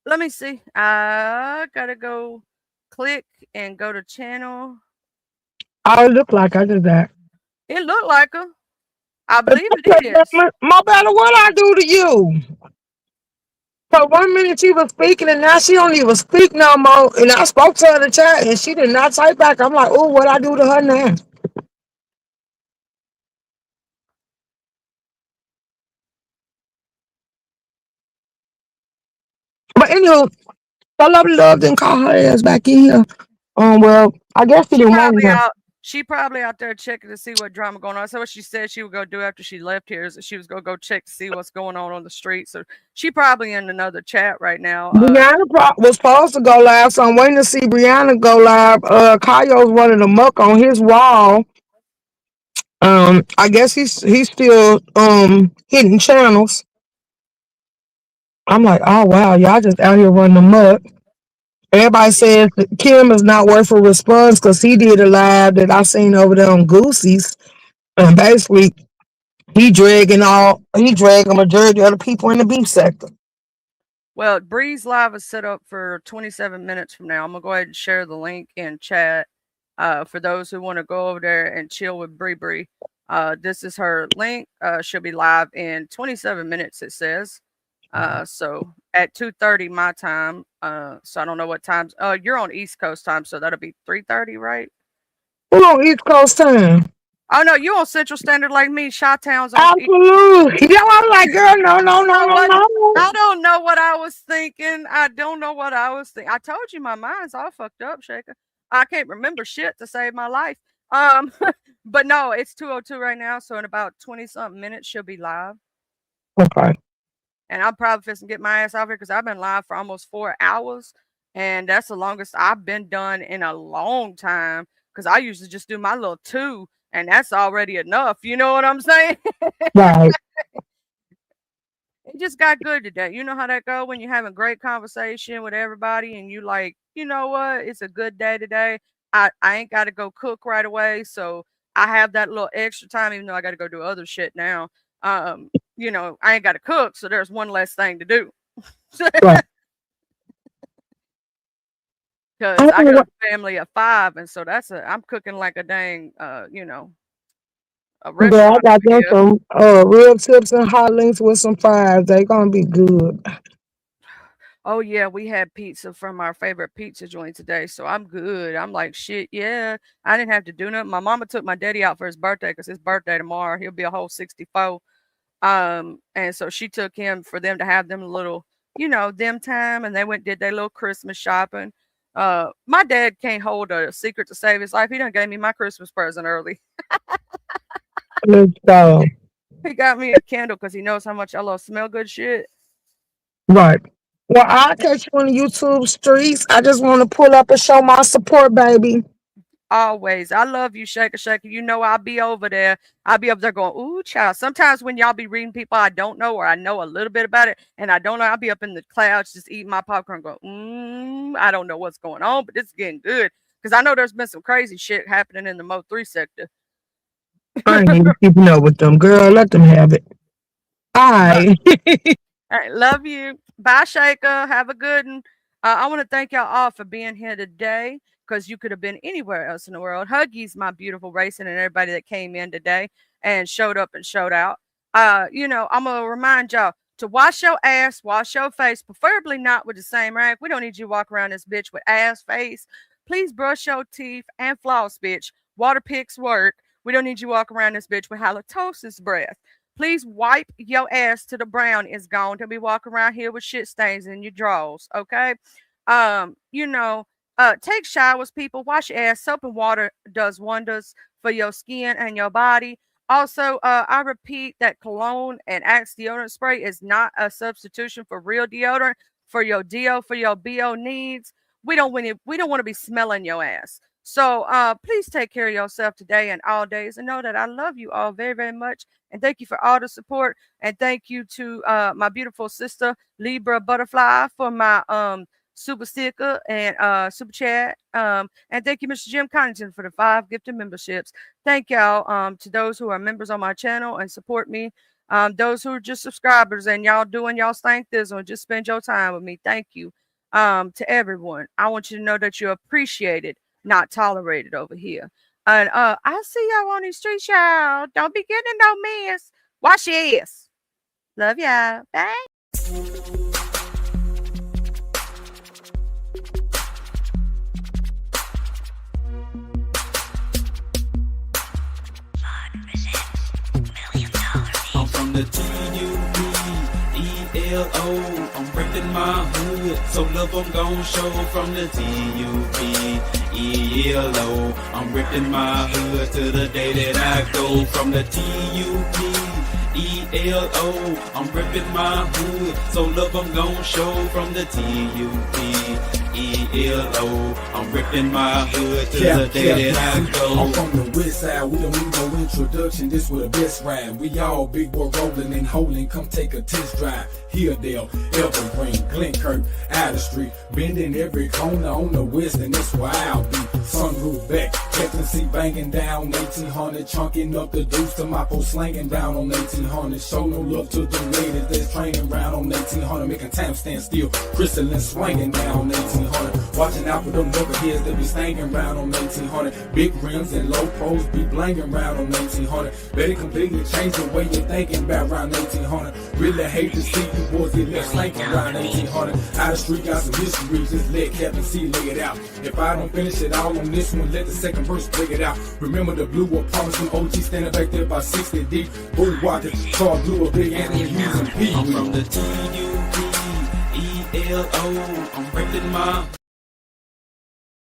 Let me see. I gotta go click and go to channel. I look like I did that. It looked like her. I believe it is. Mobile, what I do to you? So 1 minute she was speaking and now she don't even speak no more. And I spoke to her in the chat and she did not type back. I'm like, oh, what I do to her now? But anywho, I love didn't call her ass back in here. Well, I guess she She didn't want probably to. out. She probably out there checking to see what drama going on. So what she said she would go do after she left here is that she was gonna go check to see what's going on the street. So she probably in another chat right now. Brianna was supposed to go live, so I'm waiting to see Brianna go live. Kayo's running amok on his wall. I guess he's still hitting channels. I'm like, oh wow, y'all just out here running amok. Everybody says that Kim is not worth a response because he did a live that I seen over there on Goosey's, and basically he dragging a majority of the people in the beef sector. Well, Breeze Live is set up for 27 minutes from now. I'm gonna go ahead and share the link in chat for those who want to go over there and chill with Bree Bree. This is her link. She'll be live in 27 minutes. It says. So at 2:30 my time. So I don't know what times. You're on East Coast time, so that'll be 3:30, right? Who on East Coast time? Oh no, you on Central Standard like me. Chi-Town's on. Absolutely. You know, I'm like, girl, no. I don't know what I was thinking. I don't know what I was thinking. I told you my mind's all fucked up, Shaker. I can't remember shit to save my life. But no, it's 2:02 right now, so in about 20-something minutes she'll be live. Okay. And I'm probably fixing to get my ass out here because I've been live for almost 4 hours. And that's the longest I've been done in a long time. Because I usually just do my little 2, and that's already enough. You know what I'm saying? Right. It just got good today. You know how that go when you're having great conversation with everybody and you like, you know what? It's a good day today. I ain't got to go cook right away. So I have that little extra time, even though I got to go do other shit now. You know, I ain't got to cook. So there's one less thing to do. Right. Because I got a family of 5. And so I'm cooking like a dang, you know, a Girl, I restaurant got over them here. some real tips and hot links with some fries. They gonna be good. Oh yeah, we had pizza from our favorite pizza joint today, so I'm good. I'm like, shit, yeah. I didn't have to do nothing. My mama took my daddy out for his birthday because his birthday tomorrow. He'll be a whole 64. And so she took him for them to have them little, you know, them time, and they went did their little Christmas shopping. My dad can't hold a secret to save his life. He done gave me my Christmas present early. Let's go. He got me a candle because he knows how much I love smell good shit. Right. Well, I'll catch you on the YouTube streets. I just want to pull up and show my support, baby. Always. I love you, Shaker Shaker. You know I'll be over there. I'll be up there going, ooh, child. Sometimes when y'all be reading people I don't know or I know a little bit about it and I don't know, I'll be up in the clouds just eating my popcorn going, I don't know what's going on, but it's getting good. Because I know there's been some crazy shit happening in the Mo3 sector. I ain't even keeping up with them, girl. Let them have it. All right. All right, love you. Bye, Shaker. Have a good one. I want to thank y'all all for being here today because you could have been anywhere else in the world. Huggies, my beautiful racing, and everybody that came in today and showed up and showed out. You know, I'm going to remind y'all to wash your ass, wash your face, preferably not with the same rag. We don't need you to walk around this bitch with ass face. Please brush your teeth and floss, bitch. Water picks work. We don't need you to walk around this bitch with halitosis breath. Please wipe your ass till the brown is gone. Don't be walking around here with shit stains in your drawers, okay? You know, take showers, people. Wash your ass. Soap and water does wonders for your skin and your body. Also, I repeat that cologne and Axe deodorant spray is not a substitution for real deodorant for your BO needs. We don't want to be smelling your ass. So please take care of yourself today and all days, and know that I love you all very, very much. And thank you for all the support. And thank you to my beautiful sister, Libra Butterfly, for my super sticker and super chat. And thank you, Mr. Jim Connington, for the 5 gifted memberships. Thank y'all to those who are members on my channel and support me. Those who are just subscribers and y'all doing y'all's thing this or just spend your time with me. Thank you to everyone. I want you to know that you're appreciated, not tolerated over here. And I see y'all on these streets, y'all. Don't be getting no mess. Wash your ass. Love y'all. Bye. I'm from the TUBELO. I'm repping my hood, so love I'm gon' show from the TUBELO. I'm ripping my hood to the day that I go from the TUBELO. I'm ripping my hood, so love I'm gon' show from the TUBELO. I'm ripping my hood to the day that I go. I'm from the west side, we don't need no introduction, this was the best ride. We all big boy rolling and holding, come take a test drive. Hilldale, Evergreen, Glenkirk, Outer Street, bending every corner on the west, and that's where I'll be. Sunroof back, Captain C banging down 1800, chunking up the deuce to my post slanging down on 1800. Show no love to the ladies that's training round on 1800, making time stand still, crystalline swinging down on 1800. Watching out for them knuckleheads that be stanging round on 1800. Big rims and low pros be blanging round on 1800. Better completely change the way you're thinking about round 1800. Really hate to see you boys get left slanking around 1800. Out of street got some history, just let Captain C lay it out. If I don't finish it all on this one, let the second verse break it out. Remember the blue war promising OG standing back there by 60 deep. Bull Walker, Charles Blue, a big Anthony Hughes and P. I'm from the TUBELO. I'm ripping my